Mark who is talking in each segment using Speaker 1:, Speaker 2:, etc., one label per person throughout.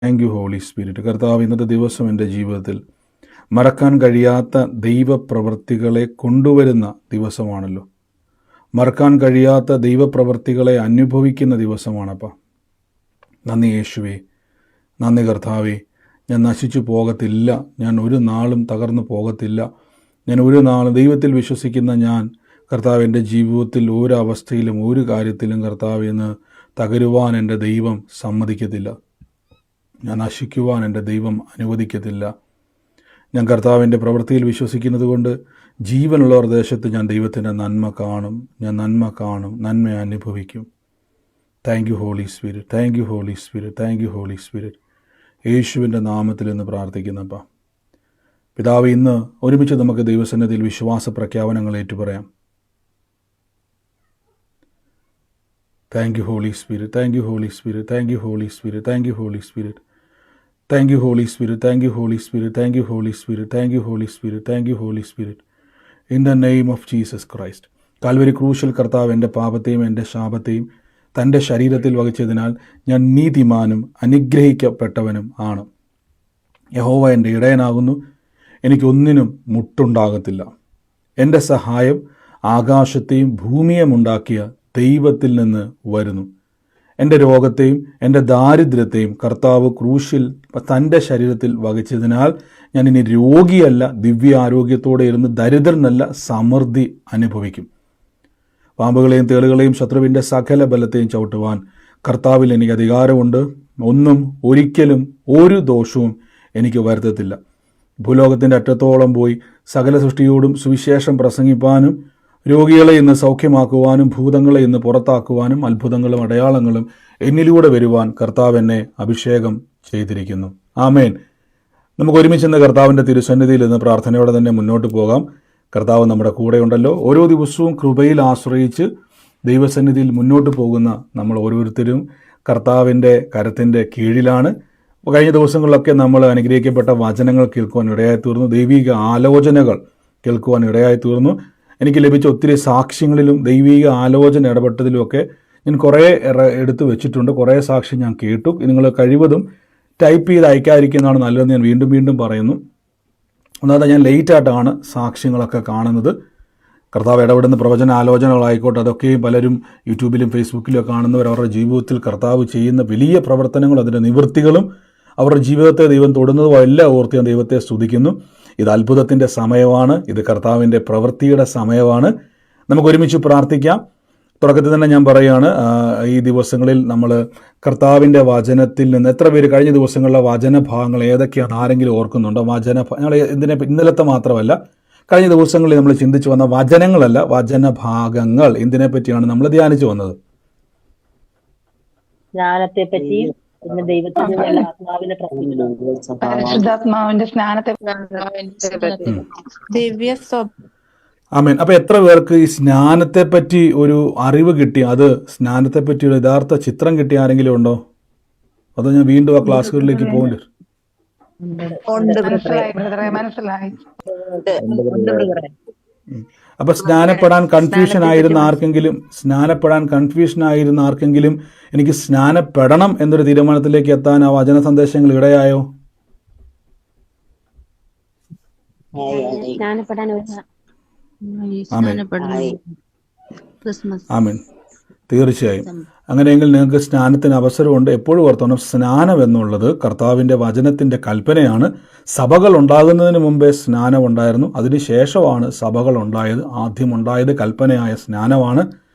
Speaker 1: Thank you holy spirit. കർത്താവ്, ഇന്നത്തെ ദിവസം എൻ്റെ ജീവിതത്തിൽ മറക്കാൻ കഴിയാത്ത ദൈവപ്രവൃത്തികളെ കൊണ്ടുവരുന്ന ദിവസമാണല്ലോ. മറക്കാൻ കഴിയാത്ത ദൈവപ്രവൃത്തികളെ അനുഭവിക്കുന്ന ദിവസമാണപ്പാ. നന്ദി യേശുവേ, നന്ദി കർത്താവേ. ഞാൻ നശിച്ചു പോകത്തില്ല, ഞാൻ ഒരു നാളും തകർന്നു പോകത്തില്ല. ഞാൻ ഒരു നാളും ദൈവത്തിൽ വിശ്വസിക്കുന്ന ഞാൻ കർത്താവ് എൻ്റെ ജീവിതത്തിൽ ഒരു അവസ്ഥയിലും ഒരു കാര്യത്തിലും കർത്താവ് എന്ന് തകരുവാൻ എൻ്റെ ദൈവം സമ്മതിക്കത്തില്ല. ഞാൻ നശിക്കുവാൻ എൻ്റെ ദൈവം അനുവദിക്കത്തില്ല. ഞാൻ കർത്താവിൻ്റെ പ്രവൃത്തിയിൽ വിശ്വസിക്കുന്നത് കൊണ്ട് ജീവനുള്ളവർ ദേശത്ത് ഞാൻ ദൈവത്തിൻ്റെ നന്മ കാണും, ഞാൻ നന്മ കാണും, നന്മ അനുഭവിക്കും. Thank you holy spirit, thank you holy spirit, thank you holy Spirit. യേശുവിൻ്റെ നാമത്തിൽ ഇന്ന് പ്രാർത്ഥിക്കുന്നപ്പാ. പിതാവ്, ഇന്ന് ഒരുമിച്ച് നമുക്ക് ദൈവസന്നിധിയിൽ വിശ്വാസ പ്രഖ്യാപനങ്ങൾ ഏറ്റുപറയാം. Thank you holy spirit, thank you holy spirit, thank you holy spirit, thank you holy spirit, thank you holy spirit, thank you holy spirit, thank you holy spirit, thank you holy spirit, thank you holy spirit. In the name of Jesus Christ. Calvary ക്രൂശിൽ കർത്താവ് എൻ്റെ പാപത്തെയും എൻ്റെ ശാപത്തെയും തൻ്റെ ശരീരത്തിൽ വഹിച്ചതിനാൽ ഞാൻ നീതിമാനും അനുഗ്രഹിക്കപ്പെട്ടവനും ആണ്. യഹോവ എൻ്റെ ഇടയനാകുന്നു, എനിക്കൊന്നിനും മുട്ടുണ്ടാകത്തില്ല. എൻ്റെ സഹായം ആകാശത്തെയും ഭൂമിയെയും ഉണ്ടാക്കിയ ദൈവത്തിൽ നിന്ന് വരുന്നു. എൻ്റെ രോഗത്തെയും എൻ്റെ ദാരിദ്ര്യത്തെയും കർത്താവ് ക്രൂശിൽ തൻ്റെ ശരീരത്തിൽ വഹിച്ചതിനാൽ ഞാൻ ഇനി രോഗിയല്ല, ദിവ്യ ആരോഗ്യത്തോടെ ഇരുന്ന് ദരിദ്രനല്ല, സമൃദ്ധി അനുഭവിക്കും. പാമ്പുകളെയും തേളുകളെയും ശത്രുവിൻ്റെ സകല ബലത്തെയും ചവിട്ടുവാൻ കർത്താവിൽ എനിക്ക് അധികാരമുണ്ട്. ഒന്നും ഒരിക്കലും ഒരു ദോഷവും എനിക്ക് വരുത്തത്തില്ല. ഭൂലോകത്തിൻ്റെ അറ്റത്തോളം പോയി സകല സൃഷ്ടിയോടും സുവിശേഷം പ്രസംഗിപ്പാനും രോഗികളെ ഇന്ന് സൗഖ്യമാക്കുവാനും ഭൂതങ്ങളെ ഇന്ന് പുറത്താക്കുവാനും അത്ഭുതങ്ങളും അടയാളങ്ങളും എന്നിലൂടെ വരുവാൻ കർത്താവ് എന്നെ അഭിഷേകം ചെയ്തിരിക്കുന്നു. ആമേൻ. നമുക്ക് ഒരുമിച്ച് ഇന്ന് കർത്താവിൻ്റെ തിരുസന്നിധിയിൽ ഇന്ന് പ്രാർത്ഥനയോടെ തന്നെ മുന്നോട്ട് പോകാം. കർത്താവ് നമ്മുടെ കൂടെയുണ്ടല്ലോ. ഓരോ ദിവസവും കൃപയിൽ ആശ്രയിച്ച് ദൈവസന്നിധിയിൽ മുന്നോട്ട് പോകുന്ന നമ്മൾ ഓരോരുത്തരും കർത്താവിൻ്റെ കരത്തിൻ്റെ കീഴിലാണ്. കഴിഞ്ഞ ദിവസങ്ങളിലൊക്കെ നമ്മൾ അനുഗ്രഹിക്കപ്പെട്ട വചനങ്ങൾ കേൾക്കുവാൻ ഇടയായി തീർന്നു, ദൈവിക ആലോചനകൾ കേൾക്കുവാൻ ഇടയായി തീർന്നു. എനിക്ക് ലഭിച്ച ഒത്തിരി സാക്ഷ്യങ്ങളിലും ദൈവിക ആലോചന ഇടപെട്ടതിലുമൊക്കെ ഞാൻ കുറേ എടുത്തു വെച്ചിട്ടുണ്ട്. കുറേ സാക്ഷ്യം ഞാൻ കേട്ടു. നിങ്ങൾ കഴിവതും ടൈപ്പ് ചെയ്ത് അയക്കാതിരിക്കുന്നതാണ് നല്ലതെന്ന് ഞാൻ വീണ്ടും വീണ്ടും പറയുന്നു. ഒന്നാമത് ഞാൻ ലേറ്റായിട്ടാണ് സാക്ഷ്യങ്ങളൊക്കെ കാണുന്നത്. കർത്താവ് ഇടപെടുന്ന പ്രവചന ആലോചനകളായിക്കോട്ടെ, അതൊക്കെയും പലരും യൂട്യൂബിലും ഫേസ്ബുക്കിലും കാണുന്നവർ അവരുടെ ജീവിതത്തിൽ കർത്താവ് ചെയ്യുന്ന വലിയ പ്രവർത്തനങ്ങളും അതിൻ്റെ നിവൃത്തികളും അവരുടെ ജീവിതത്തെ ദൈവം തൊടുന്നതും എല്ലാം ഓർത്ത് ഞാൻ ദൈവത്തെ സ്തുതിക്കുന്നു. ഇത് അത്ഭുതത്തിൻ്റെ സമയമാണ്, ഇത് കർത്താവിൻ്റെ പ്രവൃത്തിയുടെ സമയമാണ്. നമുക്ക് ഒരുമിച്ച് പ്രാർത്ഥിക്കാം. തുടക്കത്തിൽ തന്നെ ഞാൻ പറയുകയാണ്, ഈ ദിവസങ്ങളിൽ നമ്മൾ കർത്താവിൻ്റെ വചനത്തിൽ നിന്ന് എത്ര പേര് കഴിഞ്ഞ ദിവസങ്ങളിലെ വചനഭാഗങ്ങൾ ഏതൊക്കെയാണ് ആരെങ്കിലും ഓർക്കുന്നുണ്ടോ? ഞങ്ങൾ ഇന്നലത്തെ മാത്രമല്ല, കഴിഞ്ഞ ദിവസങ്ങളിൽ നമ്മൾ ചിന്തിച്ചു വന്ന വചനങ്ങളല്ല, വചനഭാഗങ്ങൾ എന്തിനെ പറ്റിയാണ് നമ്മൾ ധ്യാനിച്ചു വന്നത്?
Speaker 2: ജ്ഞാനത്തെ പറ്റി, പിന്നെ ദൈവത്തിന്റെ ആത്മാവിനെ
Speaker 3: പരിശുദ്ധാത്മാവിന്റെ സ്നാനത്തെ ദിവ്യ
Speaker 1: ആമേൻ. അപ്പൊ എത്ര പേർക്ക് ഈ സ്നാനത്തെ പറ്റി ഒരു അറിവ് കിട്ടി? അത് സ്നാനത്തെ പറ്റി ഒരു യഥാർത്ഥ ചിത്രം കിട്ടിയ ആരെങ്കിലും ഉണ്ടോ? അതോ ഞാൻ വീണ്ടും ആ ക്ലാസ്സുകളിലേക്ക് പോകേണ്ടി വരും? അപ്പൊ സ്നാനപ്പെടാൻ കൺഫ്യൂഷൻ ആയിരുന്ന ആർക്കെങ്കിലും എനിക്ക് സ്നാനപ്പെടണം എന്നൊരു തീരുമാനത്തിലേക്ക് എത്താൻ ആ വചന സന്ദേശങ്ങൾ ഇടയായോ? ആമേൻ. തീർച്ചയായും. അങ്ങനെയെങ്കിൽ നിങ്ങൾക്ക് സ്നാനത്തിന് അവസരമുണ്ട്. എപ്പോഴും ഓർത്തോണം, സ്നാനം എന്നുള്ളത് കർത്താവിൻ്റെ വചനത്തിൻ്റെ കൽപ്പനയാണ്. സഭകൾ ഉണ്ടാകുന്നതിന് മുമ്പേ സ്നാനം ഉണ്ടായിരുന്നു, അതിനുശേഷമാണ് സഭകൾ ഉണ്ടായത്. ആദ്യമുണ്ടായത് കൽപ്പനയായ സ്നാനമാണ്,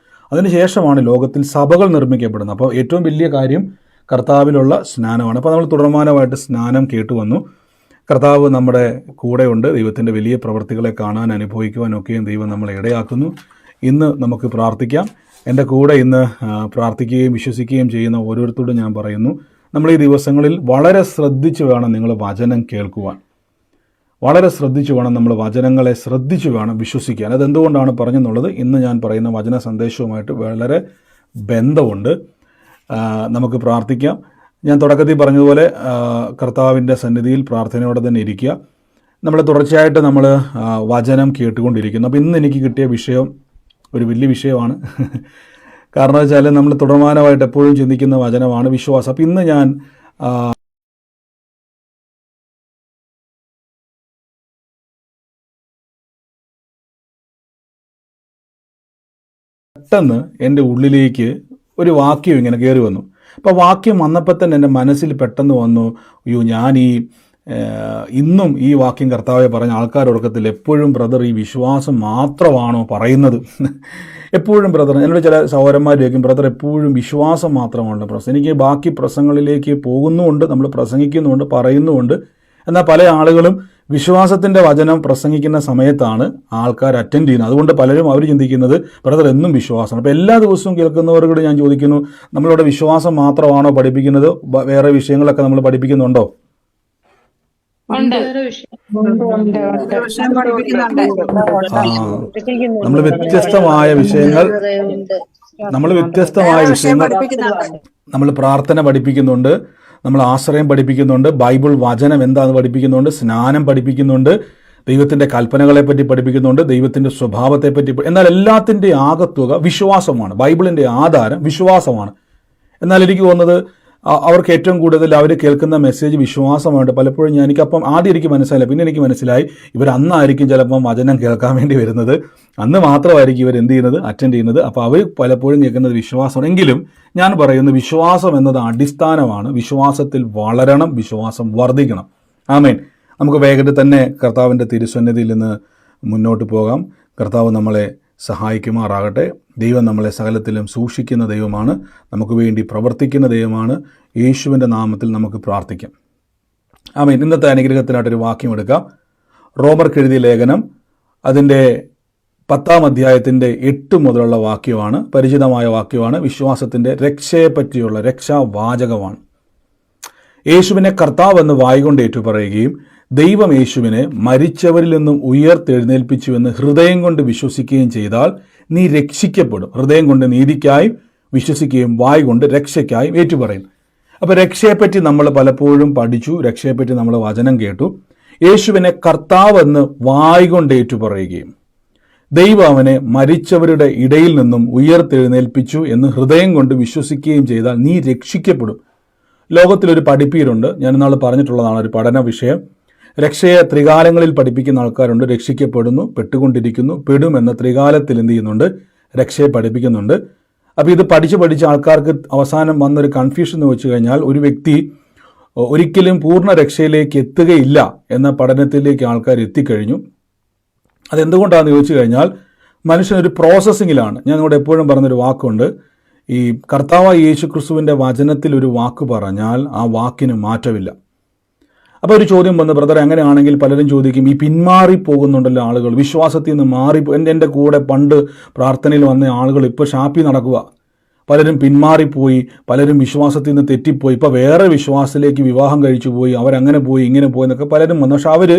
Speaker 1: അതിനുശേഷമാണ് ലോകത്തിൽ സഭകൾ നിർമ്മിക്കപ്പെടുന്നത്. അപ്പോൾ ഏറ്റവും വലിയ കാര്യം കർത്താവിലുള്ള സ്നാനമാണ്. അപ്പോൾ നമ്മൾ തുടർമാനമായിട്ട് സ്നാനം കേട്ടുവന്നു. കർത്താവ് നമ്മുടെ കൂടെയുണ്ട്. ദൈവത്തിൻ്റെ വലിയ പ്രവൃത്തികളെ കാണാൻ അനുഭവിക്കുവാനൊക്കെയും ദൈവം നമ്മളെ ഇടയാക്കുന്നു. ഇന്ന് നമുക്ക് പ്രാർത്ഥിക്കാം. എൻ്റെ കൂടെ ഇന്ന് പ്രാർത്ഥിക്കുകയും വിശ്വസിക്കുകയും ചെയ്യുന്ന ഓരോരുത്തരോടും ഞാൻ പറയുന്നു, നമ്മൾ ഈ ദിവസങ്ങളിൽ വളരെ ശ്രദ്ധിച്ച് വേണം നിങ്ങൾ വചനം കേൾക്കുവാൻ. വളരെ ശ്രദ്ധിച്ച് വേണം നമ്മൾ വചനങ്ങളെ ശ്രദ്ധിച്ച് വേണം വിശ്വസിക്കാൻ. അതെന്തുകൊണ്ടാണ് പറഞ്ഞെന്നുള്ളത് ഇന്ന് ഞാൻ പറയുന്ന വചന സന്ദേശവുമായിട്ട് വളരെ ബന്ധമുണ്ട്. നമുക്ക് പ്രാർത്ഥിക്കാം. ഞാൻ തുടക്കത്തിൽ പറഞ്ഞതുപോലെ കർത്താവിൻ്റെ സന്നിധിയിൽ പ്രാർത്ഥനയോടെ തന്നെ ഇരിക്കുക. നമ്മൾ തുടർച്ചയായിട്ട് നമ്മൾ വചനം കേട്ടുകൊണ്ടിരിക്കുന്നു. അപ്പോൾ ഇന്ന് എനിക്ക് കിട്ടിയ വിഷയം ഒരു വലിയ വിഷയമാണ്. കാരണം വെച്ചാൽ നമ്മൾ തുടർമാനമായിട്ട് എപ്പോഴും ചിന്തിക്കുന്ന വചനമാണ് വിശ്വാസം. അപ്പം ഇന്ന് ഞാൻ പെട്ടെന്ന് എൻ്റെ ഉള്ളിലേക്ക് ഒരു വാക്യം ഇങ്ങനെ കയറി വന്നു. അപ്പോൾ വാക്യം വന്നപ്പോൾ തന്നെ എൻ്റെ മനസ്സിൽ പെട്ടെന്ന് വന്നു, അയ്യോ ഞാൻ ഇന്നും ഈ വാക്യം കർത്താവെ പറഞ്ഞ ആൾക്കാരൊടുക്കത്തിൽ എപ്പോഴും ബ്രദർ ഈ വിശ്വാസം മാത്രമാണോ പറയുന്നത്? എപ്പോഴും ബ്രദർ, എന്നോട് ചില സഹോദരന്മാർ ചോദിക്കും, ബ്രദർ എപ്പോഴും വിശ്വാസം മാത്രമാണ് പ്രസംഗം. എനിക്ക് ബാക്കി പ്രസംഗങ്ങളിലേക്ക് പോകുന്നുമുണ്ട്, നമ്മൾ പ്രസംഗിക്കുന്നുമുണ്ട്, പറയുന്നുമുണ്ട്. എന്നാൽ പല ആളുകളും വിശ്വാസത്തിൻ്റെ വചനം പ്രസംഗിക്കുന്ന സമയത്താണ് ആൾക്കാർ അറ്റൻഡ് ചെയ്യുന്നത്. അതുകൊണ്ട് പലരും അവർ ചിന്തിക്കുന്നത് ബ്രദർ എന്നും വിശ്വാസമാണ്. അപ്പോൾ എല്ലാ ദിവസവും കേൾക്കുന്നവരോട് ഞാൻ ചോദിക്കുന്നു, നമ്മളിവിടെ വിശ്വാസം മാത്രമാണോ പഠിപ്പിക്കുന്നത്? വേറെ വിഷയങ്ങളൊക്കെ നമ്മൾ പഠിപ്പിക്കുന്നുണ്ടോ? നമ്മൾ വ്യത്യസ്തമായ വിഷയങ്ങൾ നമ്മൾ പ്രാർത്ഥന പഠിപ്പിക്കുന്നുണ്ട്, നമ്മൾ ആശ്രയം പഠിപ്പിക്കുന്നുണ്ട്, ബൈബിൾ വചനം എന്താണെന്ന് പഠിപ്പിക്കുന്നുണ്ട്, സ്നാനം പഠിപ്പിക്കുന്നുണ്ട്, ദൈവത്തിൻ്റെ കൽപ്പനകളെപ്പറ്റി പഠിപ്പിക്കുന്നുണ്ട്, ദൈവത്തിൻ്റെ സ്വഭാവത്തെപ്പറ്റി. എന്നാൽ എല്ലാത്തിൻ്റെ ആകത്തുക വിശ്വാസമാണ്. ബൈബിളിൻ്റെ ആധാരം വിശ്വാസമാണ്. എന്നാൽ എനിക്ക് തോന്നുന്നത് അവർക്ക് ഏറ്റവും കൂടുതൽ അവർ കേൾക്കുന്ന മെസ്സേജ് വിശ്വാസമാണ്. പലപ്പോഴും എനിക്കപ്പം ആദ്യം എനിക്ക് മനസ്സിലായില്ല, പിന്നെ എനിക്ക് മനസ്സിലായി ഇവർ അന്നായിരിക്കും ചിലപ്പം വചനം കേൾക്കാൻ വേണ്ടി വരുന്നത്, അന്ന് മാത്രമായിരിക്കും ഇവർ എന്ത് ചെയ്യുന്നത്, അറ്റൻഡ് ചെയ്യുന്നത്. അപ്പോൾ അവർ പലപ്പോഴും കേൾക്കുന്നത് വിശ്വാസമാണ്. എങ്കിലും ഞാൻ പറയുന്നു, വിശ്വാസം എന്നത് അടിസ്ഥാനമാണ്. വിശ്വാസത്തിൽ വളരണം, വിശ്വാസം വർദ്ധിക്കണം. ആമേൻ. നമുക്ക് വേഗത്തിൽ തന്നെ കർത്താവിൻ്റെ തിരുസന്നിധിയിൽ നിന്ന് മുന്നോട്ട് പോകാം. കർത്താവ് നമ്മളെ സഹായിക്കുമാറാകട്ടെ. ദൈവം നമ്മളെ സകലത്തിലും സൂക്ഷിക്കുന്ന ദൈവമാണ്, നമുക്ക് വേണ്ടി പ്രവർത്തിക്കുന്ന ദൈവമാണ്. യേശുവിൻ്റെ നാമത്തിൽ നമുക്ക് പ്രാർത്ഥിക്കാം. ആമേൻ. ഇന്നത്തെ അനുഗ്രഹത്തിനായിട്ടൊരു വാക്യം എടുക്കാം. റോമർക്ക് എഴുതിയ ലേഖനം അതിൻ്റെ 10-ാം അധ്യായത്തിൻ്റെ 8 മുതലുള്ള വാക്യമാണ്. പരിചിതമായ വാക്യമാണ്. വിശ്വാസത്തിൻ്റെ രക്ഷയെപ്പറ്റിയുള്ള രക്ഷാവാചകമാണ്. യേശുവിനെ കർത്താവെന്ന് വായ്കൊണ്ട് ഏറ്റുപറയുകയും ദൈവം യേശുവിനെ മരിച്ചവരിൽ നിന്നും ഉയർത്തെഴുന്നേൽപ്പിച്ചുവെന്ന് ഹൃദയം കൊണ്ട് വിശ്വസിക്കുകയും ചെയ്താൽ നീ രക്ഷിക്കപ്പെടും. ഹൃദയം കൊണ്ട് നീതിക്കായും വിശ്വസിക്കുകയും വായ് കൊണ്ട് രക്ഷയ്ക്കായും ഏറ്റുപറയും. അപ്പോൾ രക്ഷയെപ്പറ്റി നമ്മൾ പലപ്പോഴും പഠിച്ചു, രക്ഷയെപ്പറ്റി നമ്മൾ വചനം കേട്ടു. യേശുവിനെ കർത്താവെന്ന് വായ് കൊണ്ട് ഏറ്റുപറയുകയും ദൈവം അവനെ മരിച്ചവരുടെ ഇടയിൽ നിന്നും ഉയർത്തെഴുന്നേൽപ്പിച്ചു എന്ന് ഹൃദയം കൊണ്ട് വിശ്വസിക്കുകയും ചെയ്താൽ നീ രക്ഷിക്കപ്പെടും. ലോകത്തിലൊരു പഠിപ്പീരുണ്ട്, ഞാൻ ഇന്നാൾ പറഞ്ഞിട്ടുള്ളതാണ്, ഒരു പഠന വിഷയം. രക്ഷയെ ത്രികാലങ്ങളിൽ പഠിപ്പിക്കുന്ന ആൾക്കാരുണ്ട്. രക്ഷിക്കപ്പെടുന്നു, പെട്ടുകൊണ്ടിരിക്കുന്നു, പെടും എന്ന ത്രികാലത്തിൽ എന്ത് ചെയ്യുന്നുണ്ട്, രക്ഷയെ പഠിപ്പിക്കുന്നുണ്ട്. അപ്പോൾ ഇത് പഠിച്ച് ആൾക്കാർക്ക് അവസാനം വന്നൊരു കൺഫ്യൂഷൻ എന്ന് വെച്ച് കഴിഞ്ഞാൽ, ഒരു വ്യക്തി ഒരിക്കലും പൂർണ്ണ രക്ഷയിലേക്ക് എത്തുകയില്ല എന്ന പഠനത്തിലേക്ക് ആൾക്കാർ എത്തിക്കഴിഞ്ഞു. അതെന്തുകൊണ്ടാണെന്ന് ചോദിച്ചു കഴിഞ്ഞാൽ, മനുഷ്യനൊരു പ്രോസസ്സിങ്ങിലാണ്. ഞാൻ ഇവിടെ എപ്പോഴും പറഞ്ഞൊരു വാക്കുണ്ട്, ഈ കർത്താവായ യേശു ക്രിസ്തുവിൻ്റെ വചനത്തിൽ ഒരു വാക്ക് പറഞ്ഞാൽ ആ വാക്കിന് മാറ്റമില്ല. അപ്പോൾ ഒരു ചോദ്യം വന്ന്, ബ്രദർ അങ്ങനെയാണെങ്കിൽ പലരും ചോദിക്കും, ഈ പിന്മാറിപ്പോകുന്നുണ്ടല്ലോ ആളുകൾ, വിശ്വാസത്തിൽ നിന്ന് എൻ്റെ കൂടെ പണ്ട് പ്രാർത്ഥനയിൽ വന്ന ആളുകൾ ഇപ്പോൾ ഷാപ്പി നടക്കുക, പലരും പിന്മാറിപ്പോയി, പലരും വിശ്വാസത്തിൽ നിന്ന് തെറ്റിപ്പോയി, ഇപ്പോൾ വേറെ വിശ്വാസത്തിലേക്ക് വിവാഹം കഴിച്ചു പോയി, അവരങ്ങനെ പോയി ഇങ്ങനെ പോയി എന്നൊക്കെ പലരും വന്നു. പക്ഷെ അവർ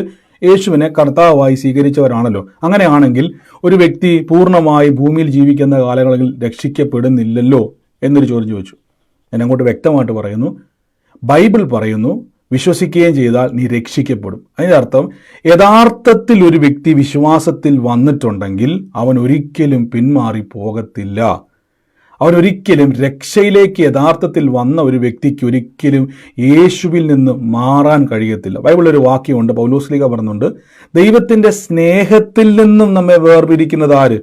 Speaker 1: യേശുവിനെ കർത്താവായി സ്വീകരിച്ചവരാണല്ലോ. അങ്ങനെയാണെങ്കിൽ ഒരു വ്യക്തി പൂർണ്ണമായി ഭൂമിയിൽ ജീവിക്കുന്ന കാലങ്ങളിൽ രക്ഷിക്കപ്പെടുന്നില്ലല്ലോ എന്നൊരു ചോദ്യം ചോദിച്ചു. ഞാൻ അങ്ങോട്ട് വ്യക്തമായിട്ട് പറയുന്നു, ബൈബിൾ പറയുന്നു വിശ്വസിക്കുകയും ചെയ്താൽ നീ രക്ഷിക്കപ്പെടും. അതിൻ്റെ അർത്ഥം, യഥാർത്ഥത്തിൽ ഒരു വ്യക്തി വിശ്വാസത്തിൽ വന്നിട്ടുണ്ടെങ്കിൽ അവൻ ഒരിക്കലും പിന്മാറി പോകത്തില്ല. അവനൊരിക്കലും രക്ഷയിലേക്ക് യഥാർത്ഥത്തിൽ വന്ന ഒരു വ്യക്തിക്ക് ഒരിക്കലും യേശുവിൽ നിന്ന് മാറാൻ കഴിയത്തില്ല. ബൈബിളിൽ ഒരു വാക്യമുണ്ട്, പൗലോസ്ലീഹ പറയുന്നുണ്ട്, ദൈവത്തിൻ്റെ സ്നേഹത്തിൽ നിന്നും നമ്മെ വേർപിരിക്കുന്നത് ആര്?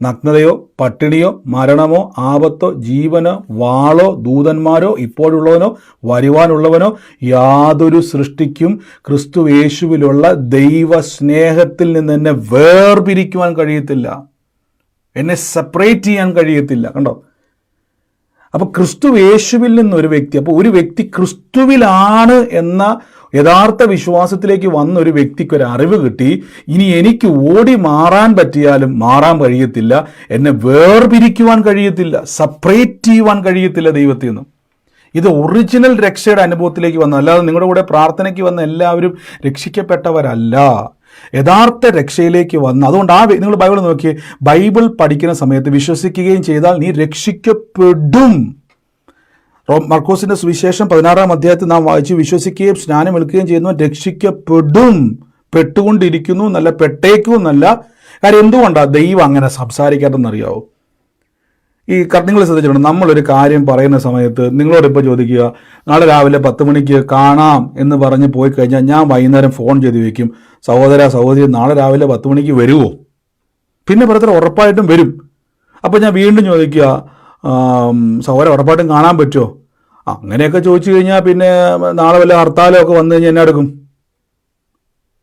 Speaker 1: നഗ്നതയോ പട്ടിണിയോ മരണമോ ആപത്തോ ജീവനോ വാളോ ദൂതന്മാരോ ഇപ്പോഴുള്ളവനോ വരുവാനുള്ളവനോ യാതൊരു സൃഷ്ടിക്കും ക്രിസ്തു യേശുവിലുള്ള ദൈവ സ്നേഹത്തിൽ നിന്ന് എന്നെ വേർപിരിക്കുവാൻ കഴിയത്തില്ല, എന്നെ സെപ്പറേറ്റ് ചെയ്യാൻ കഴിയത്തില്ല. കണ്ടോ? അപ്പോൾ ക്രിസ്തു യേശുവിൽ നിന്നൊരു വ്യക്തി, അപ്പോൾ ഒരു വ്യക്തി ക്രിസ്തുവിലാണ് എന്ന യഥാർത്ഥ വിശ്വാസത്തിലേക്ക് വന്ന ഒരു വ്യക്തിക്ക് ഒരു അറിവ് കിട്ടി, ഇനി എനിക്ക് ഓടി മാറാൻ പറ്റിയാലും മാറാൻ കഴിയത്തില്ല, എന്നെ വേർപിരിക്കുവാൻ കഴിയത്തില്ല, സെപ്പറേറ്റ് ചെയ്യുവാൻ കഴിയത്തില്ല ദൈവത്തിൽ നിന്നും. ഇത് ഒറിജിനൽ രക്ഷയുടെ അനുഭവത്തിലേക്ക് വന്ന, അല്ലാതെ നിങ്ങളുടെ കൂടെ പ്രാർത്ഥനയ്ക്ക് വന്ന എല്ലാവരും രക്ഷിക്കപ്പെട്ടവരല്ല, യഥാർത്ഥ രക്ഷയിലേക്ക് വന്ന്. അതുകൊണ്ട് നിങ്ങൾ ബൈബിൾ നോക്കിയേ, ബൈബിൾ പഠിക്കുന്ന സമയത്ത് വിശ്വസിക്കുകയും ചെയ്താൽ നീ രക്ഷിക്കപ്പെടും. മർക്കോസിന്റെ സുവിശേഷം 16-ാം അധ്യായത്തിൽ നാം വായിച്ചു, വിശ്വസിക്കുകയും സ്നാനം എടുക്കുകയും ചെയ്യുന്നവൻ രക്ഷിക്കപ്പെടും. പെട്ടുകൊണ്ടിരിക്കുന്നു എന്നല്ല, പെട്ടേക്കും എന്നല്ല. കാര്യം എന്തുകൊണ്ടാണ് ദൈവം അങ്ങനെ സംസാരിക്കാത്തെന്നറിയാവോ? ഈ നിങ്ങൾ ശ്രദ്ധിച്ചിട്ടുണ്ട്, നമ്മളൊരു കാര്യം പറയുന്ന സമയത്ത് നിങ്ങളോട് ഇപ്പോൾ ചോദിക്കുക, നാളെ രാവിലെ 10 മണിക്ക് കാണാം എന്ന് പറഞ്ഞ് പോയി കഴിഞ്ഞാൽ ഞാൻ വൈകുന്നേരം ഫോൺ ചെയ്ത് വയ്ക്കും, സഹോദരി നാളെ രാവിലെ 10 മണിക്ക് വരുമോ? പിന്നെ ബ്രദർ ഉറപ്പായിട്ടും വരും. അപ്പോൾ ഞാൻ വീണ്ടും ചോദിക്കുക, സഹോദരൻ ഉറപ്പായിട്ടും കാണാൻ പറ്റുമോ? അങ്ങനെയൊക്കെ ചോദിച്ചു കഴിഞ്ഞാൽ പിന്നെ നാളെ വല്ല ഹർത്താലോ ഒക്കെ വന്നു കഴിഞ്ഞാൽ എന്നെ എടുക്കും.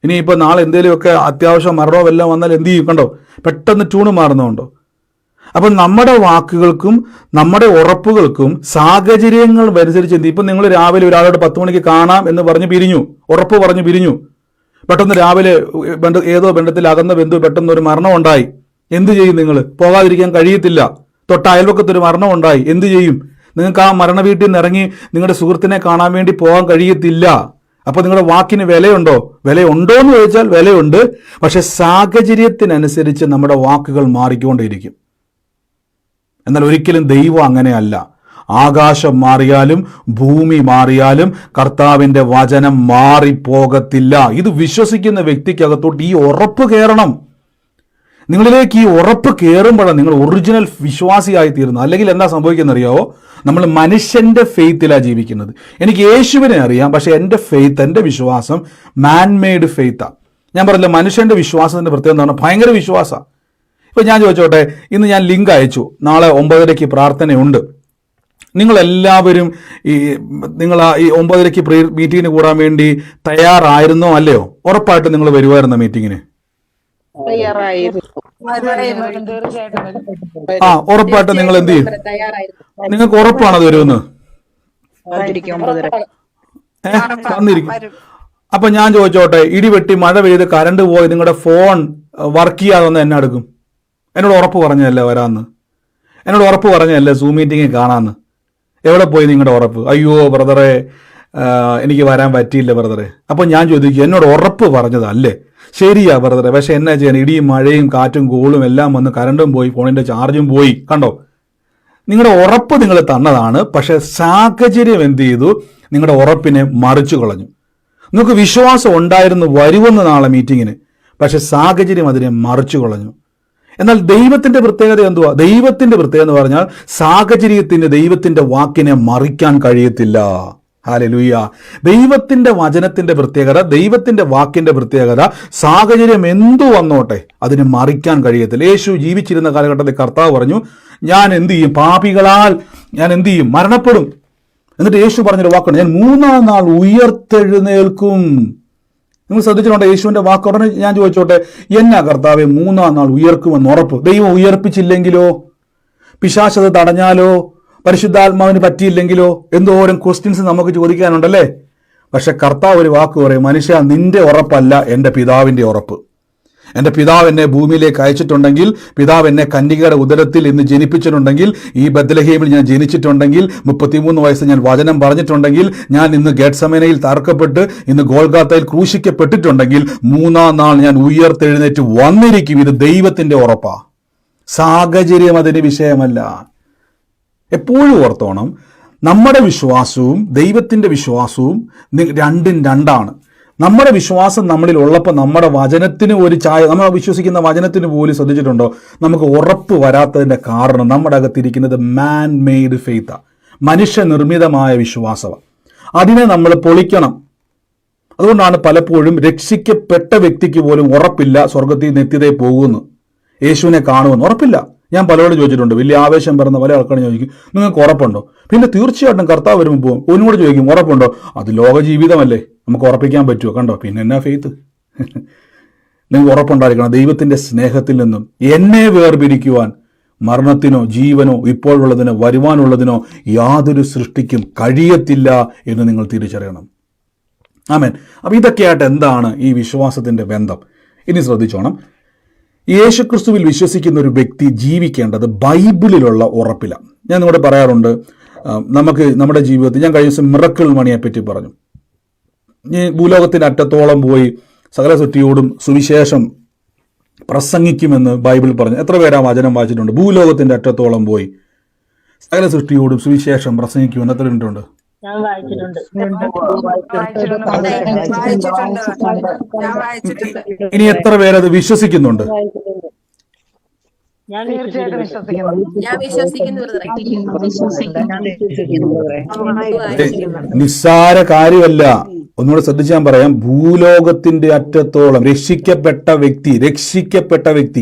Speaker 1: ഇനിയിപ്പോൾ നാളെ എന്തെങ്കിലുമൊക്കെ അത്യാവശ്യം മരണമോ വല്ലതും വന്നാൽ എന്ത് ചെയ്യും? കണ്ടോ, പെട്ടെന്ന് ട്യൂണ് മാറുന്നുണ്ടോ? അപ്പം നമ്മുടെ വാക്കുകൾക്കും നമ്മുടെ ഉറപ്പുകൾക്കും സാഹചര്യങ്ങൾ അനുസരിച്ച് എന്ത്? ഇപ്പം നിങ്ങൾ രാവിലെ ഒരാളോട് 10 മണിക്ക് കാണാം എന്ന് പറഞ്ഞ് പിരിഞ്ഞു, ഉറപ്പ് പറഞ്ഞ് പിരിഞ്ഞു. പെട്ടെന്ന് രാവിലെ ഏതോ ബന്ധത്തിൽ അകന്ന ബന്ധു പെട്ടെന്ന് ഒരു മരണം ഉണ്ടായി. എന്ത് ചെയ്യും നിങ്ങൾ? പോകാതിരിക്കാൻ കഴിയത്തില്ല. തൊട്ട അയൽവക്കത്തൊരു മരണം ഉണ്ടായി. എന്ത് ചെയ്യും? നിങ്ങൾക്ക് ആ മരണ വീട്ടിൽ നിന്ന് ഇറങ്ങി നിങ്ങളുടെ സുഹൃത്തിനെ കാണാൻ വേണ്ടി പോകാൻ കഴിയത്തില്ല. അപ്പോൾ നിങ്ങളുടെ വാക്കിന് വിലയുണ്ടോ? വിലയുണ്ടോ എന്ന് ചോദിച്ചാൽ വിലയുണ്ട്. പക്ഷെ സാഹചര്യത്തിനനുസരിച്ച് നമ്മുടെ വാക്കുകൾ മാറിക്കൊണ്ടിരിക്കും. എന്നാൽ ഒരിക്കലും ദൈവം അങ്ങനെയല്ല. ആകാശം മാറിയാലും ഭൂമി മാറിയാലും കർത്താവിൻ്റെ വചനം മാറിപ്പോകത്തില്ല. ഇത് വിശ്വസിക്കുന്ന വ്യക്തിക്കകത്തോട്ട് ഈ ഉറപ്പ് കയറണം. നിങ്ങളിലേക്ക് ഈ ഉറപ്പ് കയറുമ്പോഴാണ് നിങ്ങൾ ഒറിജിനൽ വിശ്വാസിയായി തീരുന്നത്. അല്ലെങ്കിൽ എന്താ സംഭവിക്കുന്നറിയാവോ? നമ്മൾ മനുഷ്യന്റെ ഫെയ്ത്തിലാണ് ജീവിക്കുന്നത്. എനിക്ക് യേശുവിനെ അറിയാം, പക്ഷെ എൻ്റെ ഫെയ്ത്ത്, എൻ്റെ വിശ്വാസം മാൻമെയ്ഡ് ഫെയ്ത്താണ്. ഞാൻ പറഞ്ഞില്ല, മനുഷ്യന്റെ വിശ്വാസത്തിന്റെ പ്രത്യേകത എന്താണ്? ഭയങ്കര വിശ്വാസമാണ്. ഇപ്പം ഞാൻ ചോദിച്ചോട്ടെ, ഇന്ന് ഞാൻ ലിങ്ക് അയച്ചു, നാളെ 9:30 പ്രാർത്ഥനയുണ്ട്. നിങ്ങളെല്ലാവരും നിങ്ങൾ ഈ 9:30 മീറ്റിങ്ങിന് കൂടാൻ വേണ്ടി തയ്യാറായിരുന്നോ അല്ലയോ? ഉറപ്പായിട്ട് നിങ്ങൾ വരുമായിരുന്നോ മീറ്റിങ്ങിന്? ഉറപ്പായിട്ട് നിങ്ങൾ എന്ത് ചെയ്യും? നിങ്ങൾക്ക് ഉറപ്പാണത് വരുമെന്ന്? വന്നിരിക്കും. അപ്പൊ ഞാൻ ചോദിച്ചോട്ടെ, ഇടിവെട്ടി മഴ പെയ്ത് കറണ്ട് പോയി നിങ്ങളുടെ ഫോൺ വർക്ക് ചെയ്യാതെ വന്ന് എന്നെ എടുക്കും? എന്നോട് ഉറപ്പ് പറഞ്ഞതല്ലേ വരാമെന്ന്? എന്നോട് ഉറപ്പ് പറഞ്ഞതല്ലേ സൂം മീറ്റിംഗ് കാണാമെന്ന്? എവിടെ പോയി നിങ്ങളുടെ ഉറപ്പ്? അയ്യോ ബ്രദറെ, എനിക്ക് വരാൻ പറ്റിയില്ല ബ്രദറെ. അപ്പോൾ ഞാൻ ചോദിക്കും, എന്നോട് ഉറപ്പ് പറഞ്ഞതല്ലേ? ശരിയാ ബ്രദറെ, പക്ഷെ എന്നാ ചെയ്യാൻ? ഇടിയും മഴയും കാറ്റും കോളും എല്ലാം വന്ന് കറണ്ടും പോയി, ഫോണിന്റെ ചാർജും പോയി. കണ്ടോ, നിങ്ങളുടെ ഉറപ്പ് നിങ്ങൾ തന്നതാണ്, പക്ഷെ സാഹചര്യം എന്ത് ചെയ്തു? നിങ്ങളുടെ ഉറപ്പിനെ മറിച്ചു കളഞ്ഞു. നിങ്ങൾക്ക് വിശ്വാസം ഉണ്ടായിരുന്നു വരുമെന്ന് നാളെ മീറ്റിങ്ങിന്, പക്ഷെ സാഹചര്യം അതിനെ മറിച്ചു കളഞ്ഞു. എന്നാൽ ദൈവത്തിന്റെ പ്രത്യേകത എന്തുവാ? ദൈവത്തിന്റെ പ്രത്യേകത എന്ന് പറഞ്ഞാൽ സാഹചര്യത്തിന് ദൈവത്തിന്റെ വാക്കിനെ മറിക്കാൻ കഴിയത്തില്ല. ഹല്ലേലൂയ. ദൈവത്തിന്റെ വചനത്തിന്റെ പ്രത്യേകത, ദൈവത്തിന്റെ വാക്കിന്റെ പ്രത്യേകത, സാഹചര്യം എന്തു വന്നോട്ടെ അതിനെ മറിക്കാൻ കഴിയത്തില്ല. യേശു ജീവിച്ചിരുന്ന കാലഘട്ടത്തിൽ കർത്താവ് പറഞ്ഞു, ഞാൻ എന്ത് ചെയ്യും? പാപികളാൽ ഞാൻ എന്ത് ചെയ്യും? മരണപ്പെടും. എന്നിട്ട് യേശു പറഞ്ഞൊരു വാക്കാണ്, ഞാൻ 3-ാം നാൾ ഉയർത്തെഴുന്നേൽക്കും. നിങ്ങൾ ശ്രദ്ധിച്ചിട്ടുണ്ടോ യേശുവിന്റെ വാക്ക്? ഉടനെ ഞാൻ ചോദിച്ചോട്ടെ, എന്നാ കർത്താവെ 3-ാം നാൾ ഉയർക്കുമെന്ന് ഉറപ്പ്? ദൈവം ഉയർപ്പിച്ചില്ലെങ്കിലോ? പിശാചത് തടഞ്ഞാലോ? പരിശുദ്ധാത്മാവിന് പറ്റിയില്ലെങ്കിലോ? എന്തോരം ക്വസ്റ്റ്യൻസ് നമുക്ക് ചോദിക്കാനുണ്ടല്ലേ? പക്ഷെ കർത്താവ് ഒരു വാക്ക് പറയും, മനുഷ്യ, നിന്റെ ഉറപ്പല്ല എൻ്റെ പിതാവിൻ്റെ ഉറപ്പ്. എൻ്റെ പിതാവ് എന്നെ ഭൂമിയിലേക്ക് അയച്ചിട്ടുണ്ടെങ്കിൽ, പിതാവ് എന്നെ കന്യകയുടെ ഉദരത്തിൽ ഇന്ന് ജനിപ്പിച്ചിട്ടുണ്ടെങ്കിൽ, ഈ ബത്ലഹേമിൽ ഞാൻ ജനിച്ചിട്ടുണ്ടെങ്കിൽ, 33 വയസ്സ് ഞാൻ വചനം പറഞ്ഞിട്ടുണ്ടെങ്കിൽ, ഞാൻ ഇന്ന് ഗെത്സമനയിൽ തറക്കപ്പെട്ട് ഇന്ന് ഗോൽഗാത്തയിൽ ക്രൂശിക്കപ്പെട്ടിട്ടുണ്ടെങ്കിൽ, 3-ാം നാൾ ഞാൻ ഉയർത്തെഴുന്നേറ്റ് വന്നിരിക്കും. ഇത് ദൈവത്തിന്റെ ഉറപ്പാ. സാഹചര്യം അതിന് വിഷയമല്ല. എപ്പോഴും ഓർത്തോണം, നമ്മുടെ വിശ്വാസവും ദൈവത്തിന്റെ വിശ്വാസവും രണ്ടും രണ്ടാണ്. നമ്മുടെ വിശ്വാസം നമ്മളിൽ ഉള്ളപ്പോൾ നമ്മുടെ വചനത്തിന് ഒരു നമ്മൾ വിശ്വസിക്കുന്ന വചനത്തിന് പോലും ശ്രദ്ധിച്ചിട്ടുണ്ടോ? നമുക്ക് ഉറപ്പ് വരാത്തതിന്റെ കാരണം നമ്മുടെ അകത്തിരിക്കുന്നത് മാൻ മെയ്ഡ് ഫെയ്ത്താണ്, മനുഷ്യനിർമ്മിതമായ വിശ്വാസമാണ്. അതിനെ നമ്മൾ പൊളിക്കണം. അതുകൊണ്ടാണ് പലപ്പോഴും രക്ഷിക്കപ്പെട്ട വ്യക്തിക്ക് പോലും ഉറപ്പില്ല സ്വർഗത്തിൽ നിത്യതയെ പോകുമെന്ന്, യേശുവിനെ കാണുമെന്ന് ഉറപ്പില്ല. ഞാൻ പലരോടും ചോദിച്ചിട്ടുണ്ട്, വലിയ ആവേശം പറയുന്ന പല ആൾക്കാരും ചോദിക്കും, നിങ്ങൾക്ക് ഉറപ്പുണ്ടോ? പിന്നെ തീർച്ചയായിട്ടും കർത്താവ് വരുമ്പോൾ പോകും. ഒന്നുകൂടെ ചോദിക്കും, ഉറപ്പുണ്ടോ? അത് ലോക ജീവിതമല്ലേ, നമുക്ക് ഉറപ്പിക്കാൻ പറ്റുമോ? കണ്ടോ, പിന്നെ എന്നാ ഫെയ്ത്ത്? നിങ്ങൾക്ക് ഉറപ്പുണ്ടായിരിക്കണം, ദൈവത്തിന്റെ സ്നേഹത്തിൽ നിന്നും എന്നെ വേർപിരിക്കുവാൻ മരണത്തിനോ ജീവനോ ഇപ്പോഴുള്ളതിനോ വരുവാനുള്ളതിനോ യാതൊരു സൃഷ്ടിക്കും കഴിയത്തില്ല എന്ന് നിങ്ങൾ തിരിച്ചറിയണം. ആമേൻ. അപ്പം ഇതൊക്കെയായിട്ട് എന്താണ് ഈ വിശ്വാസത്തിന്റെ ബന്ധം? ഇനി ശ്രദ്ധിച്ചോണം. യേശുക്രിസ്തുവിൽ വിശ്വസിക്കുന്ന ഒരു വ്യക്തി ജീവിക്കേണ്ടത് ബൈബിളിലുള്ള ഉറപ്പിലാണ്. ഞാൻ നിങ്ങളോട് പറയാറുണ്ട്, നമുക്ക് നമ്മുടെ ജീവിതത്തിൽ, ഞാൻ കഴിഞ്ഞ ദിവസം മിറക്കിൾ മണിയെ പറ്റി പറഞ്ഞു. ഈ ഭൂലോകത്തിന്റെ അറ്റത്തോളം പോയി സകല സൃഷ്ടിയോടും സുവിശേഷം പ്രസംഗിക്കുമെന്ന് ബൈബിൾ പറഞ്ഞു. എത്ര പേരാ വചനം വായിച്ചിട്ടുണ്ട്? ഭൂലോകത്തിന്റെ അറ്റത്തോളം പോയി സകല സൃഷ്ടിയോടും സുവിശേഷം പ്രസംഗിക്കുമെന്ന് എത്ര മിനിറ്റുണ്ട്?
Speaker 2: ഞാൻ വായിച്ചിട്ടുണ്ട്.
Speaker 1: ഇനി എത്ര പേരത് വിശ്വസിക്കുന്നുണ്ട്?
Speaker 2: ഞാൻ
Speaker 1: നിസ്സാര കാര്യമല്ല. ഒന്നുകൂടെ ശ്രദ്ധിച്ച് ഞാൻ പറയാം. ഭൂലോകത്തിന്റെ അറ്റത്തോളം രക്ഷിക്കപ്പെട്ട വ്യക്തി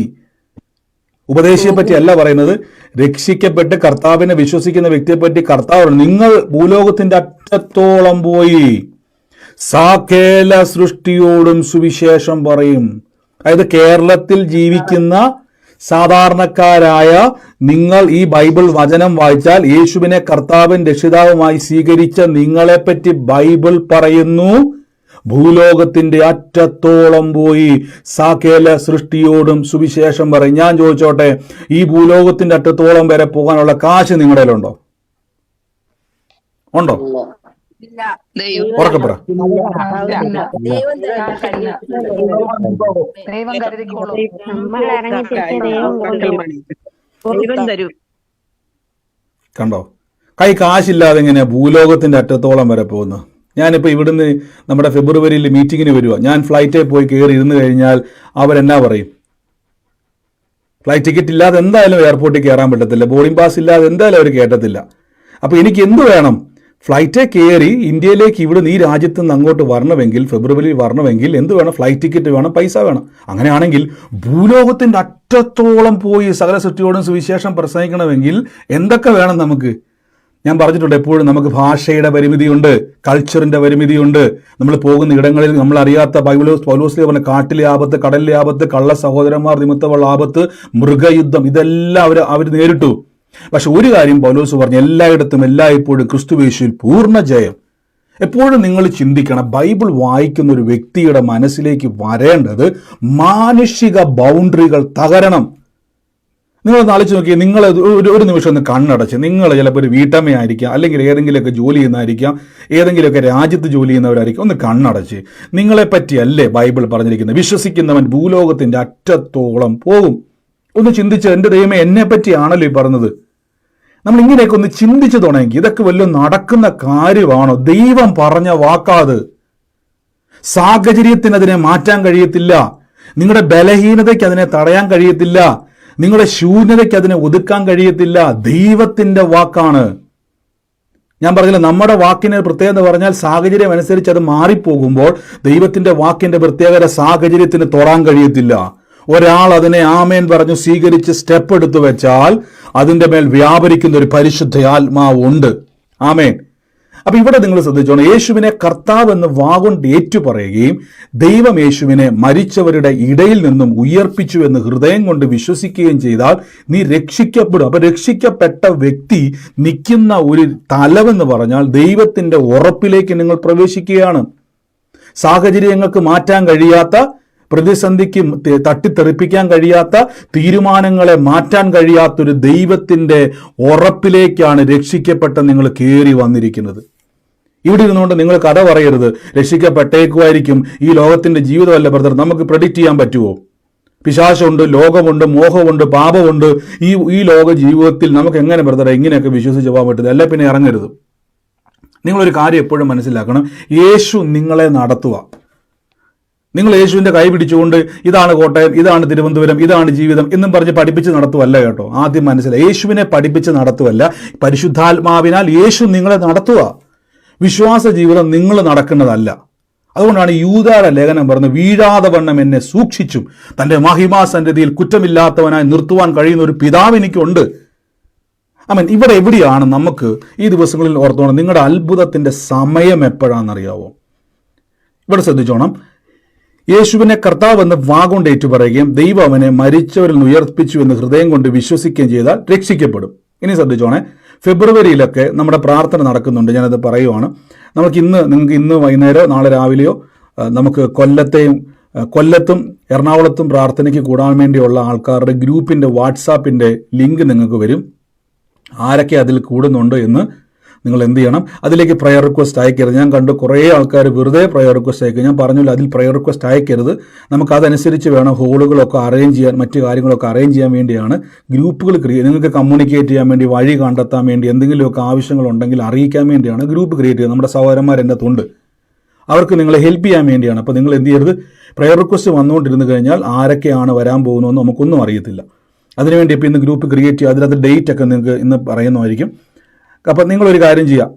Speaker 1: ഉപദേശിയെ പറ്റി അല്ല പറയുന്നത്, രക്ഷിക്കപ്പെട്ട് കർത്താവിനെ വിശ്വസിക്കുന്ന വ്യക്തിയെ പറ്റി കർത്താവ് നിങ്ങൾ ഭൂലോകത്തിന്റെ അറ്റത്തോളം പോയി സകല സൃഷ്ടിയോടും സുവിശേഷം പറയും. അതായത് കേരളത്തിൽ ജീവിക്കുന്ന സാധാരണക്കാരായ നിങ്ങൾ ഈ ബൈബിൾ വചനം വായിച്ചാൽ യേശുവിനെ കർത്താവിൻ രക്ഷിതാവുമായി സ്വീകരിച്ച നിങ്ങളെപ്പറ്റി ബൈബിൾ പറയുന്നു, ഭൂലോകത്തിന്റെ അറ്റത്തോളം പോയി സകല സൃഷ്ടിയോടും സുവിശേഷം പറയും. ഞാൻ ചോദിച്ചോട്ടെ, ഈ ഭൂലോകത്തിന്റെ അറ്റത്തോളം വരെ പോകാനുള്ള കാശ് നിങ്ങളുടെ കയ്യിലുണ്ടോ? ഉണ്ടോ? ഉറക്കപ്പെടാം. കണ്ടോ, കൈ കാശില്ലാതെ എങ്ങനെയാ ഭൂലോകത്തിന്റെ അറ്റത്തോളം വരെ പോകുന്നത്? ഞാനിപ്പോൾ ഇവിടുന്ന് നമ്മുടെ ഫെബ്രുവരിയിൽ മീറ്റിങ്ങിന് വരിക, ഞാൻ ഫ്ലൈറ്റിൽ പോയി കയറി ഇരുന്ന് കഴിഞ്ഞാൽ അവരെന്നാ പറയും? ഫ്ലൈറ്റ് ടിക്കറ്റ് ഇല്ലാതെ എന്തായാലും എയർപോർട്ടിൽ കയറാൻ പറ്റത്തില്ല, ബോർഡിംഗ് പാസ് ഇല്ലാതെ എന്തായാലും അവർ കയറ്റത്തില്ല. അപ്പോൾ എനിക്ക് എന്ത് വേണം? ഫ്ലൈറ്റിൽ കയറി ഇന്ത്യയിലേക്ക് ഇവിടുന്ന് ഈ രാജ്യത്ത് നിന്ന് അങ്ങോട്ട് വരണമെങ്കിൽ, ഫെബ്രുവരിയിൽ വരണമെങ്കിൽ എന്ത് വേണം? ഫ്ലൈറ്റ് ടിക്കറ്റ് വേണം, പൈസ വേണം. അങ്ങനെയാണെങ്കിൽ ഭൂലോകത്തിന്റെ അറ്റത്തോളം പോയി സകല സൃഷ്ടിയോടും സുവിശേഷം പ്രസംഗിക്കണമെങ്കിൽ എന്തൊക്കെ വേണം നമുക്ക്? ഞാൻ പറഞ്ഞിട്ടുണ്ട്, എപ്പോഴും നമുക്ക് ഭാഷയുടെ പരിമിതിയുണ്ട്, കൾച്ചറിന്റെ പരിമിതിയുണ്ട്. നമ്മൾ പോകുന്ന ഇടങ്ങളിൽ നമ്മൾ അറിയാത്ത പൗലോസ് പറഞ്ഞ കാട്ടിലെ ആപത്ത്, കടലിലെ ആപത്ത്, കള്ള സഹോദരന്മാർ നിമിത്തമുള്ള ആപത്ത്, മൃഗയുദ്ധം, ഇതെല്ലാം അവർ നേരിട്ടു. പക്ഷെ ഒരു കാര്യം പൗലോസ് പറഞ്ഞു, എല്ലായിടത്തും എല്ലായ്പ്പോഴും ക്രിസ്തുയേശുവിൽ പൂർണ്ണ ജയം. എപ്പോഴും നിങ്ങൾ ചിന്തിക്കണം, ബൈബിൾ വായിക്കുന്ന ഒരു വ്യക്തിയുടെ മനസ്സിലേക്ക് വരേണ്ടത് മാനുഷിക ബൗണ്ടറികൾ തകരണം. നിങ്ങളൊന്ന് ആലോചിച്ച് നോക്കിയാൽ, നിങ്ങൾ ഒരു നിമിഷം ഒന്ന് കണ്ണടച്ച്, നിങ്ങൾ ചിലപ്പോൾ ഒരു വീട്ടമ്മയായിരിക്കാം, അല്ലെങ്കിൽ ഏതെങ്കിലുമൊക്കെ ജോലി ചെയ്യുന്നതായിരിക്കാം, ഏതെങ്കിലുമൊക്കെ രാജ്യത്ത് ജോലി ചെയ്യുന്നവരായിരിക്കും. ഒന്ന് കണ്ണടച്ച്, നിങ്ങളെപ്പറ്റിയല്ലേ ബൈബിൾ പറഞ്ഞിരിക്കുന്നത്? വിശ്വസിക്കുന്നവൻ ഭൂലോകത്തിന്റെ അറ്റത്തോളം പോകും. ഒന്ന് ചിന്തിച്ച്, എൻ്റെ ദൈവമേ, എന്നെ പറ്റിയാണല്ലോ ഈ പറഞ്ഞത്. നമ്മൾ ഇങ്ങനെയൊക്കെ ഒന്ന് ചിന്തിച്ചു തുടങ്ങി, ഇതൊക്കെ വല്ലതും നടക്കുന്ന കാര്യമാണോ? ദൈവം പറഞ്ഞ വാക്കാത്. സാഹചര്യത്തിന് അതിനെ മാറ്റാൻ കഴിയത്തില്ല, നിങ്ങളുടെ ബലഹീനതയ്ക്ക് അതിനെ തടയാൻ കഴിയത്തില്ല, നിങ്ങളുടെ ശൂന്യതയ്ക്ക് അതിനെ ഒതുക്കാൻ കഴിയത്തില്ല. ദൈവത്തിന്റെ വാക്കാണ്. ഞാൻ പറഞ്ഞില്ല, നമ്മുടെ വാക്കിന് പ്രത്യേകത പറഞ്ഞാൽ സാഹചര്യം അനുസരിച്ച് അത് മാറിപ്പോകുമ്പോൾ ദൈവത്തിന്റെ വാക്കിന്റെ പ്രത്യേകത സാഹചര്യത്തിന് തൊടാൻ കഴിയത്തില്ല. ഒരാൾ അതിനെ ആമേൻ പറഞ്ഞു സ്വീകരിച്ച് സ്റ്റെപ്പ് എടുത്തു വെച്ചാൽ അതിന്റെ മേൽ വ്യാപരിക്കുന്ന ഒരു പരിശുദ്ധ ആത്മാവുണ്ട്. ആമേൻ. അപ്പൊ ഇവിടെ നിങ്ങൾ ശ്രദ്ധിച്ചോണം, യേശുവിനെ കർത്താവ് എന്ന് വാഗൊണ്ട് ഏറ്റുപറയുകയും ദൈവം യേശുവിനെ മരിച്ചവരുടെ ഇടയിൽ നിന്നും ഉയർപ്പിച്ചു എന്ന് ഹൃദയം കൊണ്ട് വിശ്വസിക്കുകയും ചെയ്താൽ നീ രക്ഷിക്കപ്പെടും. അപ്പൊ രക്ഷിക്കപ്പെട്ട വ്യക്തി നിൽക്കുന്ന ഒരു തലമെന്ന് പറഞ്ഞാൽ ദൈവത്തിന്റെ ഉറപ്പിലേക്ക് നിങ്ങൾ പ്രവേശിക്കുകയാണ്. സാഹചര്യങ്ങൾക്ക് മാറ്റാൻ കഴിയാത്ത, പ്രതിസന്ധിക്ക് തട്ടിത്തെറിപ്പിക്കാൻ കഴിയാത്ത, തീരുമാനങ്ങളെ മാറ്റാൻ കഴിയാത്തൊരു ദൈവത്തിന്റെ ഉറപ്പിലേക്കാണ് രക്ഷിക്കപ്പെട്ട നിങ്ങൾ കയറി വന്നിരിക്കുന്നത്. ഇവിടെ ഇരുന്നുകൊണ്ട് നിങ്ങൾ കഥ പറയരുത്, രക്ഷിക്കപ്പെട്ടേക്കുമായിരിക്കും, ഈ ലോകത്തിന്റെ ജീവിതമല്ല ബ്രദർ, നമുക്ക് പ്രെഡിക്റ്റ് ചെയ്യാൻ പറ്റുമോ? പിശാചുണ്ട്, ലോകമുണ്ട്, മോഹമുണ്ട്, പാപമുണ്ട്. ഈ ലോക ജീവിതത്തിൽ നമുക്ക് എങ്ങനെ ബ്രദറെ ഇങ്ങനെയൊക്കെ വിശ്വസിച്ച് പോകാൻ പറ്റുന്നത്? അല്ല പിന്നെ ഇറങ്ങരുത്. നിങ്ങളൊരു കാര്യം എപ്പോഴും മനസ്സിലാക്കണം, യേശു നിങ്ങളെ നടത്തുക. നിങ്ങൾ യേശുവിന്റെ കൈ പിടിച്ചുകൊണ്ട് ഇതാണ് കോട്ടയം, ഇതാണ് തിരുവനന്തപുരം, ഇതാണ് ജീവിതം എന്നും പറഞ്ഞ് പഠിപ്പിച്ച് നടത്തുവല്ല കേട്ടോ. ആദ്യം മനസ്സിലായി, യേശുവിനെ പഠിപ്പിച്ച് നടത്തുവല്ല, പരിശുദ്ധാത്മാവിനാൽ യേശു നിങ്ങളെ നടത്തുക. വിശ്വാസ ജീവിതം നിങ്ങൾ നടക്കുന്നതല്ല. അതുകൊണ്ടാണ് യൂദായുടെ ലേഖനം പറഞ്ഞത്, വീഴാതെ വണ്ണം എന്നെ സൂക്ഷിച്ചും തന്റെ മഹിമാസന്നിധിയിൽ കുറ്റമില്ലാത്തവനായി നിർത്തുവാൻ കഴിയുന്ന ഒരു പിതാവ് എനിക്കുണ്ട്. ആമേൻ. ഇവിടെ എവിടെയാണ് നമുക്ക് ഈ ദിവസങ്ങളിൽ ഓർത്തോണം, നിങ്ങളുടെ അത്ഭുതത്തിന്റെ സമയം എപ്പോഴാണെന്നറിയാവോ? ഇവിടെ ശ്രദ്ധിച്ചോണം, യേശുവിനെ കർത്താവ് എന്ന് വാഗൊണ്ട് ഏറ്റുപറയുകയും ദൈവം അവനെ മരിച്ചവരിൽ നിന്ന് ഉയർപ്പിച്ചു എന്ന് ഹൃദയം കൊണ്ട് വിശ്വസിക്കുകയും ചെയ്താൽ രക്ഷിക്കപ്പെടും. ഇനി ശ്രദ്ധിച്ചോണേ, ഫെബ്രുവരിയിലൊക്കെ നമ്മുടെ പ്രാർത്ഥന നടക്കുന്നുണ്ട്. ഞാനത് പറയുവാണ്. നിങ്ങൾക്ക് ഇന്ന് വൈകുന്നേരമോ നാളെ രാവിലെയോ നമുക്ക് കൊല്ലത്തും എറണാകുളത്തും പ്രാർത്ഥനയ്ക്ക് കൂടാൻ വേണ്ടിയുള്ള ആൾക്കാരുടെ ഗ്രൂപ്പിന്റെ വാട്സാപ്പിന്റെ ലിങ്ക് നിങ്ങൾക്ക് വരും. ആരൊക്കെ അതിൽ കൂടുന്നുണ്ട് എന്ന് നിങ്ങൾ എന്ത് ചെയ്യണം, അതിലേക്ക് പ്രയർ റിക്വസ്റ്റ് അയക്കരുത്. ഞാൻ കണ്ടു കുറേ ആൾക്കാർ വെറുതെ പ്രയർ റിക്വസ്റ്റ് അയക്കുക. ഞാൻ പറഞ്ഞില്ല, അതിൽ പ്രയർ റിക്വസ്റ്റ് അയക്കരുത്. നമുക്ക് അതനുസരിച്ച് വേണം ഹോളുകളൊക്കെ അറേഞ്ച് ചെയ്യാൻ, മറ്റു കാര്യങ്ങളൊക്കെ അറേഞ്ച് ചെയ്യാൻ വേണ്ടിയാണ് ഗ്രൂപ്പുകൾ നിങ്ങൾക്ക് കമ്മ്യൂണിക്കേറ്റ് ചെയ്യാൻ വേണ്ടി, വഴി കണ്ടെത്താൻ വേണ്ടി, എന്തെങ്കിലുമൊക്കെ ആവശ്യങ്ങളുണ്ടെങ്കിൽ അറിയിക്കാൻ വേണ്ടിയാണ് ഗ്രൂപ്പ് ക്രിയേറ്റ് ചെയ്യുന്നത്. നമ്മുടെ സഹോദരന്മാർ എൻ്റെ തൊണ്ട്, അവർക്ക് നിങ്ങളെ ഹെൽപ്പ് ചെയ്യാൻ വേണ്ടിയാണ്. അപ്പോൾ നിങ്ങൾ എന്ത് ചെയ്യരുത്, പ്രയർ റിക്വസ്റ്റ് വന്നുകൊണ്ടിരുന്നു കഴിഞ്ഞാൽ ആരൊക്കെയാണ് വരാൻ പോകുന്നതെന്ന് നമുക്കൊന്നും അറിയത്തില്ല. അതിനുവേണ്ടി ഇപ്പോൾ ഇന്ന് ഗ്രൂപ്പ് ക്രിയേറ്റ് ചെയ്യുക, അതിനകത്ത് ഡേറ്റ് ഒക്കെ നിങ്ങൾക്ക് ഇന്ന് പറയുന്നതായിരിക്കും. അപ്പം നിങ്ങളൊരു കാര്യം ചെയ്യാം,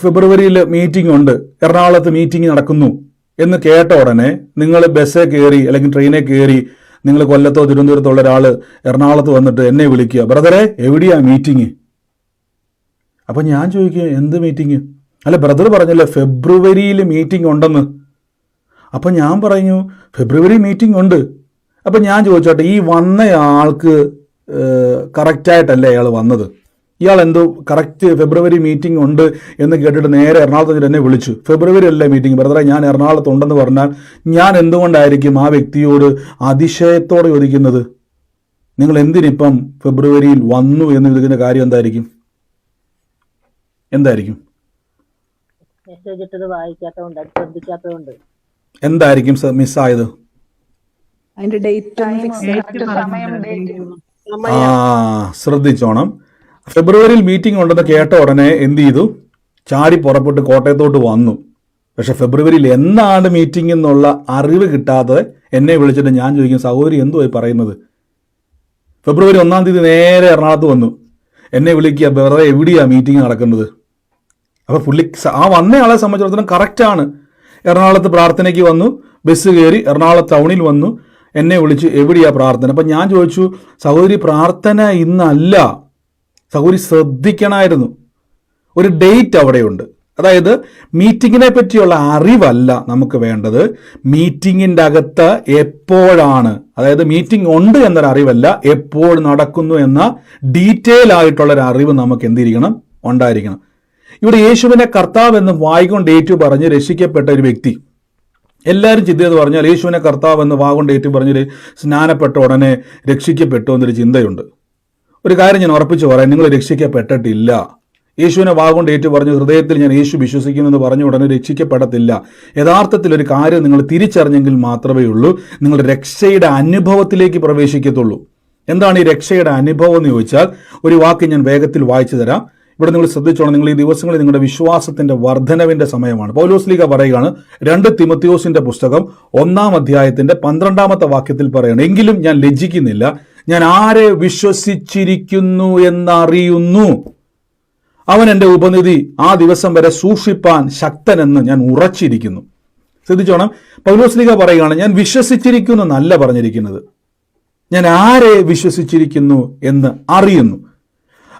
Speaker 1: ഫെബ്രുവരിയിൽ മീറ്റിംഗ് ഉണ്ട്, എറണാകുളത്ത് മീറ്റിംഗ് നടക്കുന്നു എന്ന് കേട്ട ഉടനെ നിങ്ങൾ ബസ്സിൽ കയറി അല്ലെങ്കിൽ ട്രെയിനിൽ കയറി നിങ്ങൾ കൊല്ലത്തോ തിരുവനന്തപുരത്തോ ഉള്ള ഒരാൾ എറണാകുളത്ത് വന്നിട്ട് എന്നെ വിളിക്കുക, ബ്രദറെ എവിടെയാ മീറ്റിംഗ്? അപ്പം ഞാൻ ചോദിക്കുക, എന്ത് മീറ്റിംഗ്? അല്ല, ബ്രദർ പറഞ്ഞല്ലോ ഫെബ്രുവരിയിൽ മീറ്റിംഗ് ഉണ്ടെന്ന്. അപ്പം ഞാൻ പറഞ്ഞു ഫെബ്രുവരി മീറ്റിംഗ് ഉണ്ട്. അപ്പം ഞാൻ ചോദിച്ചോട്ടെ, ഈ വന്നയാൾക്ക് കറക്റ്റായിട്ടല്ലേ അയാൾ വന്നത്? ഇയാൾ എന്തോ കറക്റ്റ് ഫെബ്രുവരി മീറ്റിംഗ് ഉണ്ട് എന്ന് കേട്ടിട്ട് നേരെ എറണാകുളത്ത് എന്നെ വിളിച്ചു. ഫെബ്രുവരി അല്ലേ മീറ്റിംഗ്? ബ്രദറെ ഞാൻ എറണാകുളത്ത് ഉണ്ടെന്ന് പറഞ്ഞാൽ ഞാൻ എന്തുകൊണ്ടായിരിക്കും ആ വ്യക്തിയോട് അതിശയത്തോടെ ചോദിക്കുന്നത്, നിങ്ങൾ എന്തിനിപ്പം ഫെബ്രുവരിയിൽ വന്നു എന്ന് ചോദിക്കുന്ന കാര്യം എന്തായിരിക്കും?
Speaker 2: മെസ്സേജ് ഇട്ടത് വായിക്കാത്തതുകൊണ്ട്, അത് ശ്രദ്ധിക്കാത്തതുകൊണ്ട്.
Speaker 1: എന്തായിരിക്കും മിസ്സായത്?
Speaker 3: അതിന്റെ ഡേറ്റ്
Speaker 1: ശ്രദ്ധിച്ചോണം. ഫെബ്രുവരിയിൽ മീറ്റിംഗ് ഉണ്ടെന്ന് കേട്ട ഉടനെ എന്ത് ചെയ്തു? ചാടി പുറപ്പെട്ട് കോട്ടയത്തോട്ട് വന്നു. പക്ഷെ ഫെബ്രുവരിയിൽ എന്നാണ് മീറ്റിംഗ് എന്നുള്ള അറിവ് കിട്ടാതെ എന്നെ വിളിച്ചിട്ട് ഞാൻ ചോദിക്കും, സഹോദരി എന്തുവായി പറയുന്നത്? ഫെബ്രുവരി 1-ാം തീയതി നേരെ എറണാകുളത്ത് വന്നു, എന്നെ വിളിക്കുക, വേറെ എവിടെയാ മീറ്റിംഗ് നടക്കുന്നത്? അപ്പോൾ പുള്ളി ആ വന്നയാളെ സംബന്ധിച്ചിടത്തോളം കറക്റ്റാണ്. എറണാകുളത്ത് പ്രാർത്ഥനയ്ക്ക് വന്നു, ബസ് കയറി എറണാകുളത്ത് ടൗണിൽ വന്നു, എന്നെ വിളിച്ച് എവിടെയാ പ്രാർത്ഥന? അപ്പം ഞാൻ ചോദിച്ചു, സഹോദരി പ്രാർത്ഥന ഇന്നല്ല, സഹോദരി ശ്രദ്ധിക്കണമായിരുന്നു. ഒരു ഡേറ്റ് അവിടെയുണ്ട്. അതായത് മീറ്റിങ്ങിനെ പറ്റിയുള്ള അറിവല്ല നമുക്ക് വേണ്ടത്, മീറ്റിങ്ങിൻ്റെ അകത്ത് എപ്പോഴാണ്, അതായത് മീറ്റിംഗ് ഉണ്ട് എന്നൊരു അറിവല്ല, എപ്പോൾ നടക്കുന്നു എന്ന ഡീറ്റെയിൽ ആയിട്ടുള്ളൊരു അറിവ് നമുക്ക് എന്തിരിക്കണം? ഉണ്ടായിരിക്കണം. ഇവിടെ യേശുവിനെ കർത്താവ് എന്ന് വായിക്കൊണ്ട് ഏറ്റു പറഞ്ഞ് രക്ഷിക്കപ്പെട്ട ഒരു വ്യക്തി, എല്ലാവരും ചിന്തയെന്ന് പറഞ്ഞാൽ യേശുവിനെ കർത്താവ് എന്ന് വാഗൊണ്ട് ഏറ്റു പറഞ്ഞ് സ്നാനപ്പെട്ട ഉടനെ രക്ഷിക്കപ്പെട്ടു എന്നൊരു ചിന്തയുണ്ട്. ഒരു കാര്യം ഞാൻ ഉറപ്പിച്ച് പറയാം, നിങ്ങൾ രക്ഷിക്കപ്പെട്ടിട്ടില്ല. യേശുവിനെ വാഗൊണ്ട് ഏറ്റു പറഞ്ഞ് ഹൃദയത്തിൽ ഞാൻ യേശു വിശ്വസിക്കുന്നു എന്ന് പറഞ്ഞ ഉടനെ രക്ഷിക്കപ്പെടത്തില്ല. യഥാർത്ഥത്തിൽ ഒരു കാര്യം നിങ്ങൾ തിരിച്ചറിഞ്ഞെങ്കിൽ മാത്രമേ ഉള്ളൂ നിങ്ങൾ രക്ഷയുടെ അനുഭവത്തിലേക്ക് പ്രവേശിക്കത്തുള്ളൂ. എന്താണ് ഈ രക്ഷയുടെ അനുഭവം എന്ന് ചോദിച്ചാൽ, ഒരു വാക്ക് ഞാൻ വേഗത്തിൽ വായിച്ചു തരാം. ഇവിടെ നിങ്ങൾ ശ്രദ്ധിച്ചോണം, നിങ്ങൾ ഈ ദിവസങ്ങളിൽ നിങ്ങളുടെ വിശ്വാസത്തിന്റെ വർധനവിന്റെ സമയമാണ്. പൗലോസ്ലീഹ പറയുകയാണ്, 2 തിമോത്തിയോസിന്റെ പുസ്തകം 1-ാം അധ്യായത്തിന്റെ 12-ാമത്തെ വാക്യത്തിൽ പറയുന്നത്, എങ്കിലും ഞാൻ ലജ്ജിക്കുന്നില്ല, ഞാൻ ആരെ വിശ്വസിച്ചിരിക്കുന്നു എന്നറിയുന്നു, അവൻ എൻ്റെ ഉപനിധി ആ ദിവസം വരെ സൂക്ഷിപ്പാൻ ശക്തനെന്ന് ഞാൻ ഉറച്ചിരിക്കുന്നു. ശ്രദ്ധിച്ചോണം, പൗലോസ്ലീഹ പറയുകയാണ്, ഞാൻ വിശ്വസിച്ചിരിക്കുന്നു എന്നല്ല പറഞ്ഞിരിക്കുന്നത്, ഞാൻ ആരെ വിശ്വസിച്ചിരിക്കുന്നു എന്ന് അറിയുന്നു.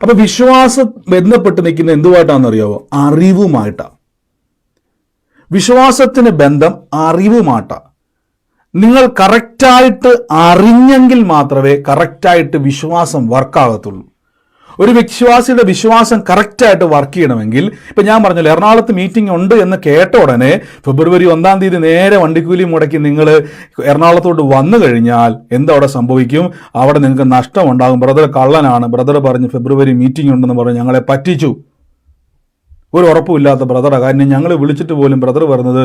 Speaker 1: അപ്പൊ വിശ്വാസം ബന്ധപ്പെട്ട് നിൽക്കുന്ന എന്തുമായിട്ടാണെന്നറിയാവോ? അറിവുമായിട്ടാണ്. വിശ്വാസത്തിന് ബന്ധം അറിവുമായിട്ടാണ്. നിങ്ങൾ കറക്റ്റായിട്ട് അറിഞ്ഞെങ്കിൽ മാത്രമേ കറക്റ്റായിട്ട് വിശ്വാസം വർക്കാകത്തുള്ളൂ. ഒരു വിശ്വാസിയുടെ വിശ്വാസം കറക്റ്റായിട്ട് വർക്ക് ചെയ്യണമെങ്കിൽ, ഇപ്പം ഞാൻ പറഞ്ഞല്ലോ എറണാകുളത്ത് മീറ്റിംഗ് ഉണ്ട് എന്ന് കേട്ട ഉടനെ ഫെബ്രുവരി 1-ാം തീയതി നേരെ വണ്ടിക്കൂലി മുടക്കി നിങ്ങൾ എറണാകുളത്തോട്ട് വന്നു കഴിഞ്ഞാൽ എന്തവിടെ സംഭവിക്കും? അവിടെ നിങ്ങൾക്ക് നഷ്ടമുണ്ടാകും. ബ്രദർ കള്ളനാണ്, ബ്രദർ പറഞ്ഞ് ഫെബ്രുവരി മീറ്റിംഗ് ഉണ്ടെന്ന് പറഞ്ഞ് ഞങ്ങളെ പറ്റിച്ചു. ഒരു ഉറപ്പുമില്ലാത്ത ബ്രദറാണ്. കാരണം ഞങ്ങൾ വിളിച്ചിട്ട് പോലും ബ്രദർ പറഞ്ഞത്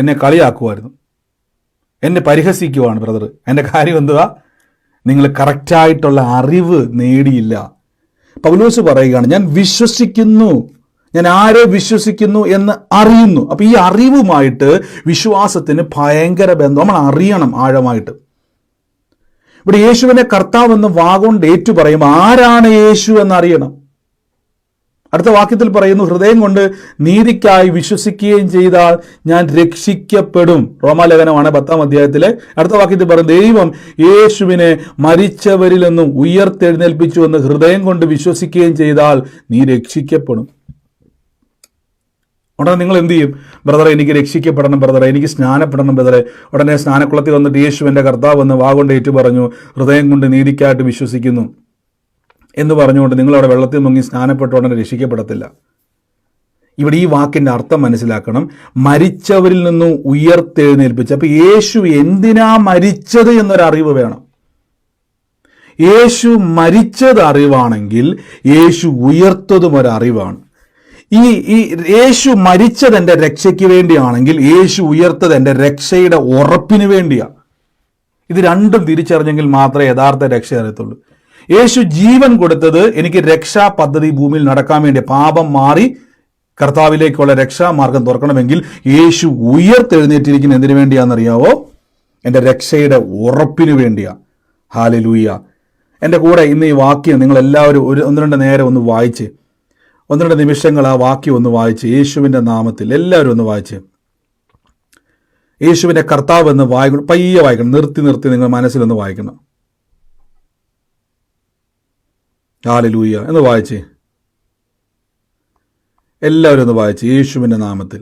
Speaker 1: എന്നെ കളിയാക്കുമായിരുന്നു, എന്നെ പരിഹസിക്കുവാണ് ബ്രദർ. എൻ്റെ കാര്യം എന്തുവാ? നിങ്ങൾ കറക്റ്റായിട്ടുള്ള അറിവ് നേടിയില്ല. പൗലോസ് പറയുകയാണ്, ഞാൻ വിശ്വസിക്കുന്നു, ഞാൻ ആരെ വിശ്വസിക്കുന്നു എന്ന് അറിയുന്നു. അപ്പൊ ഈ അറിവുമായിട്ട് വിശ്വാസത്തിന് ഭയങ്കര ബന്ധം. നമ്മൾ അറിയണം ആഴമായിട്ട്. ഇവിടെ യേശുവിനെ കർത്താവ് എന്ന് വാഗൊണ്ട് ഏറ്റു പറയുമ്പോൾ ആരാണ് യേശു എന്നറിയണം. അടുത്ത വാക്യത്തിൽ പറയുന്നു, ഹൃദയം കൊണ്ട് നീതിക്കായി വിശ്വസിക്കുകയും ചെയ്താൽ ഞാൻ രക്ഷിക്കപ്പെടും. റോമാലേഖനമാണ് 10-ാം അധ്യായത്തിലെ അടുത്ത വാക്യത്തിൽ പറയും, ദൈവം യേശുവിനെ മരിച്ചവരിൽ നിന്നും ഉയർത്തെഴുന്നേൽപ്പിച്ചു എന്ന് ഹൃദയം കൊണ്ട് വിശ്വസിക്കുകയും ചെയ്താൽ നീ രക്ഷിക്കപ്പെടും. ഉടനെ നിങ്ങൾ എന്ത് ചെയ്യും? ബ്രദറെ എനിക്ക് രക്ഷിക്കപ്പെടണം, ബ്രദറെ എനിക്ക് സ്നാനപ്പെടണം, ബ്രദറെ. ഉടനെ സ്നാനക്കുളത്തിൽ വന്നിട്ട് യേശുവിൻ്റെ കർത്താവ് എന്ന് വാഗൊണ്ട് ഏറ്റു പറഞ്ഞു, ഹൃദയം കൊണ്ട് നീതിക്കായിട്ട് വിശ്വസിക്കുന്നു എന്ന് പറഞ്ഞുകൊണ്ട് നിങ്ങളവിടെ വെള്ളത്തിൽ മുങ്ങി സ്നാനപ്പെട്ട ഉടനെ രക്ഷിക്കപ്പെടത്തില്ല. ഇവിടെ ഈ വാക്കിൻ്റെ അർത്ഥം മനസ്സിലാക്കണം. മരിച്ചവരിൽ നിന്നും ഉയർത്തെഴുന്നേൽപ്പിച്ച്. അപ്പൊ യേശു എന്തിനാ മരിച്ചത് എന്നൊരറിവ് വേണം. യേശു മരിച്ചത് അറിവാണെങ്കിൽ യേശു ഉയർത്തതും ഒരറിവാണ്. ഈ യേശു മരിച്ചത് എൻ്റെ രക്ഷയ്ക്ക് വേണ്ടിയാണെങ്കിൽ യേശു ഉയർത്തത് എൻ്റെ രക്ഷയുടെ ഉറപ്പിന് വേണ്ടിയാണ്. ഇത് രണ്ടും തിരിച്ചറിഞ്ഞെങ്കിൽ മാത്രമേ യഥാർത്ഥ രക്ഷ അറിയത്തുള്ളൂ. യേശു ജീവൻ കൊടുത്തത് എനിക്ക് രക്ഷാ പദ്ധതി ഭൂമിയിൽ നടക്കാൻ വേണ്ടി, പാപം മാറി കർത്താവിലേക്കുള്ള രക്ഷാമാർഗം തുറക്കണമെങ്കിൽ യേശു ഉയർത്തെഴുന്നേറ്റിരിക്കുന്ന എന്തിനു വേണ്ടിയാണെന്നറിയാവോ? എൻ്റെ രക്ഷയുടെ ഉറപ്പിന് വേണ്ടിയാണ്. ഹല്ലേലൂയ. എൻ്റെ കൂടെ ഇന്ന് ഈ വാക്യം നിങ്ങളെല്ലാവരും 1-2 നേരം ഒന്ന് വായിച്ച്, 1-2 നിമിഷങ്ങൾ ആ വാക്യം ഒന്ന് വായിച്ച്, യേശുവിൻ്റെ നാമത്തിൽ എല്ലാവരും ഒന്ന് വായിച്ച്. യേശുവിനെ കർത്താവ് എന്ന് വായിക്കണം. പയ്യെ വായിക്കണം, നിർത്തി നിർത്തി നിങ്ങൾ മനസ്സിലൊന്ന് വായിക്കണം. ഹല്ലേലൂയ എന്ന് വായിച്ചേ, എല്ലാവരും ഒന്ന് വായിച്ചേ, യേശുവിന്റെ നാമത്തിൽ.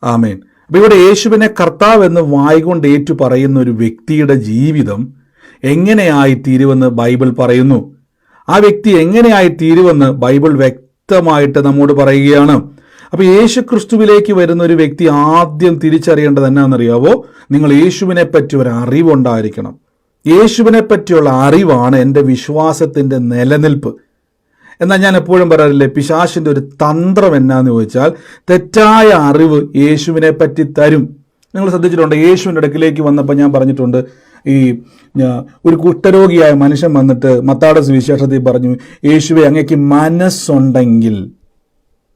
Speaker 1: ആമേൻ. അപ്പൊ ഇവിടെ യേശുവിനെ കർത്താവ് എന്ന് വായിക്കൊണ്ട് ഏറ്റു പറയുന്ന ഒരു വ്യക്തിയുടെ ജീവിതം എങ്ങനെയായി തീരുവെന്ന് ബൈബിൾ പറയുന്നു. ആ വ്യക്തി എങ്ങനെയായി തീരുവെന്ന് ബൈബിൾ വ്യക്തമായിട്ട് നമ്മോട് പറയുകയാണ്. അപ്പൊ യേശു ക്രിസ്തുവിലേക്ക് വരുന്ന ഒരു വ്യക്തി ആദ്യം തിരിച്ചറിയേണ്ടത് എന്നാണെന്നറിയാവോ? നിങ്ങൾ യേശുവിനെ പറ്റി ഒരു അറിവുണ്ടായിരിക്കണം. യേശുവിനെ പറ്റിയുള്ള അറിവാണ് എൻ്റെ വിശ്വാസത്തിന്റെ നിലനിൽപ്പ്. എന്നാൽ ഞാൻ എപ്പോഴും പറയാറില്ലേ, പിശാചിന്റെ ഒരു തന്ത്രം എന്നാന്ന് ചോദിച്ചാൽ തെറ്റായ അറിവ് യേശുവിനെ പറ്റി തരും. നിങ്ങൾ ശ്രദ്ധിച്ചിട്ടുണ്ട്, യേശുവിൻ്റെ അടുക്കിലേക്ക് വന്നപ്പോൾ ഞാൻ പറഞ്ഞിട്ടുണ്ട്, ഈ ഒരു കുഷ്ഠരോഗിയായ മനുഷ്യൻ വന്നിട്ട് മത്തായിയുടെ സുവിശേഷത്തിൽ പറഞ്ഞു, യേശുവെ അങ്ങേക്ക് മനസ്സുണ്ടെങ്കിൽ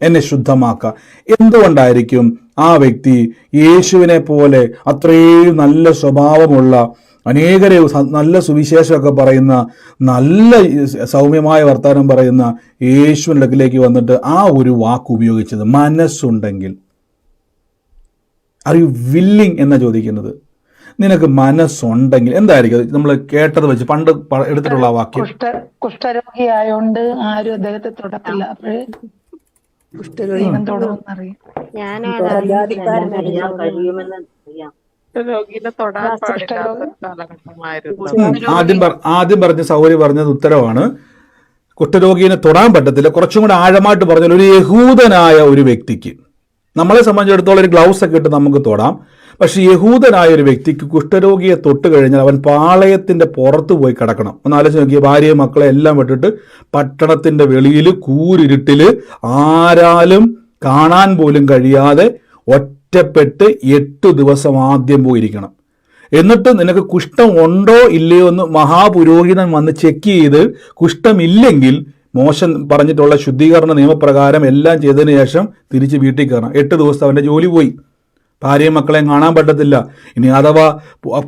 Speaker 1: എന്നെ ശുദ്ധമാക്കാം. എന്തുകൊണ്ടായിരിക്കും ആ വ്യക്തി യേശുവിനെ പോലെ അത്രയും നല്ല സ്വഭാവമുള്ള അനേകരെ നല്ല സുവിശേഷമൊക്കെ പറയുന്ന, നല്ല സൗമ്യമായ വർത്താനം പറയുന്ന യേശുവിൻ്റെ അടുക്കിലേക്ക് വന്നിട്ട് ആ ഒരു വാക്ക് ഉപയോഗിച്ചത്? മനസ്സുണ്ടെങ്കിൽ. ആർ യു വില്ലിങ് എന്നാ ചോദിക്കുന്നത്. നിനക്ക് മനസ്സുണ്ടെങ്കിൽ എന്തായിരിക്കും? നമ്മൾ കേട്ടത് വെച്ച് പണ്ട് എടുത്തിട്ടുള്ള ആ വാക്യം,
Speaker 3: കുഷ്ഠരോഗിയായോണ്ട് ആരും അദ്ദേഹത്തെ തൊടത്തില്ല. അപ്പോഴേ കുഷ്ഠരോഗം തൊടുമെന്നറിയാം.
Speaker 2: കഴിയുമെന്ന് അറിയാം.
Speaker 1: ആദ്യം പറഞ്ഞ സൗകര്യം പറഞ്ഞത് ഉത്തരവാണ്. കുഷ്ഠരോഗിയെ തൊടാൻ പറ്റത്തില്ല. കുറച്ചും കൂടെ ആഴമായിട്ട് പറഞ്ഞാൽ ഒരു യഹൂദനായ ഒരു വ്യക്തിക്ക്, നമ്മളെ സംബന്ധിച്ചിടത്തോളം ഒരു ഗ്ലൗസ് ഒക്കെ ഇട്ട് നമുക്ക് തൊടാം. പക്ഷെ യഹൂദനായ ഒരു വ്യക്തിക്ക് കുഷ്ഠരോഗിയെ തൊട്ട് കഴിഞ്ഞാൽ അവൻ പാളയത്തിന്റെ പുറത്ത് പോയി കിടക്കണം. ഒന്ന് ആലോചിച്ച് നോക്കിയ, ഭാര്യയും മക്കളെ എല്ലാം വിട്ടിട്ട് പട്ടണത്തിന്റെ വെളിയിൽ കൂരിരുട്ടില് ആരാലും കാണാൻ പോലും കഴിയാതെ ഒറ്റപ്പെട്ട് 8 ദിവസം ആദ്യം പോയിരിക്കണം. എന്നിട്ട് നിനക്ക് കുഷ്ഠം ഉണ്ടോ ഇല്ലയോ എന്ന് മഹാപുരോഹിതൻ വന്ന് ചെക്ക് ചെയ്ത് കുഷ്ഠമില്ലെങ്കിൽ മോശം പറഞ്ഞിട്ടുള്ള ശുദ്ധീകരണ നിയമപ്രകാരം എല്ലാം ചെയ്തതിന് ശേഷം തിരിച്ച് വീട്ടിൽ കയറണം. 8 ദിവസം അവൻ്റെ ജോലി പോയി. ഭാര്യയും മക്കളെയും കാണാൻ പറ്റത്തില്ല. ഇനി അഥവാ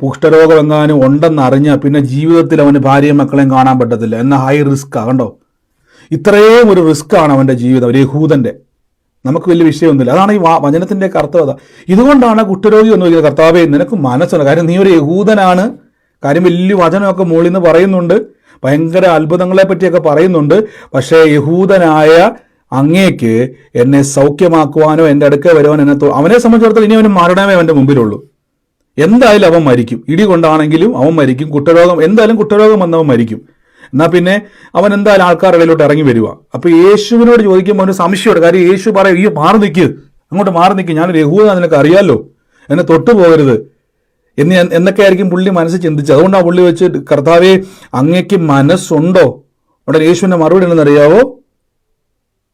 Speaker 1: കുഷ്ഠരോഗം എങ്ങാനും ഉണ്ടെന്നറിഞ്ഞാൽ പിന്നെ ജീവിതത്തിൽ അവന് ഭാര്യയും മക്കളെയും കാണാൻ പറ്റത്തില്ല. എന്നാൽ ഹൈ റിസ്ക് കണ്ടോ? ഇത്രയും ഒരു റിസ്ക് ആണ് അവൻ്റെ ജീവിതം, ഒരു യഹൂദന്റെ. നമുക്ക് വലിയ വിഷയമൊന്നുമില്ല. അതാണ് ഈ വചനത്തിന്റെ കർത്തവ്യത. ഇതുകൊണ്ടാണ് കുഷ്ഠരോഗി എന്ന് ചോദിക്കുന്നത്, കർത്താവേ നിനക്ക് മനസ്സുണ്ട്. കാര്യം നീ ഒരു യഹൂദനാണ്. കാര്യം വലിയ വചനമൊക്കെ മുകളിൽ നിന്ന് പറയുന്നുണ്ട്, ഭയങ്കര അത്ഭുതങ്ങളെ പറ്റിയൊക്കെ പറയുന്നുണ്ട്. പക്ഷേ യഹൂദനായ അങ്ങേക്ക് എന്നെ സൗഖ്യമാക്കുവാനോ എൻ്റെ അടുക്ക വരുവാനോ അവനെ സംബന്ധിച്ചിടത്തോളം ഇനി അവന് മരണമേ അവൻ്റെ മുമ്പിലുള്ളൂ. എന്തായാലും അവൻ മരിക്കും. ഇടി കൊണ്ടാണെങ്കിലും അവൻ മരിക്കും. എന്തായാലും കുഷ്ഠരോഗം വന്നവൻ മരിക്കും. എന്നാൽ പിന്നെ അവൻ എന്തായാലും ആൾക്കാരുടെ ഇടയിലോട്ട് ഇറങ്ങി വരിക. അപ്പൊ യേശുവിനോട് ചോദിക്കുമ്പോൾ അവന് സംശയമുണ്ട്. കാര്യം യേശു പറയും, ഈ മാറി നിൽക്ക്, അങ്ങോട്ട് മാറി നിൽക്ക്, ഞാനൊരു യഹൂദ, നിനക്ക് അറിയാലോ, എന്നെ തൊട്ടു പോകരുത് എന്നൊക്കെ ആയിരിക്കും പുള്ളി മനസ്സിൽ ചിന്തിച്ചത്. അതുകൊണ്ടാണ് പുള്ളി വെച്ച്, കർത്താവേ അങ്ങേക്ക് മനസ്സുണ്ടോ? ഉടനെ യേശുവിന്റെ മറുപടി ഉണ്ടെന്നറിയാവോ?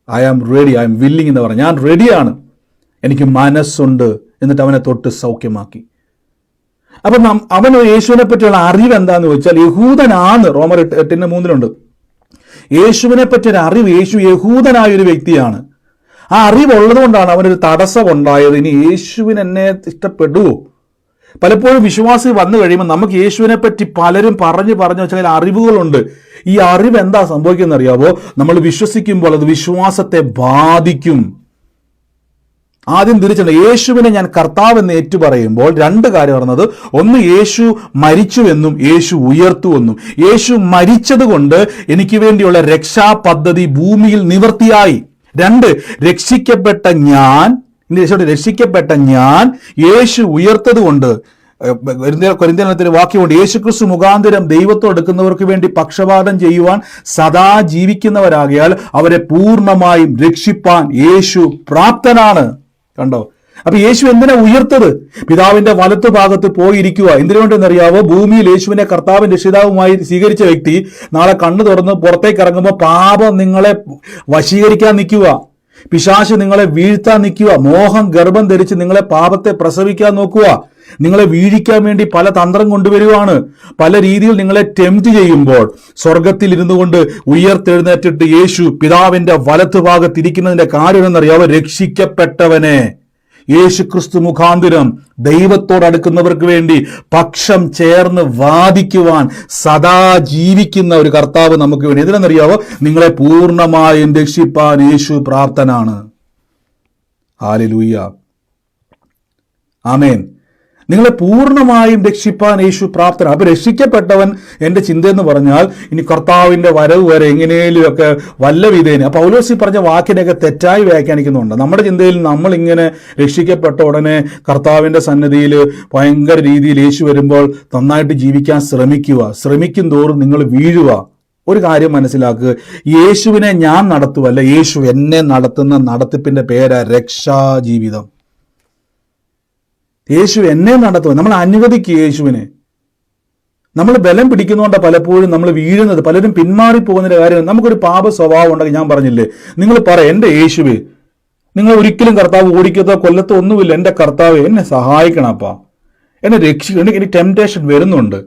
Speaker 1: I am ready, I am willing എന്ന് പറഞ്ഞു. ഞാൻ റെഡിയാണ്, എനിക്ക് മനസ്സുണ്ട്. എന്നിട്ട് അവനെ തൊട്ട് സൗഖ്യമാക്കി. അപ്പൊ അവന് യേശുവിനെ പറ്റിയുള്ള അറിവ് എന്താന്ന് ചോദിച്ചാൽ, യഹൂദനാണ്. റോമർ 8:3 യേശുവിനെ പറ്റിയൊരു അറിവ്. യേശു യഹൂദനായ ഒരു വ്യക്തിയാണ്. ആ അറിവുള്ളത് കൊണ്ടാണ് അവനൊരു തടസ്സം ഉണ്ടായത്. ഇനി യേശുവിന് എന്നെ ഇഷ്ടപ്പെടുവോ? പലപ്പോഴും വിശ്വാസി വന്നു കഴിയുമ്പോൾ നമുക്ക് യേശുവിനെ പറ്റി പലരും പറഞ്ഞു വെച്ചാൽ അറിവുകളുണ്ട്. ഈ അറിവ് എന്താ സംഭവിക്കുന്നത് അറിയാവോ? നമ്മൾ വിശ്വസിക്കുമ്പോൾ അത് വിശ്വാസത്തെ ബാധിക്കും. ആദ്യം തിരിച്ചുണ്ട്, യേശുവിനെ ഞാൻ കർത്താവ് എന്ന് ഏറ്റുപറയുമ്പോൾ 2 കാര്യം പറഞ്ഞത്. ഒന്ന്, യേശു മരിച്ചുവെന്നും യേശു ഉയർത്തുവെന്നും. യേശു മരിച്ചത് കൊണ്ട് എനിക്ക് വേണ്ടിയുള്ള രക്ഷാ പദ്ധതി ഭൂമിയിൽ നിവർത്തിയായി. 2, രക്ഷിക്കപ്പെട്ട ഞാൻ യേശു ഉയർത്തത് കൊണ്ട്, കൊരിന്ത്യർ വാക്യമുണ്ട്, യേശുക്രിസ്തു മുഖാന്തരം ദൈവത്തോട് എടുക്കുന്നവർക്ക് വേണ്ടി പക്ഷപാതം ചെയ്യുവാൻ സദാ ജീവിക്കുന്നവരാകിയാൽ അവരെ പൂർണ്ണമായും രക്ഷിപ്പാൻ യേശു പ്രാപ്തനാണ്. കണ്ടോ? അപ്പൊ യേശു എന്തിനാ ഉയർത്തത്? പിതാവിന്റെ വലത്തു ഭാഗത്ത് പോയിരിക്കുക. എന്തിനുകൊണ്ടെന്നറിയാവോ? ഭൂമിയിൽ യേശുവിനെ കർത്താവിൻ രക്ഷിതാവുമായി സ്വീകരിച്ച വ്യക്തി നാളെ കണ്ണു തുറന്ന് പുറത്തേക്ക് ഇറങ്ങുമ്പോൾ പാപം നിങ്ങളെ വശീകരിക്കാൻ നിൽക്കുക, പിശാച് നിങ്ങളെ വീഴ്ത്താൻ നിൽക്കുക, മോഹം ഗർഭം ധരിച്ച് നിങ്ങളെ പാപത്തെ പ്രസവിക്കാൻ നോക്കുക, നിങ്ങളെ വീഴിക്കാൻ വേണ്ടി പല തന്ത്രം കൊണ്ടുവരികയാണ്. പല രീതിയിൽ നിങ്ങളെ ടെംപ്റ്റ് ചെയ്യുമ്പോൾ സ്വർഗത്തിൽ ഇരുന്നു കൊണ്ട് ഉയർത്തെഴുന്നേറ്റിട്ട് യേശു പിതാവിന്റെ വലത്തുഭാഗത്തിരിക്കുന്നതിന്റെ കാര്യം എന്നറിയാവോ? രക്ഷിക്കപ്പെട്ടവനെ. യേശുക്രിസ്തു മുഖാന്തരം ദൈവത്തോടടുക്കുന്നവർക്ക് വേണ്ടി പക്ഷം ചേർന്ന് വാദിക്കുവാൻ സദാ ജീവിക്കുന്ന ഒരു കർത്താവ് നമുക്ക് വേണ്ടി. എന്തിനെന്നറിയാവോ? നിങ്ങളെ പൂർണ്ണമായും രക്ഷിപ്പാൻ യേശു പ്രാപ്തനാണ്. ഹല്ലേലൂയ, ആമേൻ. നിങ്ങളെ പൂർണ്ണമായും രക്ഷിപ്പാൻ യേശു പ്രാപ്തനാണ്. അപ്പൊ രക്ഷിക്കപ്പെട്ടവൻ, എന്റെ ചിന്തയെന്ന് പറഞ്ഞാൽ ഇനി കർത്താവിന്റെ വരവ് വരെ എങ്ങനെയൊക്കെ വല്ല വിധേന. അപ്പൊ പൗലോസ് പറഞ്ഞ വാക്കിനെയൊക്കെ തെറ്റായി വ്യാഖ്യാനിക്കുന്നുണ്ട്. നമ്മുടെ ചിന്തയിൽ നമ്മൾ ഇങ്ങനെ രക്ഷിക്കപ്പെട്ട ഉടനെ കർത്താവിന്റെ സന്നിധിയിൽ ഭയങ്കര രീതിയിൽ യേശു വരുമ്പോൾ നന്നായിട്ട് ജീവിക്കാൻ ശ്രമിക്കും തോറും നിങ്ങൾ വീഴുക. ഒരു കാര്യം മനസ്സിലാക്കുക, യേശുവിനെ ഞാൻ നടത്തുവല്ല, യേശു എന്നെ നടത്തുന്ന നടത്തിപ്പിന്റെ പേരാ രക്ഷാജീവിതം. യേശു എന്നെ നടത്തുക. നമ്മൾ അനുവദിക്കുക യേശുവിനെ. നമ്മൾ ബലം പിടിക്കുന്നതുകൊണ്ട് പലപ്പോഴും നമ്മൾ വീഴുന്നത്. പലരും പിന്മാറിപ്പോകുന്നതിന്റെ കാര്യം, നമുക്കൊരു പാപ സ്വഭാവം ഉണ്ടെങ്കിൽ ഞാൻ പറഞ്ഞില്ലേ, നിങ്ങൾ പറ, എൻ്റെ യേശുവേ, നിങ്ങൾ ഒരിക്കലും കർത്താവ് ഓടിക്കത്തോ കൊല്ലത്തോ ഒന്നുമില്ല, എൻ്റെ കർത്താവേ എന്നെ സഹായിക്കണപ്പാ, എന്നെ രക്ഷിക്കണം, എനിക്ക് ടെംപ്ടേഷൻ വരുന്നുണ്ട്,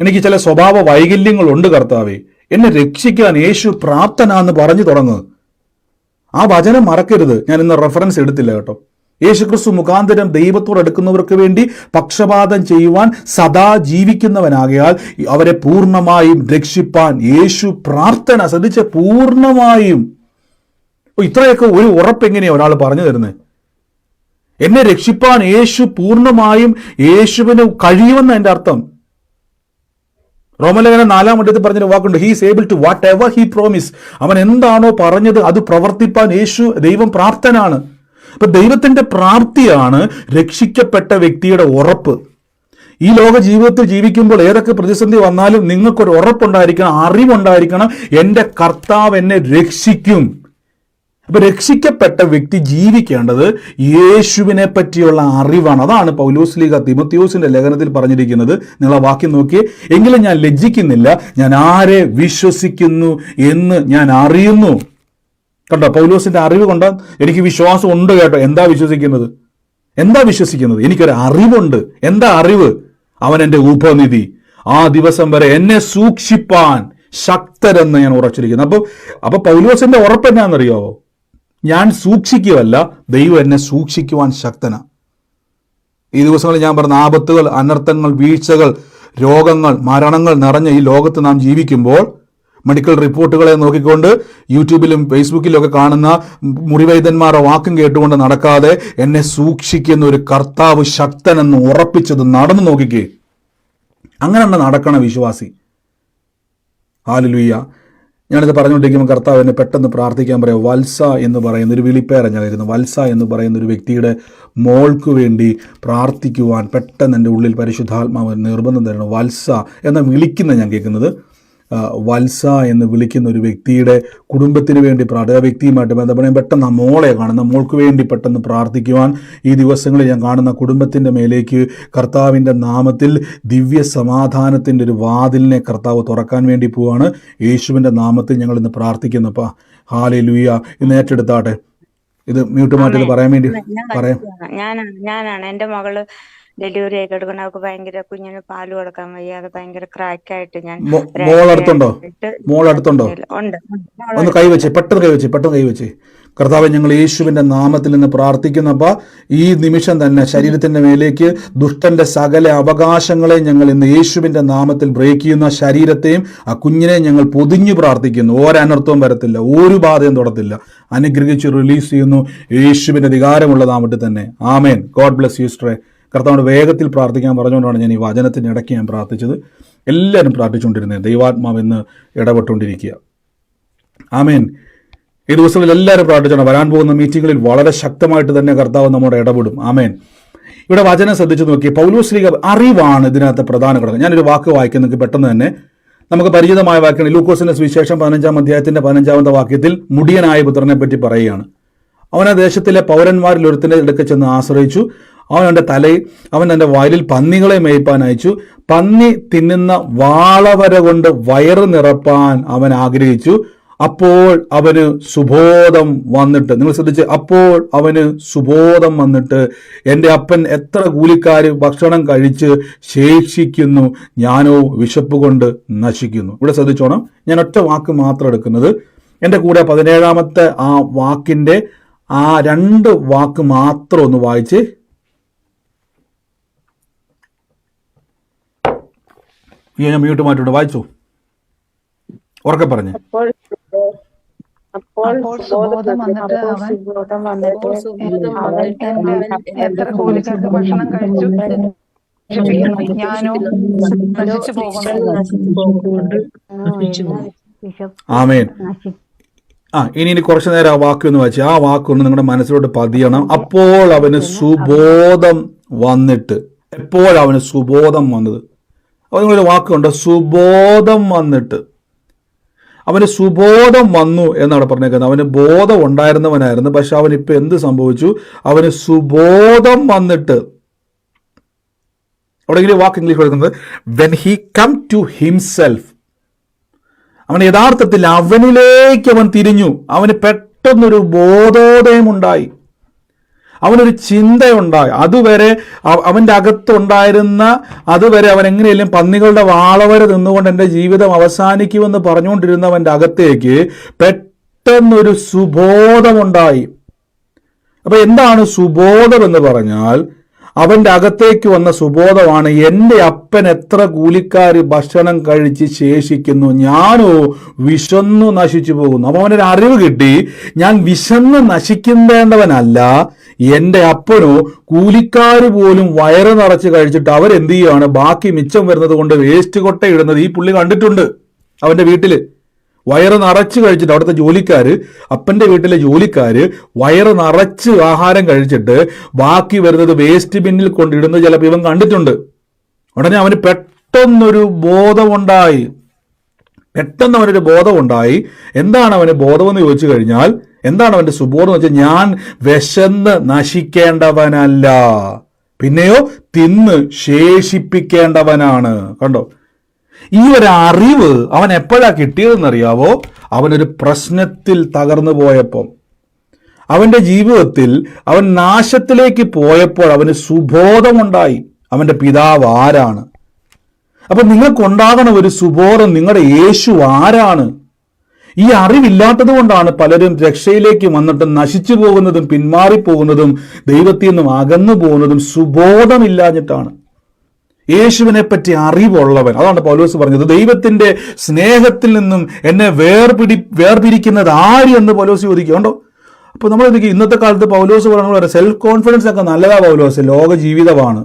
Speaker 1: എനിക്ക് ചില സ്വഭാവ വൈകല്യങ്ങളുണ്ട് കർത്താവേ, എന്നെ രക്ഷിക്കാൻ യേശു പ്രാപ്തനാന്ന് പറഞ്ഞു തുടങ്ങുക. ആ വചനം മറക്കരുത്. ഞാൻ ഇന്ന് റെഫറൻസ് എടുത്തില്ല കേട്ടോ. യേശുക്രിസ്തു മുഖാന്തരം ദൈവത്തോടടുക്കുന്നവർക്ക് വേണ്ടി പക്ഷപാതം ചെയ്യുവാൻ സദാ ജീവിക്കുന്നവനാകയാൽ അവരെ പൂർണ്ണമായും രക്ഷിപ്പാൻ യേശു പ്രാപ്തന. ശ്രദ്ധിച്ച, പൂർണ്ണമായും. ഇത്രയൊക്കെ ഒരു ഉറപ്പെങ്ങനെയാ ഒരാൾ പറഞ്ഞു തരുന്നത്? എന്നെ രക്ഷിപ്പാൻ യേശു പൂർണ്ണമായും യേശുവിന് കഴിയുമെന്ന് എൻ്റെ അർത്ഥം. റോമലേഖനം 4-ാം അധ്യായത്തിൽ പറഞ്ഞൊരു വാക്കുണ്ട്, he is able to whatever he promise. അവൻ എന്താണോ പറഞ്ഞത് അത് പ്രവർത്തിപ്പാൻ ദൈവം പ്രാപ്തനാണ്. അപ്പൊ ദൈവത്തിന്റെ പ്രാപ്തിയാണ് രക്ഷിക്കപ്പെട്ട വ്യക്തിയുടെ ഉറപ്പ്. ഈ ലോക ജീവിതത്തിൽ ജീവിക്കുമ്പോൾ ഏതൊക്കെ പ്രതിസന്ധി വന്നാലും നിങ്ങൾക്കൊരു ഉറപ്പുണ്ടായിരിക്കണം, അറിവുണ്ടായിരിക്കണം, എൻ്റെ കർത്താവ് എന്നെ രക്ഷിക്കും. അപ്പൊ രക്ഷിക്കപ്പെട്ട വ്യക്തി ജീവിക്കേണ്ടത് യേശുവിനെ പറ്റിയുള്ള അറിവാണ്. അതാണ് പൗലോസ്ലീഹ തിമോത്തിയോസിന്റെ ലേഖനത്തിൽ പറഞ്ഞിരിക്കുന്നത്. നിങ്ങൾ ആ വാക്യം നോക്കിയേ. എങ്കിലും ഞാൻ ലജ്ജിക്കുന്നില്ല, ഞാൻ ആരെ വിശ്വസിക്കുന്നു എന്ന് ഞാൻ അറിയുന്നു. കണ്ടോ, പൗലോസിന്റെ അറിവ് കൊണ്ട് എനിക്ക് വിശ്വാസം ഉണ്ട് കേട്ടോ. എന്താ വിശ്വസിക്കുന്നത്? എനിക്കൊരു അറിവുണ്ട്. എന്താ അറിവ്? അവൻ എൻ്റെ ഉപനിധി, ആ ദിവസം വരെ എന്നെ സൂക്ഷിപ്പാൻ ശക്തരെന്ന് ഞാൻ ഉറച്ചിരിക്കുന്നു. അപ്പൊ പൗലോസിന്റെ ഉറപ്പ് എന്നാണെന്നറിയാവോ? ഞാൻ സൂക്ഷിക്കുകയല്ല, ദൈവം എന്നെ സൂക്ഷിക്കുവാൻ ശക്തനാ. ഈ ദിവസങ്ങളിൽ ഞാൻ പറഞ്ഞ ആപത്തുകൾ, അനർത്ഥങ്ങൾ, വീഴ്ചകൾ, രോഗങ്ങൾ, മരണങ്ങൾ നിറഞ്ഞ ഈ ലോകത്ത് നാം ജീവിക്കുമ്പോൾ മെഡിക്കൽ റിപ്പോർട്ടുകളെ നോക്കിക്കൊണ്ട് യൂട്യൂബിലും ഫേസ്ബുക്കിലും ഒക്കെ കാണുന്ന മുറിവൈദ്യന്മാരുടെ വാക്കും കേട്ടുകൊണ്ട് നടക്കാതെ എന്നെ സൂക്ഷിക്കുന്ന ഒരു കർത്താവ് ശക്തനെന്ന് ഉറപ്പിച്ചത് നടന്നു നോക്കിക്കേ. അങ്ങനെ നടക്കണം വിശ്വാസി. ഹല്ലേലൂയ. ഞാനിത് പറഞ്ഞുകൊണ്ടിരിക്കുമ്പോൾ കർത്താവ് എന്നെ പെട്ടെന്ന് പ്രാർത്ഥിക്കാൻ പറയാം. വത്സ എന്ന് പറയുന്ന ഒരു വിളിപ്പേരാണ് ഞാനായിരുന്നു. വത്സ എന്ന് പറയുന്ന ഒരു വ്യക്തിയുടെ മോൾക്ക് വേണ്ടി പ്രാർത്ഥിക്കുവാൻ പെട്ടെന്ന് എൻ്റെ ഉള്ളിൽ പരിശുദ്ധാത്മാവ് നിർബന്ധം തരണം. വത്സ എന്ന വിളിക്കുന്ന ഞാൻ കേൾക്കുന്നത്. വത്സ എന്ന് വിളിക്കുന്ന ഒരു വ്യക്തിയുടെ കുടുംബത്തിന് വേണ്ടി ആ വ്യക്തിയുമായിട്ട് ബന്ധപ്പെടാൻ പെട്ടെന്ന് ആ മോളെ കാണുന്ന മോൾക്ക് വേണ്ടി പെട്ടെന്ന് പ്രാർത്ഥിക്കുവാൻ ഈ ദിവസങ്ങളിൽ ഞാൻ കാണുന്ന കുടുംബത്തിൻ്റെ മേലേക്ക് കർത്താവിൻ്റെ നാമത്തിൽ ദിവ്യ സമാധാനത്തിൻ്റെ ഒരു വാതിലിനെ കർത്താവ് തുറക്കാൻ വേണ്ടി പോവാണ്. യേശുവിൻ്റെ നാമത്തിൽ ഞങ്ങൾ ഇന്ന് പ്രാർത്ഥിക്കുന്നപ്പാ. ഹല്ലേലൂയ. ഇന്ന് ഏറ്റെടുത്താട്ടെ. ഇത് മ്യൂട്ട് മാറ്റിൽ പറയാൻ വേണ്ടി പറയാം.
Speaker 4: ഞാനാണ് എൻ്റെ മകള് ഡെലിവറി ആയി കിടക്കണം. അവർക്ക് ഭയങ്കര, കുഞ്ഞിന് പാല് കൊടുക്കാൻ വയ്യാതെ ഭയങ്കര ക്രാക്കായിട്ട് ഞാൻ
Speaker 1: മോളടുത്തുണ്ടോ? ഒന്ന് കൈവച്ച് പെട്ടെന്ന് കൈവച്ച്. കർത്താവ്, ഞങ്ങൾ യേശുവിന്റെ നാമത്തിൽ നിന്ന് പ്രാർത്ഥിക്കുന്നപ്പ ഈ നിമിഷം തന്നെ ശരീരത്തിന്റെ മേലേക്ക് ദുഷ്ടന്റെ സകല അവകാശങ്ങളെ ഞങ്ങൾ ഇന്ന് യേശുവിന്റെ നാമത്തിൽ ബ്രേക്ക് ചെയ്യുന്ന ശരീരത്തെയും ആ കുഞ്ഞിനെയും ഞങ്ങൾ പൊതിഞ്ഞു പ്രാർത്ഥിക്കുന്നു. ഒരനർത്ഥവും വരത്തില്ല, ഒരു ബാധയും തൊടത്തില്ല. അനുഗ്രഹിച്ച് റിലീസ് ചെയ്യുന്നു യേശുവിന്റെ അധികാരമുള്ള നാമത്തിൽ തന്നെ. ആമേൻ. ഗോഡ് ബ്ലെസ് യു സിസ്റ്ററെ. കർത്താവിന്റെ വേഗത്തിൽ പ്രാർത്ഥിക്കാൻ പറഞ്ഞുകൊണ്ടാണ് ഞാൻ ഈ വചനത്തിൻ്റെ ഇടയ്ക്ക് ഞാൻ പ്രാർത്ഥിച്ചത്. എല്ലാവരും പ്രാർത്ഥിച്ചുകൊണ്ടിരുന്നത്. ദൈവാത്മാവ് ഇന്ന് ഇടപെട്ടുകൊണ്ടിരിക്കുക. ആമേൻ. ഈ ദിവസങ്ങളിൽ എല്ലാവരും പ്രാർത്ഥിച്ചോണം. വരാൻ പോകുന്ന മീറ്റിങ്ങുകളിൽ വളരെ ശക്തമായിട്ട് തന്നെ കർത്താവ് നമ്മുടെ ഇടപെടും. ആമേൻ. ഇവിടെ വചനം ശ്രദ്ധിച്ചു നോക്കി. പൗലോസ്ലീഹ അറിവാണ് ഇതിനകത്ത് പ്രധാന ഘടകം. ഞാനൊരു വാക്ക് വായിക്കുന്നത് പെട്ടെന്ന് തന്നെ നമുക്ക് പരിചിതമായ വാക്യമാണ്. ലൂക്കോസിന്റെ സുവിശേഷം 15-ാം അധ്യായത്തിന്റെ 15-ാമത്തെ വാക്യത്തിൽ മുടിയനായ പുത്രനെ പറ്റി പറയുകയാണ്. അവൻ ആ ദേശത്തിലെ പൗരന്മാരിൽ ഒരുത്തിന്റെ അടുക്ക ചെന്ന് ആശ്രയിച്ചു. അവൻ തന്റെ വയലിൽ പന്നികളെ മേയ്പ്പാൻ അയച്ചു. പന്നി തിന്നുന്ന വാളവര കൊണ്ട് വയറ് നിറപ്പാൻ അവൻ ആഗ്രഹിച്ചു. അപ്പോൾ അവന് സുബോധം വന്നിട്ട്, നിങ്ങൾ ശ്രദ്ധിച്ച്, അപ്പോൾ അവന് സുബോധം വന്നിട്ട്, എൻ്റെ അപ്പൻ എത്ര കൂലിക്കാര് ഭക്ഷണം കഴിച്ച് ശേഷിക്കുന്നു, ഞാനോ വിശപ്പ് കൊണ്ട് നശിക്കുന്നു. ഇവിടെ ശ്രദ്ധിച്ചോണം, ഞാൻ ഒറ്റ വാക്ക് മാത്രം എടുക്കുന്നത്. എൻ്റെ കൂടെ 17-ാമത്തെ ആ വാക്കിൻ്റെ ആ 2 വാക്ക് മാത്രം ഒന്ന് വായിച്ച്. ഞാൻ മ്യൂട്ട് മാറ്റിട്ടുണ്ട്, വായിച്ചു ഉറക്കെ പറഞ്ഞു.
Speaker 3: അപ്പോൾ സുബോധം വന്നിട്ട് അവൻ എത്ര കൂലിക്കാർക്ക് ഭക്ഷണം കഴിച്ചു ഞാനോ നശിച്ചു പോകുന്നു.
Speaker 1: ആമേൻ. ഇനി കുറച്ചു നേരം ആ വാക്കൊന്ന് വായിച്ചു. ആ വാക്കൊന്ന് നിങ്ങളുടെ മനസ്സിലോട്ട് പതിയണം. അപ്പോൾ അവന് സുബോധം വന്നിട്ട്. എപ്പോഴവന് സുബോധം വന്നത്? അപ്പോൾ നിങ്ങളൊരു വാക്കുണ്ട്, സുബോധം വന്നിട്ട്. അവന് സുബോധം വന്നു എന്നാണ് പറഞ്ഞേക്കുന്നത്. അവന് ബോധം ഉണ്ടായിരുന്നവനായിരുന്നു, പക്ഷെ അവനിപ്പോൾ എന്ത് സംഭവിച്ചു? അവന് സുബോധം വന്നിട്ട്. അവിടെ വാക്ക് ഇംഗ്ലീഷ് കൊടുക്കുന്നത് when he come to himself. അവൻ യഥാർത്ഥത്തിൽ അവനിലേക്ക് അവൻ തിരിഞ്ഞു. അവന് പെട്ടെന്നൊരു ബോധോദയമുണ്ടായി, അവനൊരു ചിന്തയുണ്ടായി. അതുവരെ അവൻ്റെ അകത്തുണ്ടായിരുന്ന, അതുവരെ അവൻ എങ്ങനെയെങ്കിലും പന്നികളുടെ വാളവരെ നിന്നുകൊണ്ട് എൻ്റെ ജീവിതം അവസാനിക്കുമെന്ന് പറഞ്ഞുകൊണ്ടിരുന്നവൻ്റെ അകത്തേക്ക് പെട്ടെന്നൊരു സുബോധമുണ്ടായി. അപ്പൊ എന്താണ് സുബോധം എന്ന് പറഞ്ഞാൽ? അവൻ്റെ അകത്തേക്ക് വന്ന സുബോധമാണ്, എൻ്റെ അപ്പൻ എത്ര കൂലിക്കാര് ഭക്ഷണം കഴിച്ച് ശേഷിക്കുന്നു, ഞാനോ വിശന്നു നശിച്ചു പോകുന്നു. അപ്പൊ അവനൊരു അറിവ് കിട്ടി, ഞാൻ വിശന്ന് നശിക്കേണ്ടവനല്ല, എൻ്റെ അപ്പനോ കൂലിക്കാര് പോലും വയറ് നിറച്ച് കഴിച്ചിട്ട് അവരെന്ത് ചെയ്യുകയാണ്, ബാക്കി മിച്ചം വരുന്നത് കൊണ്ട് വേസ്റ്റ് കൊട്ട ഇടുന്നത് ഈ പുള്ളി കണ്ടിട്ടുണ്ട്. അവൻ്റെ വീട്ടില് വയറ് നിറച്ച് കഴിച്ചിട്ട്, അവിടുത്തെ ജോലിക്കാര്, അപ്പൻ്റെ വീട്ടിലെ ജോലിക്കാര് വയറ് നിറച്ച് ആഹാരം കഴിച്ചിട്ട് ബാക്കി വരുന്നത് വേസ്റ്റ് ബിന്നിൽ കൊണ്ടിടുന്നത് ചിലപ്പോൾ ഇവൻ കണ്ടിട്ടുണ്ട്. ഉടനെ അവന് പെട്ടെന്നൊരു ബോധമുണ്ടായി. എന്താണ് അവന് ബോധമെന്ന് ചോദിച്ചു കഴിഞ്ഞാൽ, എന്താണ് അവന്റെ സുബോധം എന്ന് വെച്ചാൽ, ഞാൻ വിശന്ന് നശിക്കേണ്ടവനല്ല, പിന്നെയോ തിന്ന് ശേഷിപ്പിക്കേണ്ടവനാണ്. കണ്ടോ, ഈ ഒരു അറിവ് അവൻ എപ്പോഴാ കിട്ടിയതെന്നറിയാവോ? അവനൊരു പ്രശ്നത്തിൽ തകർന്നു പോയപ്പോൾ, അവന്റെ ജീവിതത്തിൽ അവൻ നാശത്തിലേക്ക് പോയപ്പോൾ അവന് സുബോധമുണ്ടായി, അവന്റെ പിതാവ് ആരാണ്. അപ്പൊ നിങ്ങൾക്കുണ്ടാകണം ഒരു സുബോധം, നിങ്ങളുടെ യേശു ആരാണ്. ഈ അറിവില്ലാത്തത് കൊണ്ടാണ് പലരും രക്ഷയിലേക്ക് വന്നിട്ട് നശിച്ചു പോകുന്നതും പിന്മാറിപ്പോകുന്നതും ദൈവത്തിൽ നിന്നും അകന്നു പോകുന്നതും. സുബോധമില്ലാഞ്ഞിട്ടാണ്. യേശുവിനെ പറ്റി അറിവുള്ളവൻ, അതാണ് പൗലോസ് പറഞ്ഞത്, ദൈവത്തിന്റെ സ്നേഹത്തിൽ നിന്നും എന്നെ വേർപിരിക്കുന്നത് ആര് എന്ന് പൗലോസ് ചോദിക്കുന്നുണ്ടോ. അപ്പൊ നമ്മൾ ഇന്നത്തെ കാലത്ത് പൗലോസ് പറയുന്നത് സെൽഫ് കോൺഫിഡൻസ് ഒക്കെ നല്ലതാ പൗലോസ്, ലോക ജീവിതമാണ്.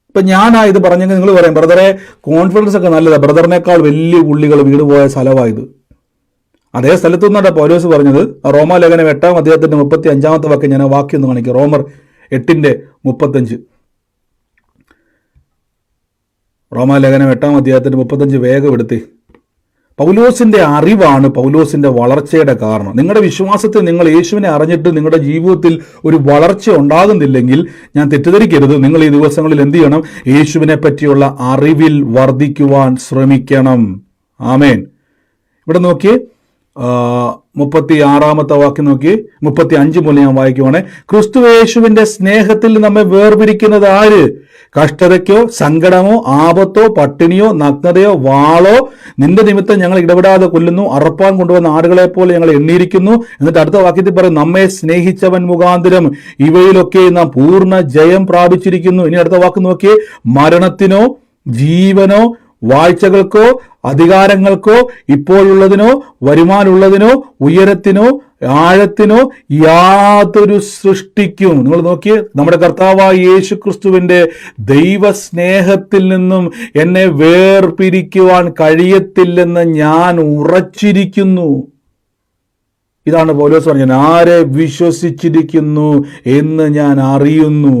Speaker 1: ഇപ്പൊ ഞാനാ ഇത് പറഞ്ഞെങ്കിൽ നിങ്ങൾ പറയും, ബ്രദറെ കോൺഫിഡൻസ് ഒക്കെ നല്ലതാ, ബ്രദറിനേക്കാൾ വലിയ പുള്ളികൾ വീട് പോയ സ്ഥലമായത്. അതേ സ്ഥലത്തു നിന്നാണ് പൗലോസ് പറഞ്ഞത്. റോമാലേഖനം 8-ാം അധ്യായത്തിന്റെ 35-ാമത്തെ വാക്ക് ഞാൻ ആ വാക്യം ഒന്ന് കാണിക്കും. റോമർ 8:35. റോമാലേഖനം 8-ാം അധ്യായത്തിന്റെ 35 വേഗം എടുത്തേ. പൗലോസിന്റെ അറിവാണ് പൗലോസിന്റെ വളർച്ചയുടെ കാരണം. നിങ്ങളുടെ വിശ്വാസത്തിൽ നിങ്ങൾ യേശുവിനെ അറിഞ്ഞിട്ട് നിങ്ങളുടെ ജീവിതത്തിൽ ഒരു വളർച്ച ഉണ്ടാകുന്നില്ലെങ്കിൽ ഞാൻ തെറ്റിദ്ധരിക്കരുത്. നിങ്ങൾ ഈ ദിവസങ്ങളിൽ എന്ത് ചെയ്യണം? യേശുവിനെ പറ്റിയുള്ള അറിവിൽ വർദ്ധിക്കുവാൻ ശ്രമിക്കണം. ആമേൻ. ഇവിടെ നോക്കിയേ, 36-ാമത്തെ വാക്യം നോക്കി, 35 മുതൽ ഞാൻ വായിക്കുവാണേ. ക്രിസ്തു യേശുവിന്റെ സ്നേഹത്തിൽ നമ്മെ വേർപിരിക്കുന്നത് ആര്? കഷ്ടതയ്ക്കോ സങ്കടമോ ആപത്തോ പട്ടിണിയോ നഗ്നതയോ വാളോ നിന്റെ നിമിത്തം ഞങ്ങൾ ഇടപെടാതെ കൊല്ലുന്നു, അറപ്പാൻ കൊണ്ടുവന്ന ആടുകളെ പോലെ ഞങ്ങൾ എണ്ണിയിരിക്കുന്നു. എന്നിട്ട് അടുത്ത വാക്യത്തിൽ പറയും, നമ്മെ സ്നേഹിച്ചവൻ മുഖാന്തരം ഇവയിലൊക്കെ നാം പൂർണ്ണ ജയം പ്രാപിച്ചിരിക്കുന്നു. ഇനി അടുത്ത വാക്ക് നോക്കിയേ, മരണത്തിനോ ജീവനോ വാഴ്ചകൾക്കോ അധികാരങ്ങൾക്കോ ഇപ്പോഴുള്ളതിനോ വരുമാനമുള്ളതിനോ ഉയരത്തിനോ ആഴത്തിനോ യാതൊരു സൃഷ്ടിക്കും. നിങ്ങൾ നോക്കിയേ, നമ്മുടെ കർത്താവായ യേശു ക്രിസ്തുവിന്റെ ദൈവസ്നേഹത്തിൽ നിന്നും എന്നെ വേർപിരിക്കുവാൻ കഴിയത്തില്ലെന്ന് ഞാൻ ഉറച്ചിരിക്കുന്നു. ഇതാണ് പൗലോസ് പറഞ്ഞത്, ആരെ വിശ്വസിച്ചിരിക്കുന്നു എന്ന് ഞാൻ അറിയുന്നു.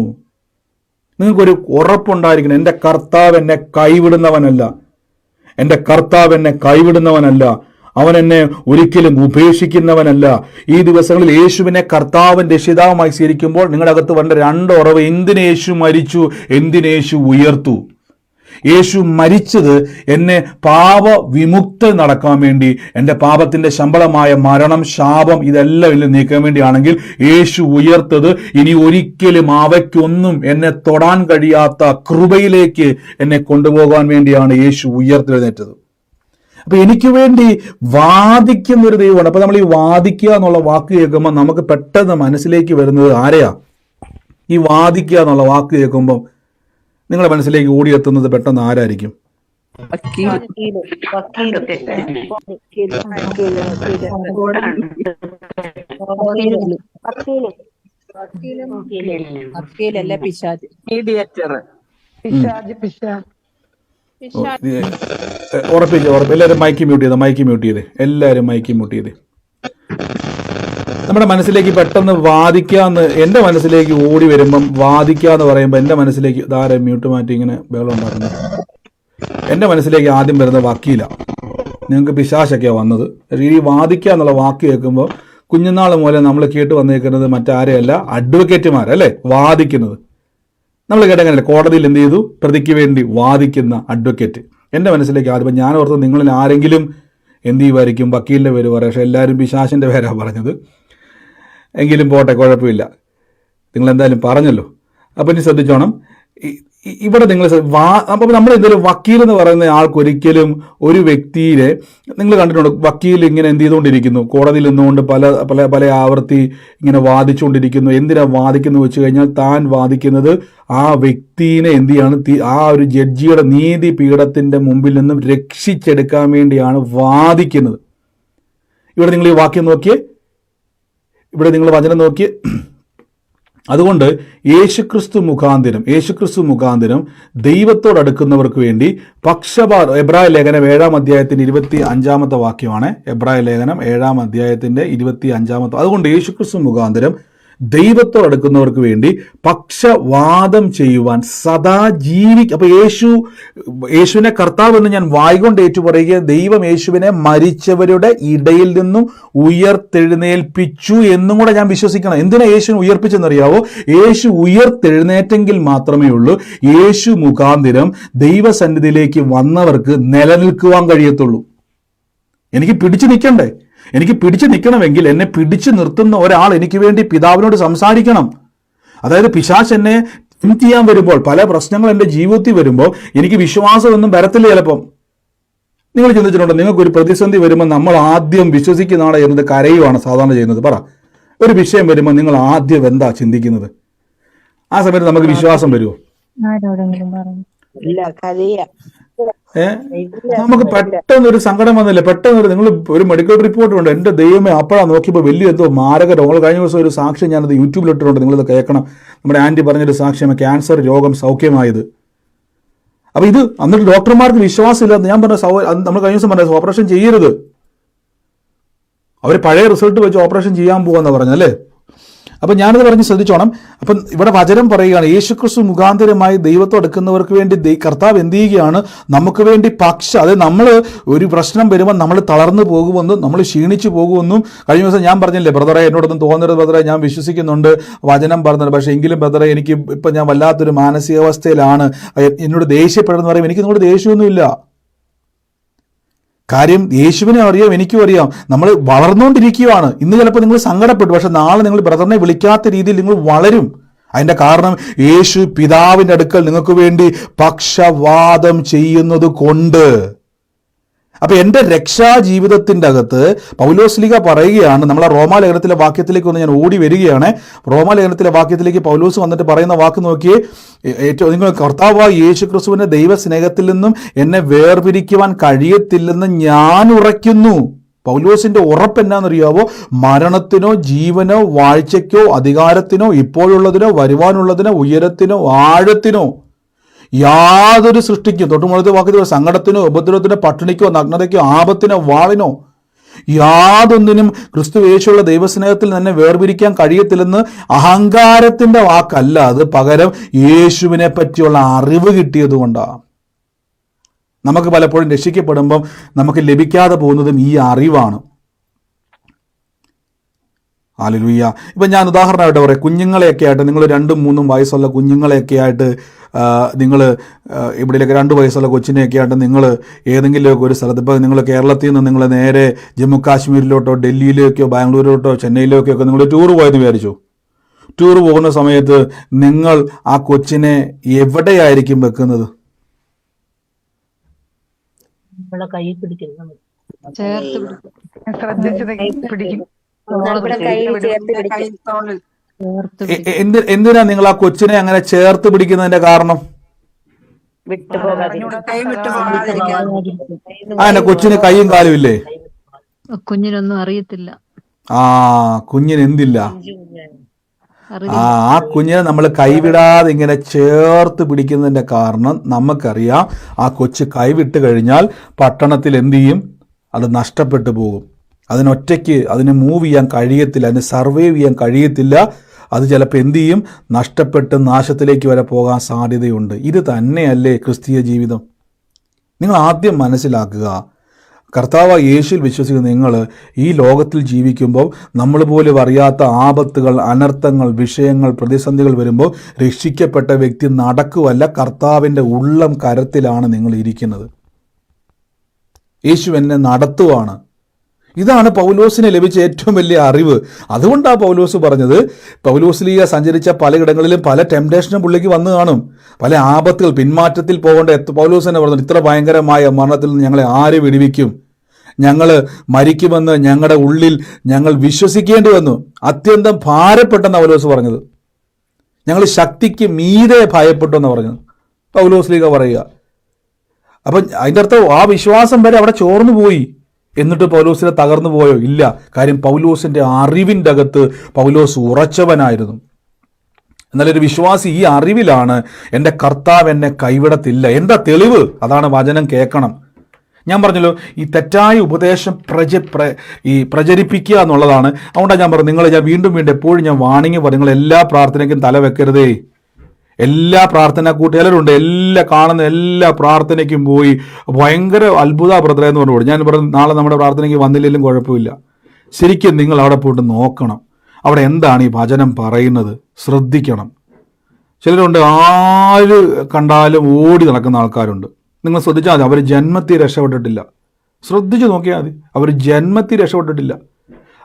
Speaker 1: നിങ്ങൾക്കൊരു ഉറപ്പുണ്ടായിരിക്കണം, എൻ്റെ കർത്താവ് എന്നെ കൈവിടുന്നവനല്ല, എൻ്റെ കർത്താവ് എന്നെ കൈവിടുന്നവനല്ല, അവൻ എന്നെ ഒരിക്കലും ഉപേക്ഷിക്കുന്നവനല്ല. ഈ ദിവസങ്ങളിൽ യേശുവിനെ കർത്താവൻ രക്ഷിതാവുമായി സ്വീകരിക്കുമ്പോൾ നിങ്ങളുടെ അകത്ത് വരേണ്ട 2 ഉറവ്. എന്തിന് യേശു മരിച്ചു, എന്തിന് യേശു ഉയർത്തു. യേശു മരിച്ചത് എന്നെ പാപ വിമുക്ത നടക്കാൻ വേണ്ടി, എൻ്റെ പാപത്തിന്റെ ശമ്പളമായ മരണം, ശാപം ഇതെല്ലാം ഇതിൽ നീക്കാൻ വേണ്ടിയാണെങ്കിൽ, യേശു ഉയർത്തത് ഇനി ഒരിക്കലും അവയ്ക്കൊന്നും എന്നെ തൊടാൻ കഴിയാത്ത കൃപയിലേക്ക് എന്നെ കൊണ്ടുപോകാൻ വേണ്ടിയാണ് യേശു ഉയർത്തെഴുന്നേറ്റത്. അപ്പൊ എനിക്ക് വേണ്ടി വാദിക്കുന്ന ഒരു ദൈവമാണ്. അപ്പൊ നമ്മൾ ഈ വാദിക്കുക എന്നുള്ള വാക്ക് കേൾക്കുമ്പോൾ നമുക്ക് പെട്ടെന്ന് മനസ്സിലേക്ക് വരുന്നത് ആരെയാ? ഈ വാദിക്കുക എന്നുള്ള വാക്ക് കേൾക്കുമ്പോൾ നിങ്ങളുടെ മനസ്സിലേക്ക് ഓടിയെത്തുന്നത് പെട്ടെന്ന് ആരായിരിക്കും? എല്ലാവരും മൈക്ക് മ്യൂട്ട് ചെയ്തേ. എല്ലാവരും മൈക്ക് മ്യൂട്ട് ചെയ്തേ. നമ്മുടെ മനസ്സിലേക്ക് പെട്ടെന്ന് വാദിക്കാന്ന് എൻ്റെ മനസ്സിലേക്ക് ഓടി വരുമ്പം വാദിക്കാന്ന് പറയുമ്പോൾ എൻ്റെ മനസ്സിലേക്ക് ധാരാളം മ്യൂട്ട് മാറ്റി ഇങ്ങനെ ബഹളം ഉണ്ടാക്കുന്നത്. എൻ്റെ മനസ്സിലേക്ക് ആദ്യം വരുന്ന വക്കീല. നിങ്ങൾക്ക് പിശാചൊക്കെയാണ് വന്നത്. ഈ വാദിക്കുക എന്നുള്ള വാക്ക് കേൾക്കുമ്പോൾ കുഞ്ഞുനാൾ മൂലം നമ്മൾ കേട്ട് വന്നേക്കുന്നത് മറ്റാരെയല്ല, അഡ്വക്കേറ്റുമാരല്ലേ വാദിക്കുന്നത്. നമ്മൾ കേട്ടങ്ങനല്ലേ, കോടതിയിൽ എന്ത് ചെയ്തു? പ്രതിക്ക് വേണ്ടി വാദിക്കുന്ന അഡ്വക്കേറ്റ്. എൻ്റെ മനസ്സിലേക്ക് ആദ്യം ഞാൻ ഓർത്ത് നിങ്ങളിൽ ആരെങ്കിലും എന്ത് ചെയ്യുമായിരിക്കും, വക്കീലിൻ്റെ പേര് പറയാം. പക്ഷേ എല്ലാവരും പിശാചിൻ്റെ പേരാണ് പറഞ്ഞത്. എങ്കിലും പോട്ടെ, കുഴപ്പമില്ല, നിങ്ങളെന്തായാലും പറഞ്ഞല്ലോ. അപ്പം ഇനി ശ്രദ്ധിച്ചോണം. ഇവിടെ നിങ്ങൾ അപ്പം നമ്മൾ എന്തെങ്കിലും വക്കീൽ എന്ന് പറയുന്ന ആൾക്കൊരിക്കലും ഒരു വ്യക്തിയെ നിങ്ങൾ കണ്ടിട്ടുണ്ട്. വക്കീൽ ഇങ്ങനെ എന്ത് ചെയ്തുകൊണ്ടിരിക്കുന്നു, കോടതിയിൽ നിന്നുകൊണ്ട് പല ആവർത്തി ഇങ്ങനെ വാദിച്ചുകൊണ്ടിരിക്കുന്നു. എന്തിനാ വാദിക്കുന്നു വെച്ച് കഴിഞ്ഞാൽ താൻ വാദിക്കുന്നത് ആ വ്യക്തിയെ എന്ത് ചെയ്യാണ്, ആ ഒരു ജഡ്ജിയുടെ നീതി പീഠത്തിന്റെ മുമ്പിൽ നിന്നും രക്ഷിച്ചെടുക്കാൻ വേണ്ടിയാണ് വാദിക്കുന്നത്. ഇവിടെ നിങ്ങൾ ഈ വാക്യം നോക്കിയേ, ഇവിടെ നിങ്ങൾ വചനം നോക്കിയേ. അതുകൊണ്ട് യേശുക്രിസ്തു മുഖാന്തരം ദൈവത്തോടടുക്കുന്നവർക്ക് വേണ്ടി പക്ഷപാതം, എബ്രായ ലേഖനം 7-ാം അധ്യായത്തിന്റെ 25-ാമത്തെ വാക്യമാണ്. എബ്രായ ലേഖനം 7-ാം അധ്യായത്തിന്റെ 25-ാമത്തെ. അതുകൊണ്ട് യേശുക്രിസ്തു മുഖാന്തരം ദൈവത്തോടടുക്കുന്നവർക്ക് വേണ്ടി പക്ഷവാദം ചെയ്യുവാൻ സദാ അപ്പൊ യേശുവിനെ കർത്താവ് എന്ന് ഞാൻ വായിക്കൊണ്ട് ഏറ്റു പറയുക. ദൈവം യേശുവിനെ മരിച്ചവരുടെ ഇടയിൽ നിന്നും ഉയർത്തെഴുന്നേൽപ്പിച്ചു എന്നും കൂടെ ഞാൻ വിശ്വസിക്കണം. എന്തിനാ യേശുവിനെ ഉയർപ്പിച്ചെന്നറിയാവോ? യേശു ഉയർത്തെഴുന്നേറ്റെങ്കിൽ മാത്രമേ ഉള്ളൂ യേശു മുഖാന്തരം ദൈവസന്നിധിയിലേക്ക് വന്നവർക്ക് നിലനിൽക്കുവാൻ കഴിയത്തുള്ളൂ. എനിക്ക് പിടിച്ചു നിൽക്കണമെങ്കിൽ എന്നെ പിടിച്ചു നിർത്തുന്ന ഒരാൾ എനിക്ക് വേണ്ടി പിതാവിനോട് സംസാരിക്കണം. അതായത് പിശാച് എന്നെ ടെംപ്റ്റ് ചെയ്യാൻ വരുമ്പോൾ, പല പ്രശ്നങ്ങൾ എൻ്റെ ജീവിതത്തിൽ വരുമ്പോൾ എനിക്ക് വിശ്വാസമൊന്നും വരത്തില്ല. ചിലപ്പം നിങ്ങൾ ചിന്തിച്ചിട്ടുണ്ടോ, നിങ്ങൾക്കൊരു പ്രതിസന്ധി വരുമ്പോൾ നമ്മൾ ആദ്യം വിശ്വസിക്കുന്നതാണ് എന്നത് കരയുവാണ് സാധാരണ ചെയ്യുന്നത്. പറ, ഒരു വിഷയം വരുമ്പോൾ നിങ്ങൾ ആദ്യം എന്താ ചിന്തിക്കുന്നത്? ആ സമയത്ത് നമുക്ക് വിശ്വാസം വരുമോ? നമുക്ക് പെട്ടെന്ന് ഒരു സങ്കടം വന്നില്ല, പെട്ടെന്ന് നിങ്ങൾ ഒരു മെഡിക്കൽ റിപ്പോർട്ട് ഉണ്ട്, എൻ്റെ ദൈവമേ, അപ്പോഴാണ് നോക്കിയപ്പോൾ വലിയ എന്തോ മാരക രോഗങ്ങൾ. കഴിഞ്ഞ ദിവസം ഒരു സാക്ഷ്യം ഞാനത് യൂട്യൂബിൽ ഇട്ടിട്ടുണ്ട്, നിങ്ങളിത് കേൾക്കണം. നമ്മുടെ ആൻറ്റി പറഞ്ഞൊരു സാക്ഷ്യം, ക്യാൻസർ രോഗം സൗഖ്യമായത്. അപ്പൊ ഇത് എന്നിട്ട് ഡോക്ടർമാർക്ക് വിശ്വാസമില്ലാത്ത ഞാൻ പറഞ്ഞ നമ്മൾ കഴിഞ്ഞ ദിവസം പറഞ്ഞ ഓപ്പറേഷൻ ചെയ്യരുത്, അവർ പഴയ റിസൾട്ട് വെച്ച് ഓപ്പറേഷൻ ചെയ്യാൻ പോകാന്ന് പറഞ്ഞല്ലേ. അപ്പം ഞാനത് പറഞ്ഞ് ശ്രദ്ധിച്ചോണം. അപ്പം ഇവിടെ വചനം പറയുകയാണ്, യേശുക്രിസ്തു മുഖാന്തരമായി ദൈവത്തോടടുക്കുന്നവർക്ക് വേണ്ടി കർത്താവ് എന്ത് ചെയ്യുകയാണ്, നമുക്ക് വേണ്ടി അതായത് നമ്മൾ ഒരു പ്രശ്നം വരുമ്പോൾ നമ്മൾ തളർന്നു പോകുമെന്നും നമ്മൾ ക്ഷീണിച്ചു പോകുമെന്നും കഴിഞ്ഞ ദിവസം ഞാൻ പറഞ്ഞില്ലേ, ബ്രദറെ എന്നോടൊന്നും തോന്നരുത് ബ്രദറെ, ഞാൻ വിശ്വസിക്കുന്നുണ്ട് വചനം പറഞ്ഞത്, പക്ഷേ എങ്കിലും ബ്രദറെ എനിക്ക് ഇപ്പം ഞാൻ വല്ലാത്തൊരു മാനസികാവസ്ഥയിലാണ്, എന്നോട് ദേഷ്യപ്പെടുന്ന പറയും. എനിക്ക് നിങ്ങളുടെ ദേഷ്യമൊന്നുമില്ല. കാര്യം യേശുവിനെ അറിയാം, എനിക്കും അറിയാം. നമ്മൾ വളർന്നുകൊണ്ടിരിക്കുകയാണ്. ഇന്ന് ചിലപ്പോൾ നിങ്ങൾ സങ്കടപ്പെട്ടു, പക്ഷെ നാളെ നിങ്ങൾ ബ്രദറിനെ വിളിക്കാത്ത രീതിയിൽ നിങ്ങൾ വളരും. അതിന്റെ കാരണം യേശു പിതാവിന്റെ അടുക്കൽ നിങ്ങൾക്ക് വേണ്ടി പക്ഷവാദം ചെയ്യുന്നത് കൊണ്ട്. അപ്പൊ എൻ്റെ രക്ഷാ ജീവിതത്തിൻ്റെ അകത്ത് പൗലോസ്ലീഹ പറയുകയാണ്, നമ്മളെ റോമാലേഖനത്തിലെ വാക്യത്തിലേക്ക് ഒന്ന് ഞാൻ ഓടി വരികയാണ്. റോമാലേഖനത്തിലെ വാക്യത്തിലേക്ക് പൗലോസ് വന്നിട്ട് പറയുന്ന വാക്ക് നോക്കിയേ. ഏറ്റവും നിങ്ങൾ കർത്താവായ യേശു ക്രിസ്തുവിന്റെ ദൈവസ്നേഹത്തിൽ നിന്നും എന്നെ വേർപിരിക്കുവാൻ കഴിയത്തില്ലെന്ന് ഞാൻ ഉറയ്ക്കുന്നു. പൗലോസിന്റെ ഉറപ്പ് എന്നാണെന്നറിയാവോ? മരണത്തിനോ ജീവനോ വാഴ്ചയ്ക്കോ അധികാരത്തിനോ ഇപ്പോഴുള്ളതിനോ വരുവാനുള്ളതിനോ ഉയരത്തിനോ ആഴത്തിനോ യാതൊരു സൃഷ്ടിക്കും, തൊട്ടുമുളത്തെ വാക്കിൽ സങ്കടത്തിനോ ഉപദ്രവത്തിനോ പട്ടിണിക്കോ നഗ്നതയ്ക്കോ ആപത്തിനോ വാളിനോ യാതൊന്നിനും ക്രിസ്തു യേശുള്ള ദൈവസ്നേഹത്തിൽ തന്നെ വേർപിരിക്കാൻ കഴിയത്തില്ലെന്ന് അഹങ്കാരത്തിന്റെ വാക്കല്ല, അത് പകരം യേശുവിനെ പറ്റിയുള്ള അറിവ് കിട്ടിയതുകൊണ്ടാണ്. നമുക്ക് പലപ്പോഴും രക്ഷിക്കപ്പെടുമ്പം നമുക്ക് ലഭിക്കാതെ പോകുന്നതും ഈ അറിവാണ്. ഹല്ലേലൂയ. ഇപ്പം ഞാൻ ഉദാഹരണമായിട്ട് പറയാം, കുഞ്ഞുങ്ങളെയൊക്കെ ആയിട്ട് നിങ്ങൾ 2-3 വയസ്സുള്ള കുഞ്ഞുങ്ങളെയൊക്കെ ആയിട്ട് നിങ്ങൾ ഇവിടെയൊക്കെ 2 വയസ്സുള്ള കൊച്ചിനെയൊക്കെ ആയിട്ട് നിങ്ങൾ ഏതെങ്കിലുമൊക്കെ ഒരു സ്ഥലത്ത്, ഇപ്പോൾ നിങ്ങൾ കേരളത്തിൽ നിന്ന് നിങ്ങൾ നേരെ ജമ്മു കാശ്മീരിലോട്ടോ ഡൽഹിയിലേക്കോ ബാംഗ്ലൂരിലോട്ടോ ചെന്നൈയിലേക്കോ ഒക്കെ നിങ്ങൾ ടൂർ പോയെന്ന് വിചാരിച്ചു. ടൂർ പോകുന്ന സമയത്ത് നിങ്ങൾ ആ കൊച്ചിനെ എവിടെയായിരിക്കും വെക്കുന്നത്?
Speaker 2: നമ്മളെ കൈ പിടിക്കുന്നു.
Speaker 3: ചേർത്ത് പിടിക്കും. ശ്രദ്ധിച്ച് പിടിക്കും.
Speaker 4: ഇവിടെ കയ്യിൽ ചേർത്ത് പിടിക്കും.
Speaker 3: ചേർത്ത്
Speaker 1: എന്തിനാ നിങ്ങൾ ആ കൊച്ചിനെ അങ്ങനെ ചേർത്ത് പിടിക്കുന്നതിന്റെ കാരണം? അങ്ങനെ കൊച്ചിന് കൈയും കാലും ഇല്ലേ?
Speaker 3: കുഞ്ഞിനൊന്നും അറിയത്തില്ല.
Speaker 1: കുഞ്ഞിന് എന്തില്ല? ആ കുഞ്ഞിനെ നമ്മൾ കൈവിടാതെ ഇങ്ങനെ ചേർത്ത് പിടിക്കുന്നതിന്റെ കാരണം നമുക്കറിയാം, ആ കൊച്ച് കൈവിട്ട് കഴിഞ്ഞാൽ പട്ടണത്തിൽ എന്ത് ചെയ്യും? അത് നഷ്ടപ്പെട്ടു പോകും. അതിനൊറ്റയ്ക്ക് അതിന് മൂവ് ചെയ്യാൻ കഴിയത്തില്ല, അതിന് സർവൈവ് ചെയ്യാൻ കഴിയത്തില്ല. അത് ചിലപ്പോൾ എന്ത് ചെയ്യും? നഷ്ടപ്പെട്ട് നാശത്തിലേക്ക് വരെ പോകാൻ സാധ്യതയുണ്ട്. ഇത് തന്നെയല്ലേ ക്രിസ്തീയ ജീവിതം? നിങ്ങൾ ആദ്യം മനസ്സിലാക്കുക, കർത്താവ് യേശുവിൽ വിശ്വസിക്കുന്ന നിങ്ങൾ ഈ ലോകത്തിൽ ജീവിക്കുമ്പോൾ നമ്മൾ പോലും അറിയാത്ത ആപത്തുകൾ, അനർത്ഥങ്ങൾ, വിഷയങ്ങൾ, പ്രതിസന്ധികൾ വരുമ്പോൾ രക്ഷിക്കപ്പെട്ട വ്യക്തി നടക്കുവല്ല, കർത്താവിൻ്റെ ഉള്ളം കരത്തിലാണ് നിങ്ങൾ ഇരിക്കുന്നത്. യേശു എന്നെ നടത്തുവാണ്. ഇതാണ് പൗലോസിന് ലഭിച്ച ഏറ്റവും വലിയ അറിവ്. അതുകൊണ്ടാണ് പൗലോസ് പറഞ്ഞത്, പൗലോസ്ലീയ സഞ്ചരിച്ച പലയിടങ്ങളിലും പല ടെംപ്ടേഷനും പുള്ളിക്ക് വന്നു കാണും, പല ആപത്തുകൾ, പിന്മാറ്റത്തിൽ പോകേണ്ട. പൗലോസ് തന്നെ പറഞ്ഞു, ഇത്ര ഭയങ്കരമായ മരണത്തിൽ നിന്ന് ഞങ്ങളെ ആര് വിടുവിക്കും? ഞങ്ങൾ മരിക്കുമെന്ന് ഞങ്ങളുടെ ഉള്ളിൽ ഞങ്ങൾ വിശ്വസിക്കേണ്ടി വന്നു. അത്യന്തം ഭാരപ്പെട്ടെന്ന് പൗലോസ് പറഞ്ഞത്. ഞങ്ങൾ ശക്തിക്ക് മീതെ ഭയപ്പെട്ടു എന്ന് പറഞ്ഞു പൗലോസ്ലീഗ പറയുക. അപ്പം അതിൻ്റെ അർത്ഥം ആ വിശ്വാസം വരെ അവിടെ ചോർന്നു പോയി. എന്നിട്ട് പൗലോസിനെ തകർന്നു പോയോ? ഇല്ല. കാര്യം പൗലോസിന്റെ അറിവിൻ്റെ അകത്ത് പൗലോസ് ഉറച്ചവനായിരുന്നു. എന്നാലൊരു വിശ്വാസി ഈ അറിവിലാണ്, എൻ്റെ കർത്താവ് എന്നെ കൈവിടത്തില്ല. എന്താ തെളിവ്? അതാണ് വചനം കേൾക്കണം. ഞാൻ പറഞ്ഞല്ലോ, ഈ തെറ്റായ ഉപദേശം പ്രചരിപ്പിക്കുക എന്നുള്ളതാണ്. അതുകൊണ്ടാണ് ഞാൻ പറഞ്ഞു, ഞാൻ വീണ്ടും എപ്പോഴും ഞാൻ വാണിംഗ് പറയും, നിങ്ങൾ എല്ലാ പ്രാർത്ഥനയ്ക്കും തല വെക്കരുതേ. എല്ലാ പ്രാർത്ഥന കൂട്ടുകാരുണ്ട്, കാണുന്ന എല്ലാ പ്രാർത്ഥനയ്ക്കും പോയി ഭയങ്കര അത്ഭുത ബ്രദറെ എന്ന് പറഞ്ഞു. ഞാൻ പറഞ്ഞു, നാളെ നമ്മുടെ പ്രാർത്ഥനയ്ക്ക് വന്നില്ലെങ്കിലും കുഴപ്പമില്ല. ശരിക്കും നിങ്ങൾ അവിടെ പോയിട്ട് നോക്കണം, അവിടെ എന്താണ് ഈ വചനം പറയുന്നത്, ശ്രദ്ധിക്കണം. ചിലരുണ്ട്, ആര് കണ്ടാലും ഓടി നടക്കുന്ന ആൾക്കാരുണ്ട്. നിങ്ങൾ ശ്രദ്ധിച്ചാൽ മതി, അവർ ജന്മത്തിൽ രക്ഷപ്പെട്ടിട്ടില്ല. ശ്രദ്ധിച്ചു നോക്കിയാൽ മതി, അവർ ജന്മത്തിൽ രക്ഷപ്പെട്ടിട്ടില്ല.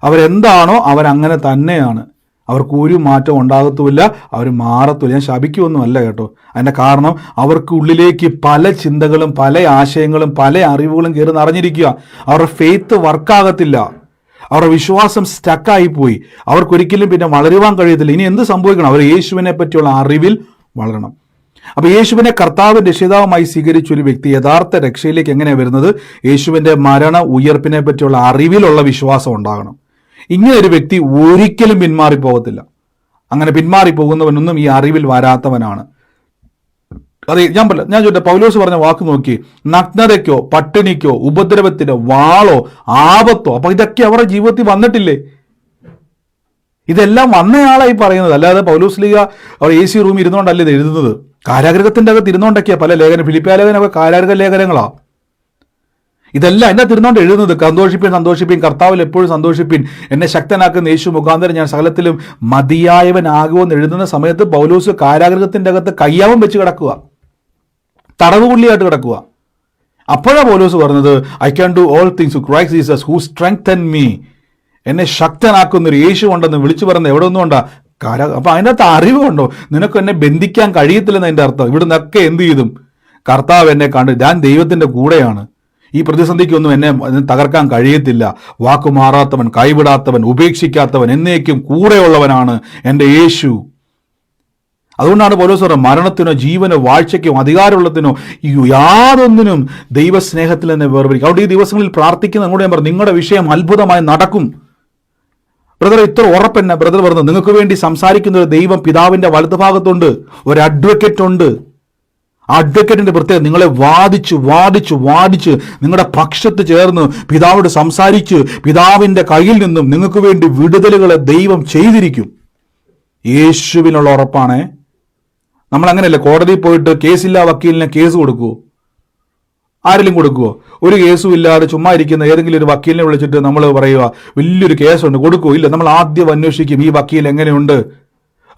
Speaker 1: അവരെന്താണോ അവരങ്ങനെ തന്നെയാണ്. അവർക്ക് ഒരു മാറ്റം ഉണ്ടാകത്തുമില്ല, അവർ മാറത്തുമില്ല. ഞാൻ ശപിക്കുമൊന്നുമല്ല കേട്ടോ. അതിൻ്റെ കാരണം അവർക്ക് ഉള്ളിലേക്ക് പല ചിന്തകളും പല ആശയങ്ങളും പല അറിവുകളും കയറി നിറഞ്ഞിരിക്കുക. അവരുടെ ഫെയ്ത്ത് വർക്കാകത്തില്ല, അവരുടെ വിശ്വാസം സ്റ്റക്കായിപ്പോയി. അവർക്കൊരിക്കലും പിന്നെ വളരുവാൻ കഴിയത്തില്ല. ഇനി എന്ത് സംഭവിക്കണം? അവർ യേശുവിനെ പറ്റിയുള്ള അറിവിൽ വളരണം. അപ്പോൾ യേശുവിനെ കർത്താവ് രക്ഷിതാവുമായി സ്വീകരിച്ച ഒരു വ്യക്തി യഥാർത്ഥ രക്ഷയിലേക്ക് എങ്ങനെയാണ് വരുന്നത്? യേശുവിൻ്റെ മരണ ഉയർപ്പിനെ പറ്റിയുള്ള അറിവിലുള്ള വിശ്വാസം ഉണ്ടാകണം. ഇങ്ങനെ ഒരു വ്യക്തി ഒരിക്കലും പിന്മാറിപ്പോകത്തില്ല. അങ്ങനെ പിന്മാറിപ്പോകുന്നവനൊന്നും ഈ അറിവിൽ വരാത്തവനാണ്. അതെ, ഞാൻ ചോദിട്ടെ, പൗലോസ് പറഞ്ഞ വാക്ക് നോക്കി, നഗ്നതയ്ക്കോ പട്ടിണിക്കോ ഉപദ്രവത്തിനോ വാളോ ആപത്തോ. അപ്പൊ ഇതൊക്കെ അവരുടെ ജീവിതത്തിൽ വന്നിട്ടില്ലേ? ഇതെല്ലാം വന്നയാളായി പറയുന്നത്. അല്ലാതെ പൗലോസ് ലീഗ അവർ AC റൂമിൽ ഇരുന്നുകൊണ്ടല്ല ഇത് എഴുതുന്നത്. കാരാഗ്രഹത്തിന്റെ അകത്ത് ഇരുന്നുകൊണ്ടൊക്കെയാ പല ലേഖനം, ഫിലിപ്പിയ ലേഖനമൊക്കെ കാരാഗ്രഹ ലേഖനങ്ങളാ. ഇതെല്ലാം എന്നെ തിരുന്നോണ്ട് എഴുതുന്നത്. സന്തോഷിപ്പിൻ കർത്താവിൽ എപ്പോഴും സന്തോഷിപ്പിൻ, എന്നെ ശക്തനാക്കുന്ന യേശു മുഖാന്തരം ഞാൻ സകലത്തിലും മതിയായവനാകുമെന്ന് എഴുതുന്ന സമയത്ത് പൗലോസ് കാരാഗ്രഹത്തിന്റെ അകത്ത് കയ്യാവും വെച്ച് കിടക്കുക, തടവുപുള്ളിയായിട്ട് കിടക്കുക. അപ്പോഴാണ് പൗലോസ് പറഞ്ഞത്, I can do all things through Christ Jesus who strengthen me. എന്നെ ശക്തനാക്കുന്നൊരു യേശു ഉണ്ടെന്ന് വിളിച്ചു പറഞ്ഞത് എവിടെ ഒന്നുകൊണ്ടാ? അപ്പൊ അതിനകത്ത് അറിവുണ്ടോ? നിനക്ക് എന്നെ ബന്ധിക്കാൻ കഴിയത്തില്ലെന്ന് അതിൻ്റെ അർത്ഥം. ഇവിടുന്നൊക്കെ എന്ത് ചെയ്തും കർത്താവ് എന്നെ കണ്ട്, ഞാൻ ദൈവത്തിന്റെ കൂടെയാണ്, ഈ പ്രതിസന്ധിക്കൊന്നും എന്നെ തകർക്കാൻ കഴിയത്തില്ല. വാക്കുമാറാത്തവൻ, കൈവിടാത്തവൻ, ഉപേക്ഷിക്കാത്തവൻ, എന്നേക്കും കൂടെയുള്ളവനാണ് എൻ്റെ യേശു. അതുകൊണ്ടാണ് പൗലോസ് പറയുന്നത്, മരണത്തിനോ ജീവനോ വാഴ്ചയ്ക്കോ അധികാരമുള്ളതിനോ യാതൊന്നിനും ദൈവസ്നേഹത്തിൽ തന്നെ വേർപിരിക്കും. അവിടെ ഈ ദിവസങ്ങളിൽ പ്രാർത്ഥിക്കുന്ന അങ്ങോട്ട് ഞാൻ പറഞ്ഞു, നിങ്ങളുടെ വിഷയം അത്ഭുതമായി നടക്കും. ബ്രദർ, ഇത്ര ഉറപ്പെന്നെ ബ്രദർ പറഞ്ഞു, നിങ്ങൾക്ക് വേണ്ടി സംസാരിക്കുന്ന ഒരു ദൈവം പിതാവിന്റെ വലതുഭാഗത്തുണ്ട്, ഒരു അഡ്വക്കേറ്റ് ഉണ്ട്. ആ അഡ്വക്കേറ്റിന്റെ പ്രത്യേകത, നിങ്ങളെ വാദിച്ച് നിങ്ങളുടെ പക്ഷത്ത് ചേർന്ന് പിതാവോട് സംസാരിച്ച് പിതാവിന്റെ കയ്യിൽ നിന്നും നിങ്ങൾക്ക് വേണ്ടി വിടുതലുകളെ ദൈവം ചെയ്തിരിക്കും. യേശുവിനുള്ള ഉറപ്പാണേ. നമ്മൾ അങ്ങനെയല്ല, കോടതിയിൽ പോയിട്ട് കേസില്ലാ വക്കീലിനെ കേസ് കൊടുക്കുവോ? ആരെങ്കിലും കൊടുക്കുവോ? ഒരു കേസും ഇല്ലാതെ ചുമ്മാ ഇരിക്കുന്ന ഏതെങ്കിലും ഒരു വക്കീലിനെ വിളിച്ചിട്ട് നമ്മൾ പറയുക വലിയൊരു കേസുണ്ട്, കൊടുക്കുവോ? ഇല്ല. നമ്മൾ ആദ്യം അന്വേഷിക്കും, ഈ വക്കീൽ എങ്ങനെയുണ്ട്.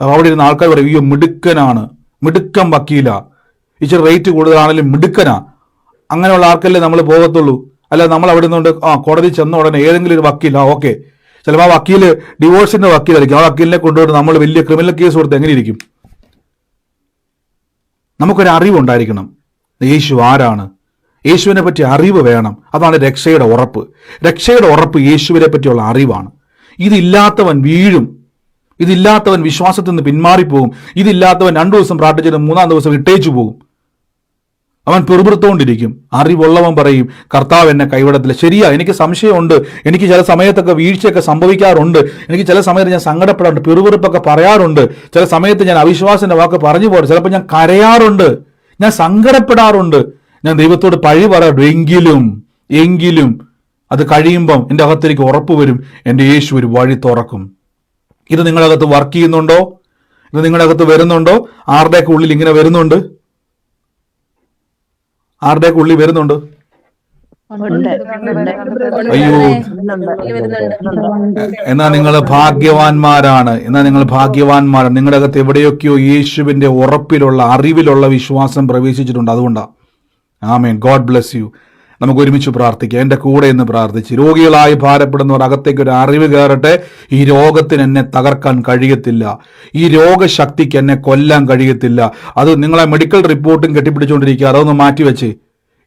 Speaker 1: അവിടെ ഇരുന്ന ആൾക്കാർ പറയും, അയ്യോ മിടുക്കനാണ്, മിടുക്കൻ വക്കീലാ, ഇച്ചിരി റേറ്റ് കൂടുതലാണെങ്കിലും മിടുക്കനാ. അങ്ങനെയുള്ള ആൾക്കല്ലേ നമ്മൾ പോകത്തുള്ളൂ. അല്ല, നമ്മൾ അവിടെ നിന്നുകൊണ്ട് കോടതി ചെന്ന ഉടനെ ഏതെങ്കിലും ഒരു വക്കീൽ, ഓക്കെ, ചിലപ്പോൾ ആ വക്കീല് ഡിവോഴ്സിന്റെ വക്കീലായിരിക്കും, ആ വക്കീലിനെ കൊണ്ടുപോയിട്ട് നമ്മൾ വലിയ ക്രിമിനൽ കേസ് കൊടുത്ത് എങ്ങനെ ഇരിക്കും? നമുക്കൊരു അറിവുണ്ടായിരിക്കണം, യേശു ആരാണ്, യേശുവിനെ പറ്റി അറിവ് വേണം. അതാണ് രക്ഷയുടെ ഉറപ്പ്. രക്ഷയുടെ ഉറപ്പ് യേശുവിനെ പറ്റിയുള്ള അറിവാണ്. ഇതില്ലാത്തവൻ വീഴും. ഇതില്ലാത്തവൻ വിശ്വാസത്തിൽ നിന്ന് പിന്മാറിപ്പോകും. ഇതില്ലാത്തവൻ 2 ദിവസം പ്രാർത്ഥിച്ചിട്ട് 3-ാം ദിവസം ഇട്ടേച്ചു പോകും. അവൻ പിറുപിറുത്തോണ്ടിരിക്കും. അറിവുള്ളവൻ പറയും, കർത്താവ് എന്നെ കൈവിടത്തില്ല. ശരിയാ, എനിക്ക് സംശയമുണ്ട്, എനിക്ക് ചില സമയത്തൊക്കെ വീഴ്ചയൊക്കെ സംഭവിക്കാറുണ്ട്, എനിക്ക് ചില സമയത്ത് ഞാൻ സങ്കടപ്പെടാറുണ്ട്, പിറുപിറുപ്പൊക്കെ പറയാറുണ്ട്, ചില സമയത്ത് ഞാൻ അവിശ്വാസത്തിന്റെ വാക്ക് പറഞ്ഞു പോകാറുണ്ട്, ചിലപ്പോൾ ഞാൻ കരയാറുണ്ട്, ഞാൻ സങ്കടപ്പെടാറുണ്ട്, ഞാൻ ദൈവത്തോട് പഴി പറയാറുണ്ട്. എങ്കിലും അത് കഴിയുമ്പം എൻ്റെ അകത്തേക്ക് ഉറപ്പ് വരും, എൻ്റെ യേശു ഒരു വഴി തുറക്കും. ഇത് നിങ്ങളുടെ അകത്ത് വർക്ക് ചെയ്യുന്നുണ്ടോ? ഇത് നിങ്ങളുടെ അകത്ത് വരുന്നുണ്ടോ? ആരുടെയൊക്കെ ഉള്ളിൽ ഇങ്ങനെ വരുന്നുണ്ട്? ആരുടെയൊക്കെ ഉള്ളിൽ വരുന്നുണ്ട്? അയ്യോ, എന്നാ നിങ്ങൾ ഭാഗ്യവാന്മാരാണ്. നിങ്ങളുടെ അകത്ത് എവിടെയൊക്കെയോ യേശുവിന്റെ ഉറപ്പിലുള്ള അറിവിലുള്ള വിശ്വാസം പ്രവേശിച്ചിട്ടുണ്ട്. അതുകൊണ്ടാണ്. ആമേൻ. God bless you. നമുക്ക് ഒരുമിച്ച് പ്രാർത്ഥിക്കാം. എൻ്റെ കൂടെ ഇന്ന് പ്രാർത്ഥിച്ച് രോഗികളായി ഭാരപ്പെടുന്നവർ അകത്തേക്ക് ഒരു അറിവ് കയറട്ടെ. ഈ രോഗത്തിന് എന്നെ തകർക്കാൻ കഴിയത്തില്ല, ഈ രോഗശക്തിക്ക് എന്നെ കൊല്ലാൻ കഴിയത്തില്ല. അത് നിങ്ങളെ മെഡിക്കൽ റിപ്പോർട്ടും കെട്ടിപ്പിടിച്ചുകൊണ്ടിരിക്കുക. അതൊന്ന് മാറ്റിവെച്ച്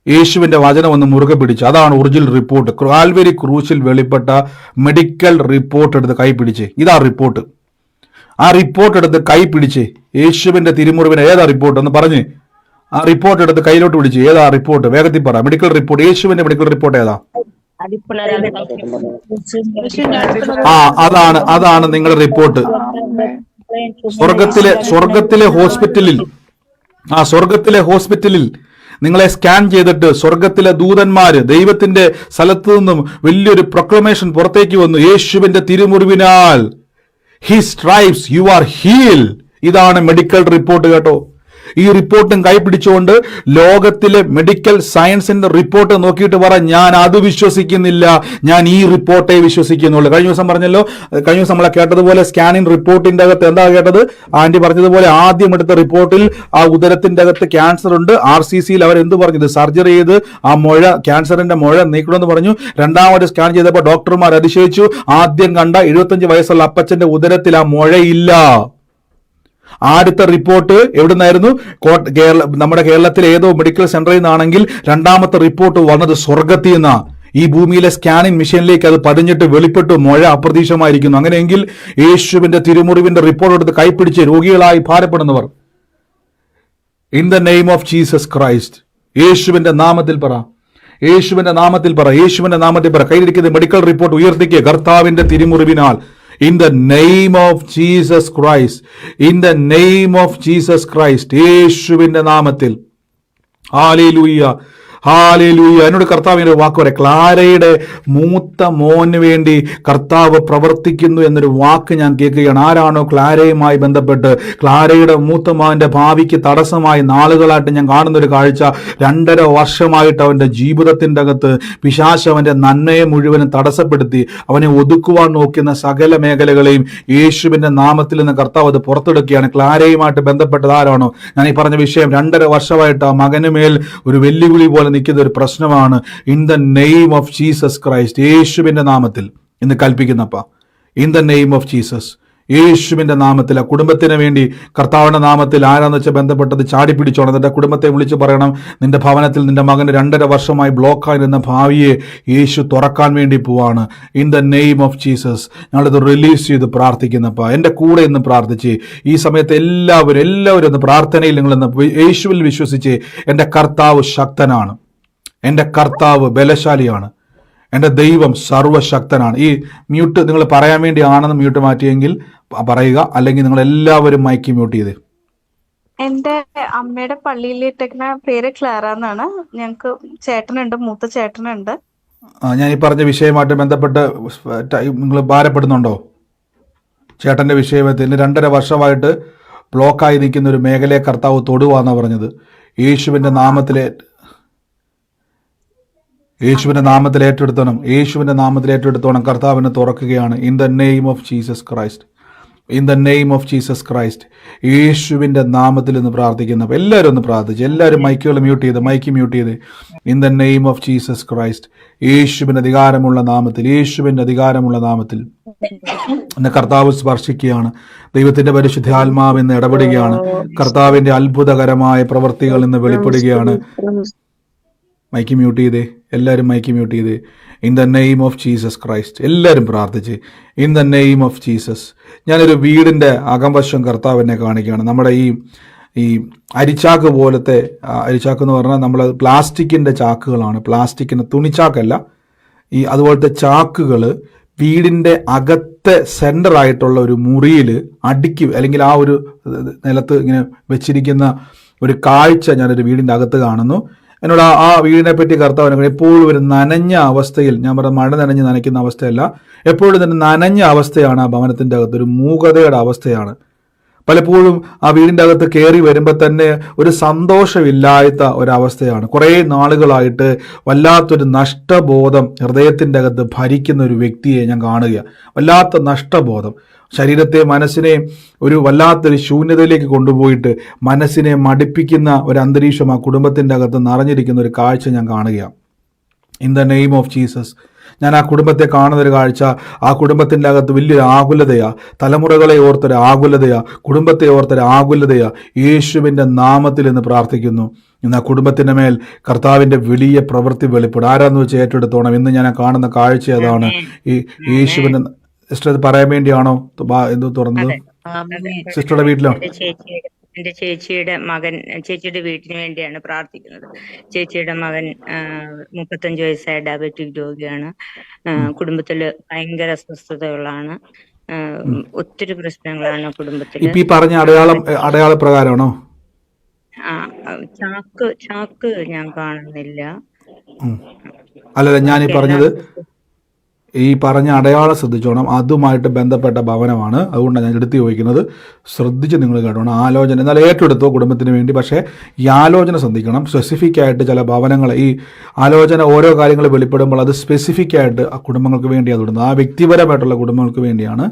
Speaker 1: യേശുവിന്റെ വചനം ഒന്ന് മുറുകെ പിടിച്ച്, അതാണ് ഒറിജിനൽ റിപ്പോർട്ട്. കാൽവരി ക്രൂശിൽ വെളിപ്പെട്ട മെഡിക്കൽ റിപ്പോർട്ട് എടുത്ത് കൈ പിടിച്ച്, ഇതാ റിപ്പോർട്ട്. ആ റിപ്പോർട്ട് എടുത്ത് കൈ പിടിച്ച്, യേശുവിന്റെ തിരുമുറിവിന് ഏതാ റിപ്പോർട്ട് എന്ന് പറഞ്ഞ് ആ റിപ്പോർട്ട് എടുത്ത് കയ്യിലോട്ട് പിടിച്ച്, ഏതാ റിപ്പോർട്ട്? വേഗത്തിൽ പറ. മെഡിക്കൽ റിപ്പോർട്ട്, യേശുവിന്റെ മെഡിക്കൽ റിപ്പോർട്ട് ഏതാ? അതാണ് നിങ്ങളുടെ റിപ്പോർട്ട്. സ്വർഗത്തിലെ ഹോസ്പിറ്റലിൽ നിങ്ങളെ സ്കാൻ ചെയ്തിട്ട് സ്വർഗത്തിലെ ദൂതന്മാര് ദൈവത്തിന്റെ സ്ഥലത്തു നിന്നും വലിയൊരു പ്രൊക്ലമേഷൻ പുറത്തേക്ക് വന്നു. യേശുവിന്റെ തിരുമുറിവിനാൽ his stripes you are heal. ഇതാണ് മെഡിക്കൽ റിപ്പോർട്ട് കേട്ടോ. ഈ റിപ്പോർട്ടും കൈപിടിച്ചുകൊണ്ട് ലോകത്തിലെ മെഡിക്കൽ സയൻസിന്റെ റിപ്പോർട്ട് നോക്കിയിട്ട് പറ, ഞാൻ അത് വിശ്വസിക്കുന്നില്ല, ഞാൻ ഈ റിപ്പോർട്ടേ വിശ്വസിക്കുന്നുള്ളൂ. കഴിഞ്ഞ ദിവസം നമ്മളെ കേട്ടതുപോലെ സ്കാനിങ് റിപ്പോർട്ടിന്റെ അകത്ത് എന്താ കേട്ടത്? ആന്റി പറഞ്ഞതുപോലെ ആദ്യം എടുത്ത റിപ്പോർട്ടിൽ ആ ഉദരത്തിന്റെ അകത്ത് ക്യാൻസർ ഉണ്ട്. RCCയിൽ അവർ എന്ത് പറഞ്ഞത്? സർജറി ചെയ്ത് ആ ക്യാൻസറിന്റെ മുഴ നീക്കണമെന്ന് പറഞ്ഞു. രണ്ടാമത് സ്കാൻ ചെയ്തപ്പോൾ ഡോക്ടർമാർ അതിശയിച്ചു. ആദ്യം കണ്ട 75 വയസ്സുള്ള അപ്പച്ചന്റെ ഉദരത്തിൽ ആ മുഴയില്ല. ആദ്യത്തെ റിപ്പോർട്ട് എവിടുന്നായിരുന്നു? നമ്മുടെ കേരളത്തിലെ ഏതോ മെഡിക്കൽ സെന്ററിൽ നിന്നാണെങ്കിൽ രണ്ടാമത്തെ റിപ്പോർട്ട് വന്നത് സ്വർഗത്തിൽ നിന്നാ. ഈ ഭൂമിയിലെ സ്കാനിങ് മെഷീനിലേക്ക് അത് പതിഞ്ഞിട്ട് വെളിപ്പെട്ടു, മുഴ അപ്രതീക്ഷിതമായിരിക്കുന്നു. അങ്ങനെയെങ്കിൽ യേശുവിന്റെ തിരുമുറിവിന്റെ റിപ്പോർട്ട് എടുത്ത് കൈപ്പിടിച്ച് രോഗികളായി ഭാരപ്പെടുന്നവർ, in the name of Jesus Christ, യേശുവിന്റെ നാമത്തിൽ പറ, യേശുവിന്റെ നാമത്തിൽ പറ, യേശുവിന്റെ നാമത്തിൽ പറ. കയ്യിലിരിക്കുന്ന മെഡിക്കൽ റിപ്പോർട്ട് ഉയർത്തിക്കുക. കർത്താവിന്റെ തിരുമുറിവിനാൽ, in the name of Jesus Christ, in the name of Jesus Christ, യേശുവിന്റെ നാമത്തിൽ. Hallelujah, hallelujah. എന്നോട് കർത്താവിന്റെ വാക്ക് പറയാം, ക്ലാരയുടെ മൂത്ത മോന് വേണ്ടി കർത്താവ് പ്രവർത്തിക്കുന്നു എന്നൊരു വാക്ക് ഞാൻ കേൾക്കുകയാണ്. ആരാണോ ക്ലാരയുമായി ബന്ധപ്പെട്ട് ക്ലാരയുടെ മൂത്ത മോന്റെ ഭാവിക്ക് തടസ്സമായി നാളുകളായിട്ട് ഞാൻ കാണുന്ന ഒരു കാഴ്ച, 2.5 വർഷമായിട്ട് അവന്റെ ജീവിതത്തിന്റെ അകത്ത് പിശാച് അവന്റെ നന്മയെ മുഴുവനും തടസ്സപ്പെടുത്തി അവനെ ഒതുക്കുവാൻ നോക്കുന്ന സകല മേഖലകളെയും യേശുവിന്റെ നാമത്തിൽ നിന്ന് കർത്താവ് അത് പുറത്തെടുക്കുകയാണ്. ക്ലാരയുമായിട്ട് ബന്ധപ്പെട്ടത് ആരാണോ, ഞാൻ ഈ പറഞ്ഞ വിഷയം 2.5 വർഷമായിട്ട് ആ മകന് മേൽ ഒരു വെല്ലുവിളി പോലെ നിൽക്കുന്ന ഒരു പ്രശ്നമാണ്. In the name of Jesus Christ, യേശുവിന്റെ നാമത്തിൽ ഇന്ന് കൽപ്പിക്കുന്നപ്പ, in the name of Jesus, യേശുവിന്റെ നാമത്തിൽ ആ കുടുംബത്തിന് വേണ്ടി കർത്താവിന്റെ നാമത്തിൽ ആരാന്ന് വെച്ചാൽ ബന്ധപ്പെട്ടത് ചാടി പിടിച്ചോണം. നിന്റെ കുടുംബത്തെ വിളിച്ച് പറയണം, നിന്റെ ഭവനത്തിൽ നിന്റെ മകന് 2.5 വർഷമായി ബ്ലോക്കായിരുന്ന ഭാവിയെ യേശു തുറക്കാൻ വേണ്ടി പോവാണ്. In the name of Jesus ഞങ്ങളിത് റിലീസ് ചെയ്ത് പ്രാർത്ഥിക്കുന്നപ്പ, എൻ്റെ കൂടെ ഇന്ന് പ്രാർത്ഥിച്ച് ഈ സമയത്ത് എല്ലാവരും ഒന്ന് പ്രാർത്ഥനയിൽ നിങ്ങളെന്ന് യേശുവിൽ വിശ്വസിച്ച്, എൻ്റെ കർത്താവ് ശക്തനാണ്, എൻ്റെ കർത്താവ് ബലശാലിയാണ്, എൻ്റെ ദൈവം സർവശക്തനാണ്. ഈ മ്യൂട്ട് നിങ്ങൾ പറയാൻ വേണ്ടി ആണെന്ന് മ്യൂട്ട് മാറ്റിയെങ്കിൽ പറയുക, അല്ലെങ്കിൽ നിങ്ങൾ എല്ലാവരും മൈക്ക് മ്യൂട്ട് ചെയ്ത്.
Speaker 5: എന്റെ അമ്മയുടെ പള്ളിയിൽ ഇട്ടേക്കുന്ന പേര് ക്ലാര എന്നാണ്. ഞങ്ങക്ക് ചേട്ടനുണ്ട്, മൂത്ത ചേട്ടനുണ്ട്.
Speaker 1: ഞാൻ ഈ പറഞ്ഞ വിഷയമായിട്ട് ബന്ധപ്പെട്ട് നിങ്ങൾ ഭാരപ്പെടുന്നുണ്ടോ? ചേട്ടന്റെ വിഷയത്തിൽ 2.5 വർഷമായിട്ട് ബ്ലോക്കായി നിൽക്കുന്ന ഒരു മേഖലയെ കർത്താവ് തൊടുവാന്നാ പറഞ്ഞത്. യേശുവിന്റെ നാമത്തിൽ ഏറ്റെടുത്തോണം, യേശുവിന്റെ നാമത്തിൽ ഏറ്റെടുത്തോണം. കർത്താവിനെ തുറക്കുകയാണ്. In the name of Jesus Christ, in the name of Jesus Christ, യേശുവിന്റെ നാമത്തിൽ നിന്ന് പ്രാർത്ഥിക്കുന്ന എല്ലാവരും ഒന്ന് പ്രാർത്ഥിച്ച്, എല്ലാവരും മൈക്ക് മ്യൂട്ട് ചെയ്ത്, in the name of Jesus Christ, യേശുവിന്റെ അധികാരമുള്ള നാമത്തിൽ, യേശുവിന്റെ അധികാരമുള്ള നാമത്തിൽ എന്നെ കർത്താവ് സ്പർശിക്കുകയാണ്. ദൈവത്തിന്റെ പരിശുദ്ധാത്മാവ് ഇന്ന് ഇടപെടുകയാണ്. കർത്താവിന്റെ അത്ഭുതകരമായ പ്രവൃത്തികൾ ഇന്ന് വെളിപ്പെടുകയാണ്. മൈക്ക് മ്യൂട്ട് ചെയ്തേ, എല്ലാവരും മൈക്ക് മ്യൂട്ട് ചെയ്തേ. In the name of Jesus Christ എല്ലാവരും പ്രാർത്ഥിച്ച്. In the name of Jesus. ഞാനൊരു വീടിൻ്റെ അകംവശം കർത്താവ് എന്നെ കാണിക്കുകയാണ്. നമ്മുടെ ഈ അരിച്ചാക്ക് പോലത്തെ, അരിച്ചാക്ക് എന്ന് പറഞ്ഞാൽ നമ്മൾ പ്ലാസ്റ്റിക്കിൻ്റെ ചാക്കുകളാണ്, പ്ലാസ്റ്റിക്കിൻ്റെ തുണിച്ചാക്കല്ല, അതുപോലത്തെ ചാക്കുകൾ വീടിൻ്റെ അകത്തെ സെൻറ്ററായിട്ടുള്ള ഒരു മുറിയിൽ അടുക്കി, അല്ലെങ്കിൽ ആ ഒരു നിലത്ത് ഇങ്ങനെ വെച്ചിരിക്കുന്ന ഒരു കാഴ്ച ഞാനൊരു വീടിൻ്റെ അകത്ത് കാണുന്നു. എന്നോട് ആ വീടിനെ പറ്റി കർത്താവ് എപ്പോഴും ഒരു നനഞ്ഞ അവസ്ഥയിൽ, ഞാൻ പറഞ്ഞ മഴ നനയ്ക്കുന്ന അവസ്ഥയല്ല, എപ്പോഴും തന്നെ നനഞ്ഞ അവസ്ഥയാണ് ആ ഭവനത്തിൻ്റെ അകത്ത്, ഒരു മൂകതയുടെ അവസ്ഥയാണ്. പലപ്പോഴും ആ വീടിൻ്റെ അകത്ത് കയറി വരുമ്പോൾ തന്നെ ഒരു സന്തോഷമില്ലാത്ത ഒരവസ്ഥയാണ്. കുറേ നാളുകളായിട്ട് വല്ലാത്തൊരു നഷ്ടബോധം ഹൃദയത്തിൻ്റെ അകത്ത് ഭരിക്കുന്ന ഒരു വ്യക്തിയെ ഞാൻ കാണുക. വല്ലാത്ത നഷ്ടബോധം ശരീരത്തെ, മനസ്സിനെ ഒരു വല്ലാത്തൊരു ശൂന്യതയിലേക്ക് കൊണ്ടുപോയിട്ട് മനസ്സിനെ മടുപ്പിക്കുന്ന ഒരു അന്തരീക്ഷം ആ കുടുംബത്തിൻ്റെ അകത്ത് നിറഞ്ഞിരിക്കുന്ന ഒരു കാഴ്ച ഞാൻ കാണുകയാണ്. In the name of Jesus. ഞാൻ ആ കുടുംബത്തെ കാണുന്നൊരു കാഴ്ച, ആ കുടുംബത്തിൻ്റെ അകത്ത് വലിയൊരു ആകുലതയാ, തലമുറകളെ ഓർത്തൊരു ആകുലതയാ, കുടുംബത്തെ ഓർത്തൊരു ആകുലതയാ. യേശുവിൻ്റെ നാമത്തിൽ എന്ന് പ്രാർത്ഥിക്കുന്നു. ഇന്ന് ആ കുടുംബത്തിൻ്റെ മേൽ കർത്താവിൻ്റെ വലിയ പ്രവൃത്തി വെളിപ്പെടും. ആരാന്ന് വെച്ച് ഏറ്റെടുത്തോണം. ഇന്ന് ഞാൻ കാണുന്ന കാഴ്ച അതാണ്. ഈ യേശുവിൻ്റെ സിസ്റ്റർ പറയാൻ വേണ്ടിയാണോ എന്ത് തുറന്നത്? സിസ്റ്ററുടെ വീട്ടിലോ?
Speaker 4: എന്റെ ചേച്ചിയുടെ മകൻ, ചേച്ചിയുടെ വീട്ടിന് വേണ്ടിയാണ് പ്രാർത്ഥിക്കുന്നത്. ചേച്ചിയുടെ മകൻ 35 വയസ്സായ ഡയബറ്റിക് രോഗിയാണ്. കുടുംബത്തില് ഭയങ്കര അസ്വസ്ഥതകളാണ്. ഒത്തിരി പ്രശ്നങ്ങളാണ് കുടുംബത്തില്.
Speaker 1: ഇപ്പൊ ഈ പറഞ്ഞ അടയാള പ്രകാരമാണോ?
Speaker 4: ചാക്ക് ഞാൻ കാണുന്നില്ല.
Speaker 1: അല്ലല്ല, ഞാൻ ഈ പറഞ്ഞ അടയാളം ശ്രദ്ധിച്ചോണം. അതുമായിട്ട് ബന്ധപ്പെട്ട ഭവനമാണ്. അതുകൊണ്ടാണ് ഞാൻ എടുത്ത് ചോദിക്കുന്നത്. ശ്രദ്ധിച്ച് നിങ്ങൾ കേട്ടോണം. ആലോചന എന്നാൽ ഏറ്റെടുത്തോ കുടുംബത്തിന് വേണ്ടി, പക്ഷേ ഈ ആലോചന ശ്രദ്ധിക്കണം. സ്പെസിഫിക് ആയിട്ട് ചില ഭവനങ്ങൾ, ഈ ആലോചന ഓരോ കാര്യങ്ങൾ വെളിപ്പെടുമ്പോൾ അത് സ്പെസിഫിക് ആയിട്ട് ആ കുടുംബങ്ങൾക്ക് വേണ്ടി അത് ആ വ്യക്തിപരമായിട്ടുള്ള കുടുംബങ്ങൾക്ക് വേണ്ടിയാണ്.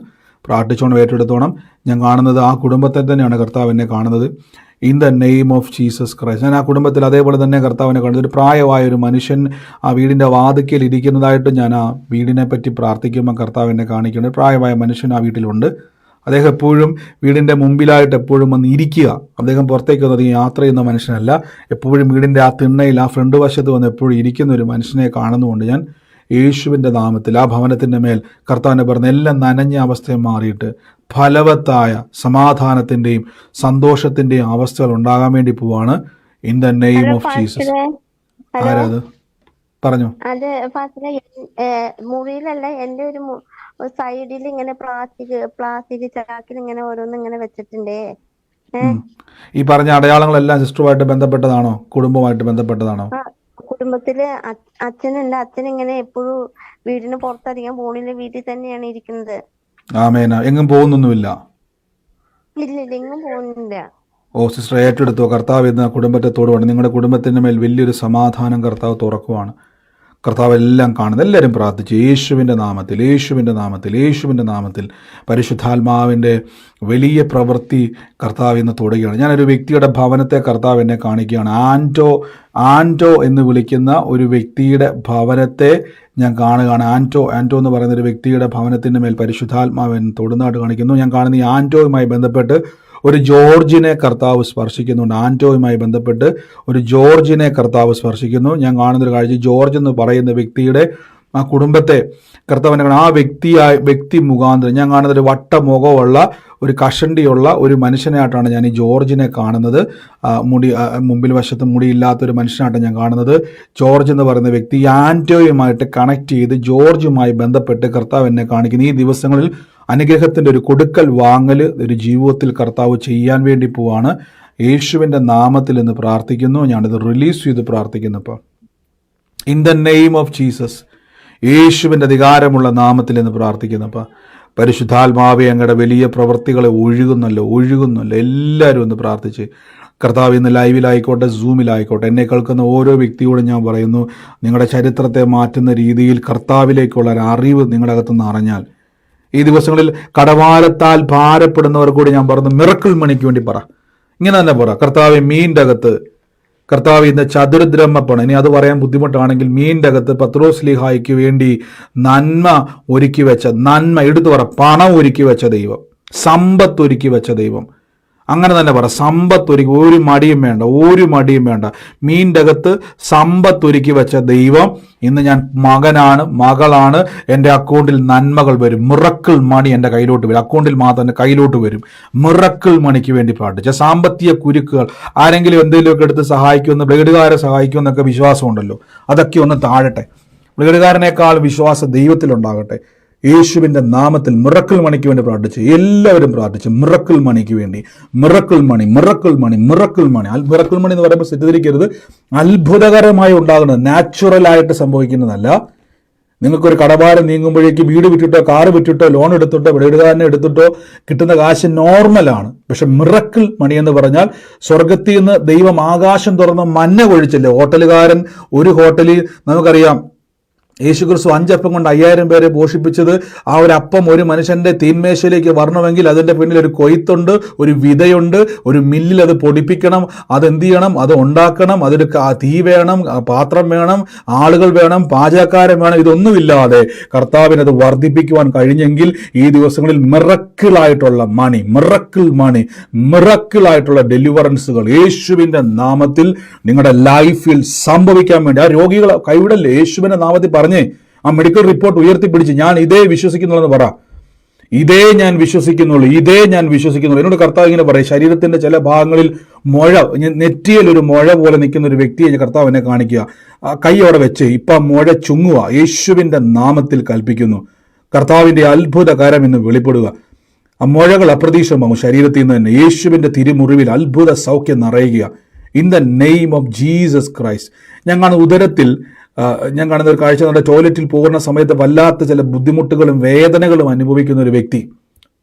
Speaker 1: പ്രാർത്ഥിച്ചോണം, ഏറ്റെടുത്തോണം. ഞാൻ കാണുന്നത് ആ കുടുംബത്തെ തന്നെയാണ് കർത്താവ് എന്നെ കാണുന്നത്. In the name of Jesus Christ. ഞാൻ ആ കുടുംബത്തിൽ അതേപോലെ തന്നെ കർത്താവിനെ കാണുന്നത്. ഒരു പ്രായമായ ഒരു മനുഷ്യൻ ആ വീടിൻ്റെ വാതിക്കൽ ഇരിക്കുന്നതായിട്ട് ഞാൻ ആ വീടിനെ പറ്റി പ്രാർത്ഥിക്കുമ്പോൾ കർത്താവ് എന്നെ കാണിക്കുന്നത്. പ്രായമായ മനുഷ്യൻ ആ വീട്ടിലുണ്ട്. അദ്ദേഹം എപ്പോഴും വീടിൻ്റെ മുമ്പിലായിട്ട് എപ്പോഴും വന്ന് ഇരിക്കുക. അദ്ദേഹം പുറത്തേക്ക് വന്നത് യാത്ര ചെയ്യുന്ന മനുഷ്യനല്ല. എപ്പോഴും വീടിൻ്റെ ആ തിണ്ണയിൽ, ആ ഫ്രണ്ട് വശത്ത് വന്ന് എപ്പോഴും ഇരിക്കുന്ന ഒരു മനുഷ്യനെ കാണുന്നുകൊണ്ട് ഞാൻ യേശുവിൻ്റെ നാമത്തിൽ ആ ഭവനത്തിൻ്റെ മേൽ കർത്താവിനെ പറഞ്ഞ എല്ലാം നനഞ്ഞ അവസ്ഥയെ മാറിയിട്ട് ഫലവത്തായ സമാധാനത്തിൻ്റെയും സന്തോഷത്തിൻ്റെയും അവസ്ഥകൾ ഉണ്ടാകാൻ വേണ്ടി പോവാണ്. In the name of Jesus. ആരാത്? പറഞ്ഞു.
Speaker 6: അത് മുറിയിലല്ല, എന്റെ ഒരു സൈഡിൽ ഇങ്ങനെ പ്ലാസ്റ്റിക് ചാക്കിൽ ഇങ്ങനെ ഓരോന്ന് ഇങ്ങനെ വെച്ചിട്ടുണ്ടേ.
Speaker 1: ഈ പറഞ്ഞ അടയാളങ്ങളെല്ലാം സിസ്റ്ററുമായിട്ട് ബന്ധപ്പെട്ടതാണോ? കുടുംബമായിട്ട് ബന്ധപ്പെട്ടതാണോ?
Speaker 6: കുടുംബത്തില് അച്ഛനുണ്ട്. അച്ഛൻ ഇങ്ങനെ എപ്പോഴും വീടിന് പുറത്തധികം പോണില്ല, വീട്ടിൽ തന്നെയാണ് ഇരിക്കുന്നത്.
Speaker 1: ആമേൻ. എങ്ങും പോകുന്നൊന്നുമില്ല?
Speaker 6: ഇല്ല, എങ്ങും പോകുന്നില്ല.
Speaker 1: ഓ സിസ്റ്റർ, ഏറ്റെടുത്തോ. കർത്താവ് എന്ന കുടുംബത്തോട് വേണം. നിങ്ങളുടെ കുടുംബത്തിൻ്റെ മേൽ വലിയൊരു സമാധാനം കർത്താവ് തുറക്കുവാണ്. കർത്താവ് എല്ലാം കാണുന്നത്. എല്ലാവരും പ്രാർത്ഥിച്ച് യേശുവിൻ്റെ നാമത്തിൽ, യേശുവിൻ്റെ നാമത്തിൽ, യേശുവിൻ്റെ നാമത്തിൽ പരിശുദ്ധാത്മാവിൻ്റെ വലിയ പ്രവൃത്തി കർത്താവ് ഇന്ന് തുടങ്ങുകയാണ്. ഞാനൊരു വ്യക്തിയുടെ ഭവനത്തെ കർത്താവ് എന്നെ കാണിക്കുകയാണ്. ആൻറ്റോ എന്ന് വിളിക്കുന്ന ഒരു വ്യക്തിയുടെ ഭവനത്തെ ഞാൻ കാണുകയാണ്. ആൻറ്റോ എന്ന് പറയുന്ന ഒരു വ്യക്തിയുടെ ഭവനത്തിൻ്റെ മേൽ പരിശുദ്ധാത്മാവ് തൊടുന്നതായിട്ട് കാണിക്കുന്നു. ഞാൻ കാണുന്ന ഈ ആൻറ്റോയുമായി ബന്ധപ്പെട്ട് ഒരു ജോർജിനെ കർത്താവ് സ്പർശിക്കുന്നുണ്ട്. ആൻറ്റോയുമായി ബന്ധപ്പെട്ട് ഒരു ജോർജിനെ കർത്താവ് സ്പർശിക്കുന്നു. ഞാൻ കാണുന്നൊരു കാഴ്ച, ജോർജ് എന്ന് പറയുന്ന വ്യക്തിയുടെ ആ കുടുംബത്തെ കർത്താവിനെ കാണാം. ആ വ്യക്തി മുഖാന്തരം ഞാൻ കാണുന്നൊരു വട്ടമുഖമുള്ള, ഒരു കഷണ്ടിയുള്ള ഒരു മനുഷ്യനായിട്ടാണ് ഞാൻ ഈ ജോർജിനെ കാണുന്നത്. മുമ്പിൽ വശത്ത് മുടിയില്ലാത്തൊരു മനുഷ്യനായിട്ടാണ് ഞാൻ കാണുന്നത്. ജോർജ് എന്ന് പറയുന്ന വ്യക്തി ആൻറ്റോയുമായിട്ട് കണക്ട് ചെയ്ത് ജോർജുമായി ബന്ധപ്പെട്ട് കർത്താവ് എന്നെ കാണിക്കുന്നു. ഈ ദിവസങ്ങളിൽ അനുഗ്രഹത്തിൻ്റെ ഒരു കൊടുക്കൽ വാങ്ങൽ ഒരു ജീവിതത്തിൽ കർത്താവ് ചെയ്യാൻ വേണ്ടി പോവാണ്. യേശുവിൻ്റെ നാമത്തിൽ എന്ന് പ്രാർത്ഥിക്കുന്നു. ഞാനിത് റിലീസ് ചെയ്ത് പ്രാർത്ഥിക്കുന്നു. ഇപ്പോൾ in the name of Jesus, യേശുവിൻ്റെ അധികാരമുള്ള നാമത്തിൽ എന്ന് പ്രാർത്ഥിക്കുന്നപ്പോൾ പരിശുദ്ധാത്മാവെ അങ്ങയുടെ വലിയ പ്രവൃത്തികളെ ഒഴുകുന്നല്ലോ. എല്ലാവരും ഒന്ന് പ്രാർത്ഥിച്ച് കർത്താവ് ഇന്ന് ലൈവിലായിക്കോട്ടെ, സൂമിലായിക്കോട്ടെ, എന്നെ കേൾക്കുന്ന ഓരോ വ്യക്തിയോടും ഞാൻ പറയുന്നു, നിങ്ങളുടെ ചരിത്രത്തെ മാറ്റുന്ന രീതിയിൽ കർത്താവിലേക്കുള്ള ഒരു അറിവ് നിങ്ങളുടെ അകത്തുനിന്ന് അറിഞ്ഞാൽ, ഈ ദിവസങ്ങളിൽ കടവാരത്താൽ ഭാരപ്പെടുന്നവർ കൂടി ഞാൻ പറഞ്ഞു മിറക്കിൾ മണിക്ക് വേണ്ടി പറ. ഇങ്ങനെ തന്നെ പറ, കർത്താവ് മീൻ്റെ അകത്ത്, കർത്താവ് ഇന്ന് ചതുരദ്രഹ്മപ്പണം, ഇനി അത് പറയാൻ ബുദ്ധിമുട്ടാണെങ്കിൽ മീൻ്റെ അകത്ത് പത്രോസ് ലീഹായ്ക്ക് വേണ്ടി നന്മ ഒരുക്കി വെച്ച, നന്മ എടുത്തു പറ, പണം ഒരുക്കി വെച്ച ദൈവം, സമ്പത്ത് ഒരുക്കി വെച്ച ദൈവം, അങ്ങനെ തന്നെ പറ. സമ്പത്തൊരുക്കി, ഒരു മടിയും വേണ്ട, ഒരു മടിയും വേണ്ട. മീൻ്റെ അകത്ത് സമ്പത്തൊരുക്കി വെച്ച ദൈവം ഇന്ന് ഞാൻ മകനാണ്, മകളാണ്, എൻ്റെ അക്കൗണ്ടിൽ നന്മകൾ വരും, മിറക്കിൾ മണി എൻ്റെ കയ്യിലോട്ട് വരും, അക്കൗണ്ടിൽ മാത്രം എൻ്റെ കയ്യിലോട്ട് വരും. മിറക്കിൾ മണിക്ക് വേണ്ടി പ്രാർത്ഥിച്ച സാമ്പത്തിക കുരുക്കുകൾ, ആരെങ്കിലും എന്തെങ്കിലുമൊക്കെ എടുത്ത് സഹായിക്കുമെന്ന്, ബ്ലേഡുകാരെ സഹായിക്കുമെന്നൊക്കെ വിശ്വാസമുണ്ടല്ലോ, അതൊക്കെ ഒന്ന് താഴട്ടെ. ബ്ലേഡുകാരനേക്കാൾ വിശ്വാസം ദൈവത്തിലുണ്ടാകട്ടെ. യേശുവിൻ്റെ നാമത്തിൽ മിറക്കിൾ മണിക്ക് വേണ്ടി പ്രാർത്ഥിച്ച് എല്ലാവരും പ്രാർത്ഥിച്ച് മിറക്കിൾ മണിക്ക് വേണ്ടി. മിറക്കിൾ മണി, മിറക്കിൾ മണി, മിറക്കിൾ മണി. മിറക്കിൾ മണി എന്ന് പറയുമ്പോൾ തെറ്റിദ്ധരിക്കരുത്, അത്ഭുതകരമായി ഉണ്ടാകുന്നത്, നാച്ചുറലായിട്ട് സംഭവിക്കുന്നതല്ല. നിങ്ങൾക്കൊരു കടഭാരം നീങ്ങുമ്പോഴേക്ക് വീട് വിറ്റിട്ടോ കാറ് വിറ്റിട്ടോ ലോൺ എടുത്തിട്ടോ വീടുകാരനെ എടുത്തിട്ടോ കിട്ടുന്ന കാശ് നോർമലാണ്. പക്ഷെ മിറക്കിൾ മണി എന്ന് പറഞ്ഞാൽ സ്വർഗത്തിൽ നിന്ന് ദൈവം ആകാശം തുറന്ന് മഞ്ഞ കൊഴിച്ചില്ലേ. ഹോട്ടലുകാരൻ, ഒരു ഹോട്ടലിൽ നമുക്കറിയാം യേശുക്രിസ്തു 5 അപ്പം കൊണ്ട് 5000 പേരെ പോഷിപ്പിച്ചത്, ആ ഒരു അപ്പം ഒരു മനുഷ്യന്റെ തീന്മേശയിലേക്ക് വരണമെങ്കിൽ അതിന്റെ പിന്നിൽ ഒരു കൊയ്ത്തുണ്ട്, ഒരു വിതയുണ്ട്, ഒരു മില്ലിൽ അത് പൊടിപ്പിക്കണം, അതെന്ത് ചെയ്യണം, അത് ഉണ്ടാക്കണം, അതൊരു തീ വേണം, പാത്രം വേണം, ആളുകൾ വേണം, പാചകക്കാരൻ വേണം. ഇതൊന്നുമില്ലാതെ കർത്താവിന് അത് വർദ്ധിപ്പിക്കുവാൻ കഴിഞ്ഞെങ്കിൽ ഈ ദിവസങ്ങളിൽ മിറക്കിളായിട്ടുള്ള മണി, മിറക്കിൾ മണി, മിറക്കിളായിട്ടുള്ള ഡെലിവറൻസുകൾ യേശുവിന്റെ നാമത്തിൽ നിങ്ങളുടെ ലൈഫിൽ സംഭവിക്കാൻ വേണ്ടി. ആ രോഗികളെ കൈവിടല്ലേ, യേശുവിന്റെ നാമത്തിൽ പറഞ്ഞേ, ആ മെഡിക്കൽ റിപ്പോർട്ട് ഉയർത്തിപ്പിടിച്ച് ഞാൻ ഇതേ വിശ്വസിക്കുന്നുള്ളെന്ന് പറ. ഇതേ ഞാൻ വിശ്വസിക്കുന്നുള്ളൂ, ഇതേ ഞാൻ വിശ്വസിക്കുന്നുള്ളൂ. എന്നോട് കർത്താവ് ഇങ്ങനെ പറയും, ശരീരത്തിന്റെ ചില ഭാഗങ്ങളിൽ മുഴ, നെറ്റിയിൽ ഒരു മുഴ പോലെ നിൽക്കുന്ന ഒരു വ്യക്തിയെ കർത്താവ് എന്നെ കാണിക്കുക. കൈ അവിടെ വെച്ച് ഇപ്പം മുഴ ചുങ്ങുക. യേശുവിന്റെ നാമത്തിൽ കൽപ്പിക്കുന്നു, കർത്താവിന്റെ അത്ഭുതകരം എന്ന് വെളിപ്പെടുക. ആ മുഴകൾ അപ്രതീക്ഷിതമാകും ശരീരത്തിൽ നിന്ന് തന്നെ. യേശുവിന്റെ തിരുമുറിവിൽ അത്ഭുത സൗഖ്യം നിറയുക. In the name of Jesus Christ. ഞങ്ങൾ ഉദരത്തിൽ ഞാൻ കാണുന്ന ഒരു കാഴ്ച, നമ്മുടെ ടോയ്ലറ്റിൽ പോകുന്ന സമയത്ത് വല്ലാത്ത ചില ബുദ്ധിമുട്ടുകളും വേദനകളും അനുഭവിക്കുന്ന ഒരു വ്യക്തി.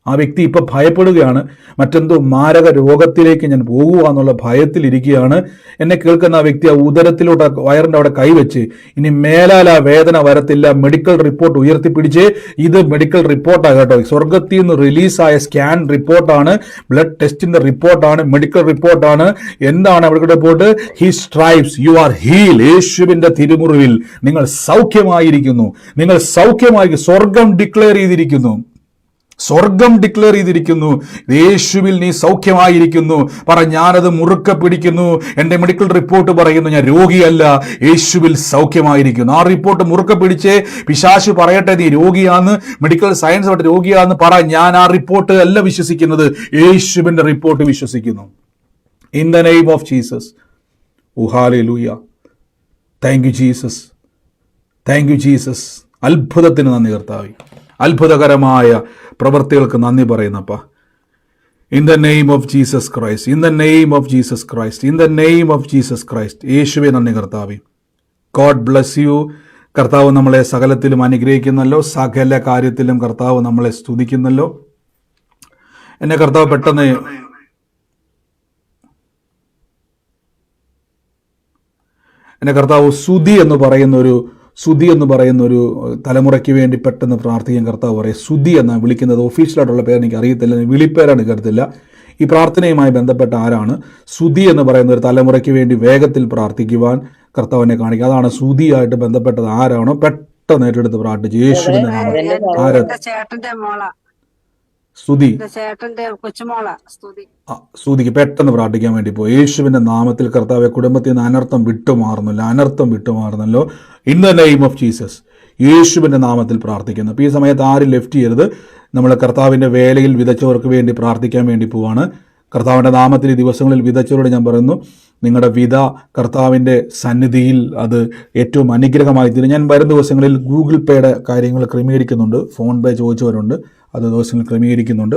Speaker 1: ആ വ്യക്തി ഇപ്പൊ ഭയപ്പെടുകയാണ്, മറ്റെന്തോ മാരക രോഗത്തിലേക്ക് ഞാൻ പോകുക എന്നുള്ള ഭയത്തിലിരിക്കുകയാണ്. എന്നെ കേൾക്കുന്ന ആ വ്യക്തി ആ ഉദരത്തിലോട്ട്, വയറിന്റെ അവിടെ കൈവച്ച്, ഇനി മേലാൽ ആ വേദന വരത്തില്ല, മെഡിക്കൽ റിപ്പോർട്ട് ഉയർത്തിപ്പിടിച്ച്, ഇത് മെഡിക്കൽ റിപ്പോർട്ടാണ് കേട്ടോ, സ്വർഗത്തിൽ നിന്ന് റിലീസായ സ്കാൻ റിപ്പോർട്ടാണ്, ബ്ലഡ് ടെസ്റ്റിന്റെ റിപ്പോർട്ടാണ്, മെഡിക്കൽ റിപ്പോർട്ടാണ്. എന്താണ് അവിടെ report? His stripes you are heal. യേശുവിന്റെ തിരുമുറിവിൽ നിങ്ങൾ സൗഖ്യമായിരിക്കുന്നു, നിങ്ങൾ സൗഖ്യമായി. സ്വർഗം ഡിക്ലെയർ ചെയ്തിരിക്കുന്നു, സ്വർഗം ഡിക്ലെയർ ചെയ്തിരിക്കുന്നു, യേശുവിൽ നീ സൗഖ്യമായിരിക്കുന്നു. പറ, ഞാനത് മുറുക്കെ പിടിക്കുന്നു. എൻ്റെ മെഡിക്കൽ റിപ്പോർട്ട് പറയുന്നു ഞാൻ രോഗിയല്ല, യേശുവിൽ സൗഖ്യമായിരിക്കുന്നു. ആ റിപ്പോർട്ട് മുറുക്കെ പിടിച്ച് പിശാച് പറയട്ടെ നീ രോഗിയാന്ന്, മെഡിക്കൽ സയൻസ് ആയിട്ട് രോഗിയാന്ന് പറ. ഞാൻ ആ റിപ്പോർട്ട് അല്ല വിശ്വസിക്കുന്നത്, യേശുവിന്റെ റിപ്പോർട്ട് വിശ്വസിക്കുന്നു. In the name of Jesus. ഓ ഹല്ലേലൂയ. Thank you Jesus, thank you Jesus. അത്ഭുതത്തിന് നന്ദി കർത്താവേ, അത്ഭുതകരമായ പ്രവൃത്തികൾക്ക് നന്ദി പറയുന്നപ്പ. In the name of Jesus Christ, in the name of Jesus Christ, in the name of Jesus Christ. യേശുവേ നന്ദി കർത്താവേ. God bless you. കർത്താവ് നമ്മളെ സകലത്തിലും അനുഗ്രഹിക്കുന്നല്ലോ, സകല കാര്യത്തിലും കർത്താവ് നമ്മളെ സ്തുതിക്കുന്നല്ലോ. എന്നെ കർത്താവ് പെട്ടെന്ന് സുധി എന്ന് പറയുന്ന ഒരു തലമുറയ്ക്ക് വേണ്ടി പെട്ടെന്ന് പ്രാർത്ഥിക്കാൻ കർത്താവ് പറയും. സുധി എന്നാണ് വിളിക്കുന്നത്. ഒഫീഷ്യലായിട്ടുള്ള പേര് എനിക്ക് അറിയത്തില്ല, വിളിപ്പേരാണ് കരുത്തില്ല. ഈ പ്രാർത്ഥനയുമായി ബന്ധപ്പെട്ട ആരാണ് സുധി എന്ന് പറയുന്ന ഒരു തലമുറയ്ക്ക് വേണ്ടി വേഗത്തിൽ പ്രാർത്ഥിക്കുവാൻ കർത്താവിനെ കാണിക്കുക. അതാണ് സുധിയായിട്ട് ബന്ധപ്പെട്ടത്. ആരാണോ പെട്ടെന്ന് ഏറ്റെടുത്ത് പ്രാർത്ഥിച്ചു യേശുവിന്റെ നാമത്തിൽ. ആരാ? സ്തുതി, സ്തുതിക്ക് പെട്ടെന്ന് പ്രാർത്ഥിക്കാൻ വേണ്ടി പോയി. യേശുവിന്റെ നാമത്തിൽ കർത്താവെ, കുടുംബത്തിൽ നിന്ന് അനർത്ഥം വിട്ടുമാറുന്നല്ലോ. In the name of Jesus, യേശുവിന്റെ നാമത്തിൽ പ്രാർത്ഥിക്കുന്നു. അപ്പോൾ ഈ സമയത്ത് ആരും ലെഫ്റ്റ് ചെയ്യരുത്. നമ്മൾ കർത്താവിന്റെ വേലയിൽ വിതച്ചവർക്ക് വേണ്ടി പ്രാർത്ഥിക്കാൻ വേണ്ടി പോവാണ്. കർത്താവിന്റെ നാമത്തിൽ ഈ ദിവസങ്ങളിൽ വിതച്ചവരോട് ഞാൻ പറയുന്നു, നിങ്ങളുടെ വിത കർത്താവിൻ്റെ സന്നിധിയിൽ അത് ഏറ്റവും അനുഗ്രഹമായി തീരും. ഞാൻ വരും ദിവസങ്ങളിൽ ഗൂഗിൾ പേയുടെ കാര്യങ്ങൾ ക്രമീകരിക്കുന്നുണ്ട്. ഫോൺ പേ ചോദിച്ചവരുണ്ട്, അത് ദിവസങ്ങൾ ക്രമീകരിക്കുന്നുണ്ട്.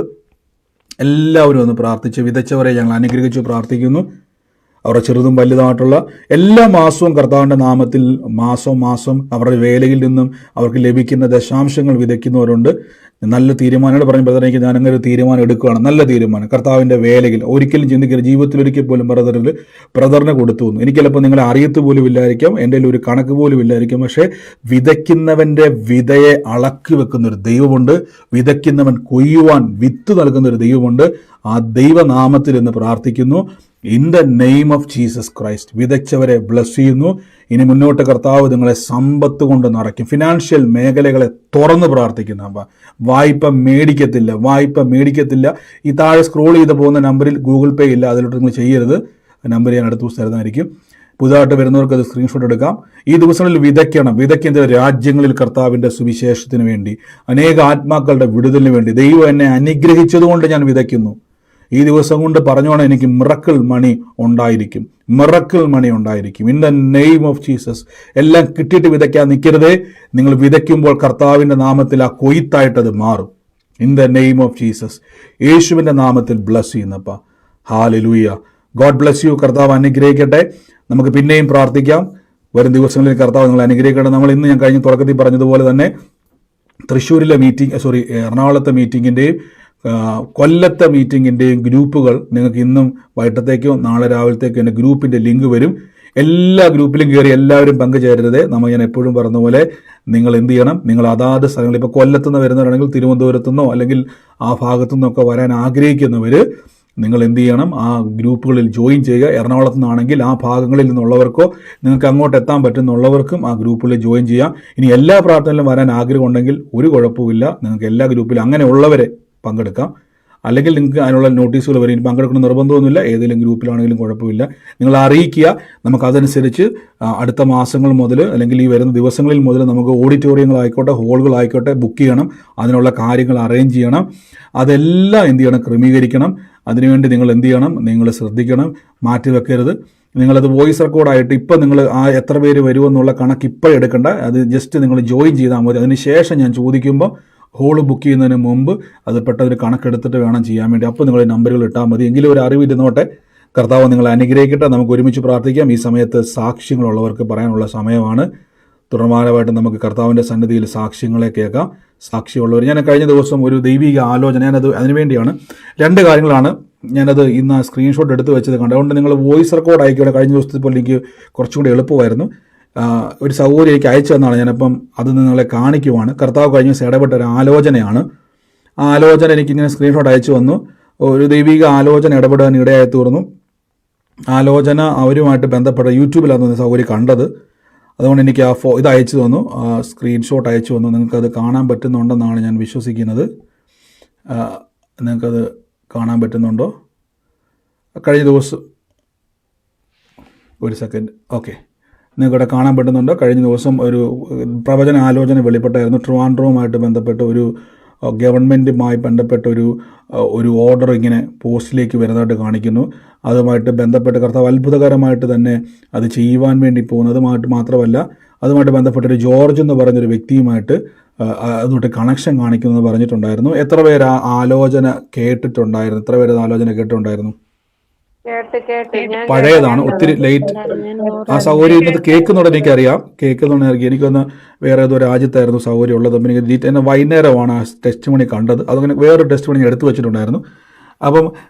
Speaker 1: എല്ലാവരും ഒന്ന് പ്രാർത്ഥിച്ച് വിതച്ചവരെ ഞങ്ങൾ അനുഗ്രഹിച്ച് പ്രാർത്ഥിക്കുന്നു. അവരുടെ ചെറുതും വലുതായിട്ടുള്ള എല്ലാ മാസവും കർത്താവിൻ്റെ നാമത്തിൽ മാസം അവരുടെ വേലയിൽ നിന്നും അവർക്ക് ലഭിക്കുന്ന ദശാംശങ്ങൾ വിതയ്ക്കുന്നവരുണ്ട്. നല്ല തീരുമാനങ്ങൾ പറഞ്ഞ ബ്രദറിലേക്ക് ഞാൻ അങ്ങനെ ഒരു തീരുമാനം എടുക്കുകയാണ്. നല്ല തീരുമാനം. കർത്താവിൻ്റെ വേലയിൽ ഒരിക്കലും ചിന്തിക്കരുത്, ജീവിതത്തിൽ ഒരിക്കൽ പോലും ബ്രദറിന് കൊടുത്തു വന്നു. എനിക്ക് ചിലപ്പോൾ നിങ്ങളെ അറിയത്ത് പോലും ഇല്ലായിരിക്കാം, എൻ്റെ ഒരു കണക്ക് പോലും ഇല്ലായിരിക്കും. പക്ഷേ വിതയ്ക്കുന്നവൻ്റെ വിതയെ അളക്കി വെക്കുന്നൊരു ദൈവമുണ്ട്. വിതയ്ക്കുന്നവൻ കൊയ്യുവാൻ വിത്ത് നൽകുന്നൊരു ദൈവമുണ്ട്. ആ ദൈവനാമത്തിൽ എന്ന് പ്രാർത്ഥിക്കുന്നു. In the name of Jesus Christ. വിതച്ചവരെ ബ്ലസ് ചെയ്യുന്നു. ഇനി മുന്നോട്ട് കർത്താവ് നിങ്ങളെ സമ്പത്ത് കൊണ്ട് നിറയ്ക്കും. ഫിനാൻഷ്യൽ മേഖലകളെ തുറന്ന് പ്രാർത്ഥിക്കുന്ന വായ്പ മേടിക്കത്തില്ല. ഈ താഴെ സ്ക്രോൾ ചെയ്ത് പോകുന്ന നമ്പറിൽ ഗൂഗിൾ പേ ഇല്ല, അതിലോട്ട് നിങ്ങൾ ചെയ്യരുത്. നമ്പർ ഞാൻ അടുത്ത ദിവസം തരുന്നതായിരിക്കും. പുതുതായിട്ട് വരുന്നവർക്ക് അത് സ്ക്രീൻഷോട്ട് എടുക്കാം. ഈ ദിവസങ്ങളിൽ വിതയ്ക്കുന്ന രാജ്യങ്ങളിൽ കർത്താവിൻ്റെ സുവിശേഷത്തിന് വേണ്ടി, അനേക ആത്മാക്കളുടെ വിടുതലിന് വേണ്ടി ദൈവം എന്നെ അനുഗ്രഹിച്ചതുകൊണ്ട് ഞാൻ വിതയ്ക്കുന്നു. ഈ ദിവസം കൊണ്ട് പറഞ്ഞോണം, എനിക്ക് മിറക്കിൾ മണി ഉണ്ടായിരിക്കും. In the name of Jesus. എല്ലാം കിട്ടിയിട്ട് വിതയ്ക്കാൻ നിൽക്കരുതേ. നിങ്ങൾ വിതയ്ക്കുമ്പോൾ കർത്താവിൻ്റെ നാമത്തിൽ ആ കൊയ്ത്തായിട്ട് അത് മാറും. In the name of Jesus. യേശുവിൻ്റെ നാമത്തിൽ ബ്ലസ് ചെയ്യുന്നപ്പ. ഹല്ലേലൂയ. God bless you. കർത്താവ് അനുഗ്രഹിക്കട്ടെ. നമുക്ക് പിന്നെയും പ്രാർത്ഥിക്കാം. വരും ദിവസങ്ങളിൽ കർത്താവ് നിങ്ങൾ അനുഗ്രഹിക്കട്ടെ. നമ്മൾ ഇന്ന് ഞാൻ കഴിഞ്ഞ തുടക്കത്തിൽ പറഞ്ഞതുപോലെ തന്നെ തൃശ്ശൂരിലെ എറണാകുളത്തെ മീറ്റിങ്ങിൻ്റെയും കൊല്ലത്തെ മീറ്റിങ്ങിൻ്റെയും ഗ്രൂപ്പുകൾ നിങ്ങൾക്ക് ഇന്നും വൈകിട്ടത്തേക്കോ നാളെ രാവിലത്തേക്കോ എൻ്റെ ഗ്രൂപ്പിൻ്റെ ലിങ്ക് വരും. എല്ലാ ഗ്രൂപ്പിലും കയറി എല്ലാവരും പങ്കുചേരരുത്. ഞാൻ എപ്പോഴും പറഞ്ഞ പോലെ നിങ്ങൾ എന്ത് ചെയ്യണം, നിങ്ങൾ അതാത് സ്ഥലങ്ങളിൽ, ഇപ്പോൾ കൊല്ലത്തുനിന്ന് വരുന്നവരാണെങ്കിൽ തിരുവനന്തപുരത്തുനിന്നോ അല്ലെങ്കിൽ ആ ഭാഗത്തുനിന്നൊക്കെ വരാൻ ആഗ്രഹിക്കുന്നവർ നിങ്ങൾ എന്ത് ചെയ്യണം, ആ ഗ്രൂപ്പുകളിൽ ജോയിൻ ചെയ്യുക. എറണാകുളത്ത് നിന്നാണെങ്കിൽ ആ ഭാഗങ്ങളിൽ നിന്നുള്ളവർക്കോ നിങ്ങൾക്ക് അങ്ങോട്ട് എത്താൻ പറ്റുന്നുള്ളവർക്കും ആ ഗ്രൂപ്പുകളിൽ ജോയിൻ ചെയ്യാം. ഇനി എല്ലാ പ്രാർത്ഥനയിലും വരാൻ ആഗ്രഹം ഉണ്ടെങ്കിൽ ഒരു കുഴപ്പമില്ല, നിങ്ങൾക്ക് എല്ലാ ഗ്രൂപ്പിലും അങ്ങനെയുള്ളവരെ പങ്കെടുക്കാം. അല്ലെങ്കിൽ നിങ്ങൾക്ക് അതിനുള്ള നോട്ടീസുകൾ വരും. ഇനി പങ്കെടുക്കുന്ന നിർബന്ധമൊന്നുമില്ല, ഏതെങ്കിലും ഗ്രൂപ്പിലാണെങ്കിലും കുഴപ്പമില്ല. നിങ്ങൾ അറിയിക്കുക. നമുക്കതനുസരിച്ച് അടുത്ത മാസങ്ങൾ മുതൽ അല്ലെങ്കിൽ ഈ വരുന്ന ദിവസങ്ങളിൽ മുതൽ നമുക്ക് ഓഡിറ്റോറിയങ്ങളായിക്കോട്ടെ ഹോളുകളായിക്കോട്ടെ ബുക്ക് ചെയ്യണം. അതിനുള്ള കാര്യങ്ങൾ അറേഞ്ച് ചെയ്യണം. അതെല്ലാം എന്ത് ചെയ്യണം, ക്രമീകരിക്കണം. അതിനുവേണ്ടി നിങ്ങൾ എന്ത് ചെയ്യണം, നിങ്ങൾ ശ്രദ്ധിക്കണം, മാറ്റിവെക്കരുത്. നിങ്ങളത് വോയിസ് റെക്കോർഡായിട്ട് ഇപ്പം നിങ്ങൾ ആ എത്ര പേര് വരുമെന്നുള്ള കണക്ക് ഇപ്പോഴും എടുക്കണ്ട. അത് ജസ്റ്റ് നിങ്ങൾ ജോയിൻ ചെയ്താൽ മതി. അതിന് ശേഷം ഞാൻ ചോദിക്കുമ്പോൾ ഹോള് ബുക്ക് ചെയ്യുന്നതിന് മുമ്പ് അത് പെട്ടെന്നൊരു കണക്കെടുത്തിട്ട് വേണം ചെയ്യാൻ വേണ്ടി. അപ്പോൾ നിങ്ങൾ നമ്പറുകൾ ഇട്ടാൽ മതി. എങ്കിലും ഒരു അറിവിരുന്നോട്ടെ. കർത്താവ് നിങ്ങളെ അനുഗ്രഹിക്കട്ടെ. നമുക്ക് ഒരുമിച്ച് പ്രാർത്ഥിക്കാം. ഈ സമയത്ത് സാക്ഷ്യങ്ങളുള്ളവർക്ക് പറയാനുള്ള സമയമാണ്. തുടർമാനമായിട്ട് നമുക്ക് കർത്താവിൻ്റെ സന്നിധിയിൽ സാക്ഷ്യങ്ങളെ കേൾക്കാം. സാക്ഷ്യമുള്ളവർ, ഞാൻ കഴിഞ്ഞ ദിവസം ഒരു ദൈവിക ആലോചന, അതിനുവേണ്ടിയാണ് 2 കാര്യങ്ങളാണ് ഞാനത് ഇന്ന് ആ സ്ക്രീൻഷോട്ട് എടുത്ത് വെച്ചത് കണ്ടത്. അതുകൊണ്ട് നിങ്ങൾ വോയിസ് റെക്കോർഡ് ആയിക്കോട്ടെ. കഴിഞ്ഞ ദിവസത്തിൽ പോലെ എനിക്ക് കുറച്ചും കൂടി എളുപ്പമായിരുന്നു. ഒരു സൗകര്യം എനിക്ക് അയച്ചു തന്നാണ്. ഞാനപ്പം അത് നിങ്ങളെ കാണിക്കുവാണ്. കർത്താവ് കഴിഞ്ഞ ദിവസം ഇടപെട്ട ഒരു ആലോചനയാണ്. ആ ആലോചന എനിക്കിങ്ങനെ സ്ക്രീൻഷോട്ട് അയച്ചു വന്നു. ഒരു ദൈവിക ആലോചന ഇടപെടാൻ ഇടയായി തീർന്നു. ആലോചന അവരുമായിട്ട് ബന്ധപ്പെട്ട യൂട്യൂബിലാണ് സൗകര്യം കണ്ടത്. അതുകൊണ്ട് എനിക്ക് ഇത് അയച്ചു തന്നു, സ്ക്രീൻഷോട്ട് അയച്ചു വന്നു. നിങ്ങൾക്കത് കാണാൻ പറ്റുന്നുണ്ടെന്നാണ് ഞാൻ വിശ്വസിക്കുന്നത്. നിങ്ങൾക്കത് കാണാൻ പറ്റുന്നുണ്ടോ? കഴിഞ്ഞ ദിവസം ഒരു സെക്കൻഡ്. ഓക്കെ, നിങ്ങൾക്കിവിടെ കാണാൻ പറ്റുന്നുണ്ടോ? കഴിഞ്ഞ ദിവസം ഒരു പ്രവചന ആലോചന വെളിപ്പെട്ടായിരുന്നു. ട്രിവാൻഡ്രവുമായിട്ട് ബന്ധപ്പെട്ട ഒരു ഗവൺമെൻറ്റുമായി ബന്ധപ്പെട്ട ഒരു ഓർഡർ ഇങ്ങനെ പോസ്റ്റിലേക്ക് വരുന്നതായിട്ട് കാണിക്കുന്നു. അതുമായിട്ട് ബന്ധപ്പെട്ട് കർത്താവ് അത്ഭുതകരമായിട്ട് തന്നെ അത് ചെയ്യുവാൻ വേണ്ടി പോകുന്നതുമായിട്ട് മാത്രമല്ല, അതുമായിട്ട് ബന്ധപ്പെട്ടൊരു ജോർജ് എന്ന് പറയുന്നൊരു വ്യക്തിയുമായിട്ട് അതുമായിട്ട് കണക്ഷൻ കാണിക്കുന്നത് പറഞ്ഞിട്ടുണ്ടായിരുന്നു. എത്ര പേര് ആ ആലോചന കേട്ടിട്ടുണ്ടായിരുന്നു? എത്ര പേര് ആലോചന കേട്ടിട്ടുണ്ടായിരുന്നു? പഴയതാണ്, ഒത്തിരി ലേറ്റ്. ആ സൗകര്യം ഇന്നത് കേൾക്കുന്നുണ്ട്, എനിക്കറിയാം. എനിക്കൊന്ന് വേറെ ഏതോ രാജ്യത്തായിരുന്നു സൗകര്യം ഉള്ളത്. അപ്പം എനിക്ക് എന്നെ വൈകുന്നേരമാണ് ആ ടെസ്റ്റ് മണി കണ്ടത്. അതങ്ങനെ വേറൊരു ടെസ്റ്റ് മണി എടുത്തു വെച്ചിട്ടുണ്ടായിരുന്നു. അപ്പം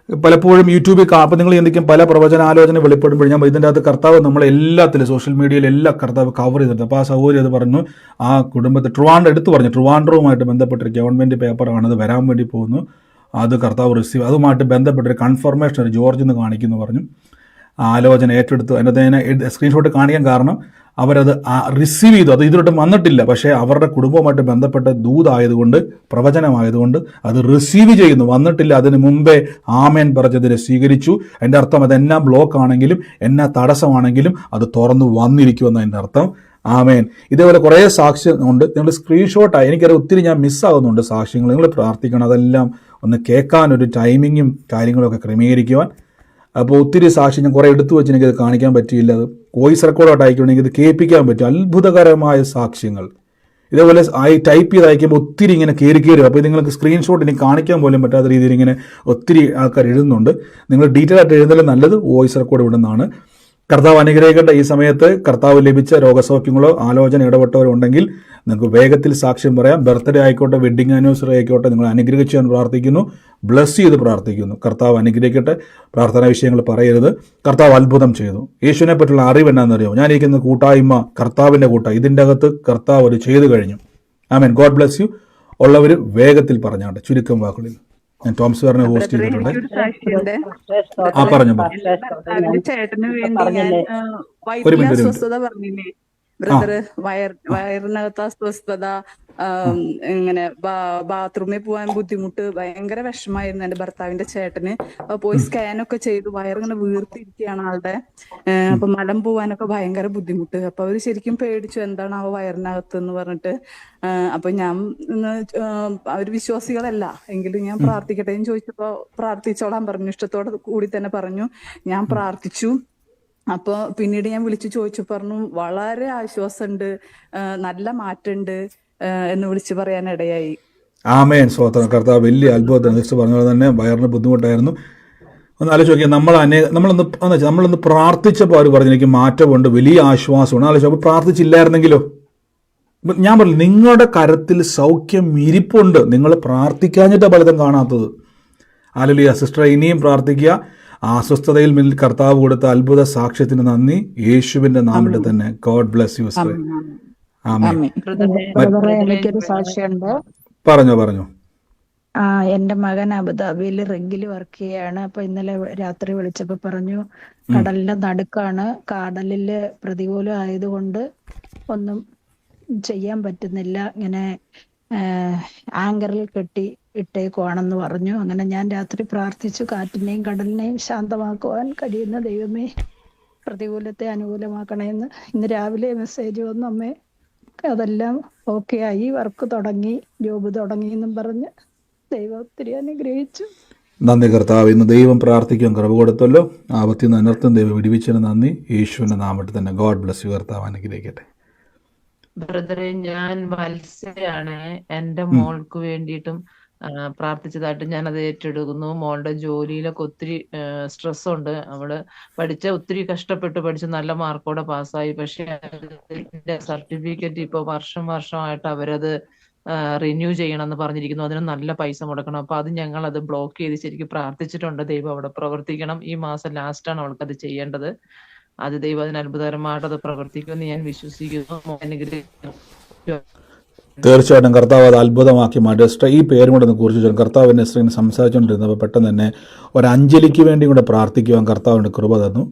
Speaker 1: പലപ്പോഴും യൂട്യൂബിൽ അപ്പം നിങ്ങൾ എന്തെങ്കിലും പല പ്രവചനാലോചന വെളിപ്പെടുമ്പോൾ ഞാൻ ഇതിൻ്റെ അകത്ത് കർത്താവ് നമ്മളെല്ലാത്തിലും സോഷ്യൽ മീഡിയയിൽ എല്ലാം കർത്താവ് കവർ ചെയ്തിട്ടുണ്ട്. അപ്പോൾ ആ സൗകര്യം അത് പറഞ്ഞു. ആ കുടുംബത്തെ ട്രിവാൻഡ്രവുമായിട്ട് ബന്ധപ്പെട്ടൊരു ഗവൺമെൻറ് പേപ്പറാണത് വരാൻ വേണ്ടി പോകുന്നു. അത് കർത്താവ് റിസീവ്, അതുമായിട്ട് ബന്ധപ്പെട്ടൊരു കൺഫർമേഷൻ ഒരു ജോർജ് എന്ന് കാണിക്കുന്നു പറഞ്ഞു. ആലോചന ഏറ്റെടുത്തു. അതിൻ്റെ സ്ക്രീൻഷോട്ട് കാണിക്കാൻ കാരണം അവരത് റിസീവ് ചെയ്തു. അത് ഇതിലോട്ട് വന്നിട്ടില്ല, പക്ഷേ അവരുടെ കുടുംബവുമായിട്ട് ബന്ധപ്പെട്ട ദൂതായതുകൊണ്ട്, പ്രവചനമായതുകൊണ്ട് അത് റിസീവ് ചെയ്യുന്നു. വന്നിട്ടില്ല, അതിന് മുമ്പേ ആമേൻ പറഞ്ഞതിനെ സ്വീകരിച്ചു. എൻ്റെ അർത്ഥം അത് എന്നാ ബ്ലോക്ക് ആണെങ്കിലും എന്നാ തടസ്സമാണെങ്കിലും അത് തുറന്നു വന്നിരിക്കുമെന്ന് എൻ്റെ അർത്ഥം. ആമേൻ. ഇതേപോലെ കുറേ സാക്ഷ്യം ഉണ്ട്. നിങ്ങൾ സ്ക്രീൻഷോട്ടായി, എനിക്കറിയാം ഒത്തിരി ഞാൻ മിസ്സാകുന്നുണ്ട് സാക്ഷ്യങ്ങൾ. നിങ്ങൾ പ്രാർത്ഥിക്കണം അതെല്ലാം ഒന്ന് കേൾക്കാനൊരു ടൈമിങ്ങും കാര്യങ്ങളൊക്കെ ക്രമീകരിക്കുവാൻ. അപ്പോൾ ഒത്തിരി സാക്ഷ്യം ഞാൻ കുറേ എടുത്തു വെച്ച് എനിക്കത് കാണിക്കാൻ പറ്റിയില്ല. അത് വോയിസ് റെക്കോർഡായിട്ട് അയക്കുകയാണെങ്കിൽ ഇത് കേൾപ്പിക്കാൻ പറ്റും. അത്ഭുതകരമായ സാക്ഷ്യങ്ങൾ ഇതേപോലെ ടൈപ്പ് ചെയ്ത് അയക്കുമ്പോൾ ഒത്തിരി ഇങ്ങനെ കയറി. അപ്പോൾ നിങ്ങൾക്ക് സ്ക്രീൻഷോട്ട് ഇനി കാണിക്കാൻ പോലും പറ്റാത്ത രീതിയിൽ ഇങ്ങനെ ഒത്തിരി ആൾക്കാർ എഴുതുന്നുണ്ട്. നിങ്ങൾ ഡീറ്റെയിൽ ആയിട്ട് എഴുതുന്നതിലും നല്ലത് വോയിസ് റെക്കോർഡ് വിടുന്നതാണ്. കർത്താവ് അനുഗ്രഹിക്കേണ്ട. ഈ സമയത്ത് കർത്താവ് ലഭിച്ച രോഗസൗഖ്യങ്ങളോ ആലോചന ഇടപെട്ടവരോ ഉണ്ടെങ്കിൽ നിങ്ങൾക്ക് വേഗത്തിൽ സാക്ഷ്യം പറയാം. ബർത്ത്ഡേ ആയിക്കോട്ടെ, വെഡ്ഡിങ് ആനിവേഴ്സറി ആയിക്കോട്ടെ, നിങ്ങൾ അനുഗ്രഹിച്ചു ഞാൻ പ്രാർത്ഥിക്കുന്നു, ബ്ലസ് ചെയ്ത് പ്രാർത്ഥിക്കുന്നു. കർത്താവ് അനുഗ്രഹിക്കട്ടെ. പ്രാർത്ഥനാ വിഷയങ്ങൾ പറയരുത്. കർത്താവ് അത്ഭുതം ചെയ്തു. യേശുവിനെ പറ്റിയുള്ള അറിവ് എന്നാണെന്നറിയോ? ഞാനിരിക്കുന്ന കൂട്ടായ്മ കർത്താവിൻ്റെ കൂട്ടായ്മ. ഇതിൻ്റെ അകത്ത് കർത്താവ് അത് ചെയ്തു കഴിഞ്ഞു. ആമേൻ. God bless you. ഉള്ളവർ വേഗത്തിൽ പറഞ്ഞാട്ടെ ചുരുക്കം വാക്കുകളിൽ. ഞാൻ ടോംസ് സാറിനെ ഹോസ്റ്റ്
Speaker 5: ബ്രദറെ
Speaker 1: ചെയ്തിട്ടുണ്ട്.
Speaker 5: എനിക്കൊരു സാക്ഷിയുണ്ട്.
Speaker 1: ആ
Speaker 5: ബ്രദറെ
Speaker 1: പറഞ്ഞു
Speaker 5: എന്റെ ഭർത്താവിന്റെ ചേട്ടന് വേണ്ടി ഞാൻ
Speaker 2: പറഞ്ഞില്ലേ
Speaker 1: ഒരു
Speaker 5: വയറ്റിലെ
Speaker 1: മിനിറ്റ്
Speaker 5: അസ്വസ്ഥത പറഞ്ഞില്ലേ
Speaker 1: ആ
Speaker 5: ബ്രദറ്, വയറിനകത്ത് അസ്വസ്ഥത,
Speaker 1: ആ
Speaker 5: ഇങ്ങനെ ബാത്റൂമിൽ പോകാൻ ബുദ്ധിമുട്ട്, ഭയങ്കര വിഷമായിരുന്നു എന്റെ ഭർത്താവിന്റെ ചേട്ടന്. അപ്പൊ പോയി സ്കാനൊക്കെ ചെയ്തു, വയറിങ്ങനെ വീർത്തിരിക്കുകയാണ് ആളുടെ. അപ്പൊ മലം പോവാനൊക്കെ ഭയങ്കര ബുദ്ധിമുട്ട്. അപ്പൊ അവര് ശരിക്കും പേടിച്ചു, എന്താണ് ആ വയറിനകത്ത് എന്ന് പറഞ്ഞിട്ട്. അപ്പൊ ഞാൻ അവര് വിശ്വാസികളല്ല, എങ്കിലും ഞാൻ പ്രാർത്ഥിക്കട്ടെ എന്ന് ചോദിച്ചപ്പോ പ്രാർത്ഥിച്ചോളാൻ പറഞ്ഞു, ഇഷ്ടത്തോടെ കൂടി തന്നെ പറഞ്ഞു. ഞാൻ പ്രാർത്ഥിച്ചു. അപ്പൊ പിന്നീട് ഞാൻ വിളിച്ചു ചോദിച്ചു, പറഞ്ഞു വളരെ ആശ്വാസമുണ്ട്, നല്ല മാറ്റമുണ്ട് എന്ന് വിളിച്ചു പറയാനിടയായി.
Speaker 1: ആമേൻ, സ്തോത്രം. കർത്താവ് വലിയ അത്ഭുതം. സിസ്റ്റർ പറഞ്ഞ പോലെ തന്നെ വയറിന് ബുദ്ധിമുട്ടായിരുന്നു. ഒന്ന് ആലോചിച്ച് നോക്കിയാൽ നമ്മളൊന്ന് പ്രാർത്ഥിച്ചപ്പോൾ അവർ പറഞ്ഞു എനിക്ക് മാറ്റമുണ്ട്, വലിയ ആശ്വാസമാണ്. ആലോചിച്ചു, അപ്പോൾ പ്രാർത്ഥിച്ചില്ലായിരുന്നെങ്കിലോ? ഞാൻ പറഞ്ഞു, നിങ്ങളുടെ കരത്തിൽ സൗഖ്യം ഇരിപ്പുണ്ട്, നിങ്ങൾ പ്രാർത്ഥിക്കാഞ്ഞിട്ടാണ് പലതും കാണാത്തത്. ഹല്ലേലൂയ. സിസ്റ്റർ ഇനിയും പ്രാർത്ഥിക്കുക. ആ അസ്വസ്ഥതയിൽ മുന്നിൽ കർത്താവ് കൊടുത്ത അത്ഭുത സാക്ഷ്യത്തിന് നന്ദി, യേശുവിന്റെ നാമത്തിൽ തന്നെ. God bless you sister. ആമേൻ.
Speaker 3: ബ്രദറെ എനിക്കൊരു സാക്ഷിയുണ്ട്.
Speaker 1: പറഞ്ഞോ.
Speaker 3: എന്റെ മകൻ അബുദാബിയിൽ റിഗിൽ വർക്ക് ചെയ്യാണ്. അപ്പൊ ഇന്നലെ രാത്രി വിളിച്ചപ്പോ പറഞ്ഞു കടലിന്റെ നടുക്കാണ്, കടലില് പ്രതികൂലം ആയതുകൊണ്ട് ഒന്നും ചെയ്യാൻ പറ്റുന്നില്ല, ഇങ്ങനെ ആങ്കറിൽ കെട്ടി ഇട്ടേക്കുവാണെന്ന് പറഞ്ഞു. അങ്ങനെ ഞാൻ രാത്രി പ്രാർത്ഥിച്ചു, കാറ്റിനെയും കടലിനെയും ശാന്തമാക്കുവാൻ കഴിയുന്ന ദൈവമേ പ്രതികൂലത്തെ അനുകൂലമാക്കണമെന്ന്. ഇന്ന് രാവിലെ മെസ്സേജ് വന്നു, അമ്മേ അതെല്ലാം ഓക്കെ ആയി, വർക്ക് തുടങ്ങി, ജോബ് തുടങ്ങി എന്നും പറഞ്ഞ് ദൈവം ഒത്തിരി അനുഗ്രഹിച്ചു.
Speaker 1: നന്ദി കർത്താവ്. ഇന്ന് ദൈവം പ്രാർത്ഥിക്കാൻ കൃപ കൊടുത്തല്ലോ. ആപത്തിൽ നിന്ന് അനർത്ഥം ദൈവം വിടുവിച്ചതിന് നന്ദി, യേശുവിന്റെ നാമത്തിൽ തന്നെ. God bless U. കർത്താവ് അനുഗ്രഹിക്കട്ടെ.
Speaker 7: ബ്രദറെ, ഞാൻ മത്സരാണ്. എന്റെ മോൾക്ക് വേണ്ടിയിട്ടും പ്രാർത്ഥിച്ചതായിട്ട് ഞാൻ അത് ഏറ്റെടുക്കുന്നു. മോളുടെ ജോലിയിലൊക്കെ ഒത്തിരി സ്ട്രെസ് ഉണ്ട്. അവള് ഒത്തിരി കഷ്ടപ്പെട്ട് പഠിച്ച് നല്ല മാർക്കോടെ പാസ്സായി. പക്ഷെ അതിന്റെ സർട്ടിഫിക്കറ്റ് ഇപ്പൊ വർഷമായിട്ട് അവരത് റിന്യൂ ചെയ്യണമെന്ന് പറഞ്ഞിരിക്കുന്നു. അതിന് നല്ല പൈസ മുടക്കണം. അപ്പൊ അത് ഞങ്ങൾ അത് ബ്ലോക്ക് ചെയ്ത് ശരിക്കും പ്രാർത്ഥിച്ചിട്ടുണ്ട്. ദൈവം അവിടെ പ്രവർത്തിക്കണം. ഈ മാസം ലാസ്റ്റാണ് അവൾക്ക് അത് ചെയ്യേണ്ടത്. അത് ദൈവം അതിന് അത്ഭുതകരമായിട്ട് അത് പ്രവർത്തിക്കുമെന്ന് ഞാൻ വിശ്വസിക്കുന്നു.
Speaker 1: തീർച്ചയായിട്ടും കർത്താവ് അത് അത്ഭുതമാക്കി മാറ്റി. ഈ പേരും കൂടെ ഒന്ന് കുറിച്ച് കർത്താവ് എന്നെ സ്ത്രീനെ സംസാരിച്ചുകൊണ്ടിരുന്നപ്പോൾ പെട്ടെന്ന് തന്നെ ഒരു അഞ്ജലിക്ക് വേണ്ടി കൂടെ പ്രാർത്ഥിക്കുവാൻ കർത്താവിൻ്റെ കൃപ തന്നു.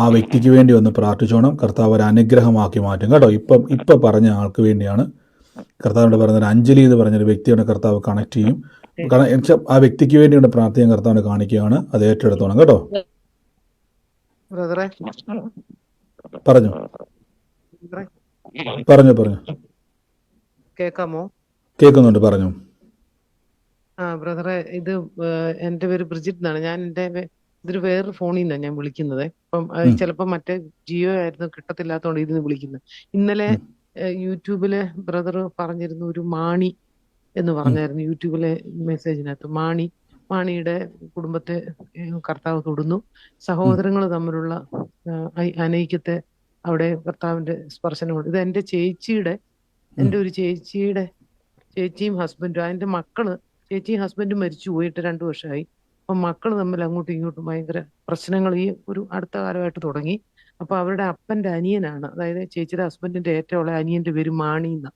Speaker 1: ആ വ്യക്തിക്ക് വേണ്ടി ഒന്ന് പ്രാർത്ഥിച്ചോണം. കർത്താവ് ഒരു അനുഗ്രഹമാക്കി മാറ്റും കേട്ടോ. ഇപ്പം പറഞ്ഞ ആൾക്ക് വേണ്ടിയാണ് കർത്താവിനോട് പറഞ്ഞൊരു അഞ്ജലി എന്ന് പറഞ്ഞൊരു വ്യക്തിയോട് കർത്താവ് കണക്ട് ചെയ്യും. ആ വ്യക്തിക്ക് വേണ്ടി കൂടെ പ്രാർത്ഥിക്കാൻ കർത്താവിനെ കാണിക്കുകയാണ്. അത് ഏറ്റെടുത്തോണം കേട്ടോ. പറഞ്ഞു
Speaker 8: കേക്കാമോ?
Speaker 1: കേൾക്കുന്നുണ്ട്, പറഞ്ഞു.
Speaker 8: ബ്രദറെ, ഇത് എന്റെ പേര് ബ്രിജിറ്റ് എന്നാണ്. ഞാൻ ഇതൊരു വേറൊരു ഫോണിൽ നിന്നാണ് ഞാൻ വിളിക്കുന്നത്. അപ്പം ചിലപ്പോ മറ്റേ ജിയോ ആയിരുന്നു, കിട്ടത്തില്ലാത്തതുകൊണ്ട് ഇതിന് വിളിക്കുന്നത്. ഇന്നലെ യൂട്യൂബില് ബ്രദർ പറഞ്ഞിരുന്നു, ഒരു മാണി എന്ന് പറഞ്ഞായിരുന്നു യൂട്യൂബിലെ മെസ്സേജിനകത്ത്. മാണിയുടെ കുടുംബത്തെ കർത്താവ് തൊടുന്നു, സഹോദരങ്ങൾ തമ്മിലുള്ള അനൈക്യത്തെ അവിടെ കർത്താവിന്റെ സ്പർശനമുണ്ട്. ഇത് എന്റെ ഒരു ചേച്ചിയും ഹസ്ബൻഡും, അതിന്റെ മക്കള്, ചേച്ചിയും ഹസ്ബൻഡും മരിച്ചു പോയിട്ട് 2 വർഷമായി. അപ്പൊ മക്കള് തമ്മിൽ അങ്ങോട്ടും ഇങ്ങോട്ടും ഭയങ്കര പ്രശ്നങ്ങൾ ഈ ഒരു അടുത്ത കാലമായിട്ട് തുടങ്ങി. അപ്പൊ അവരുടെ അപ്പന്റെ അനിയനാണ്, അതായത് ചേച്ചിയുടെ ഹസ്ബൻഡിന്റെ ഏറ്റവും ഉള്ള അനിയന്റെ പേര് മാണി എന്നാ.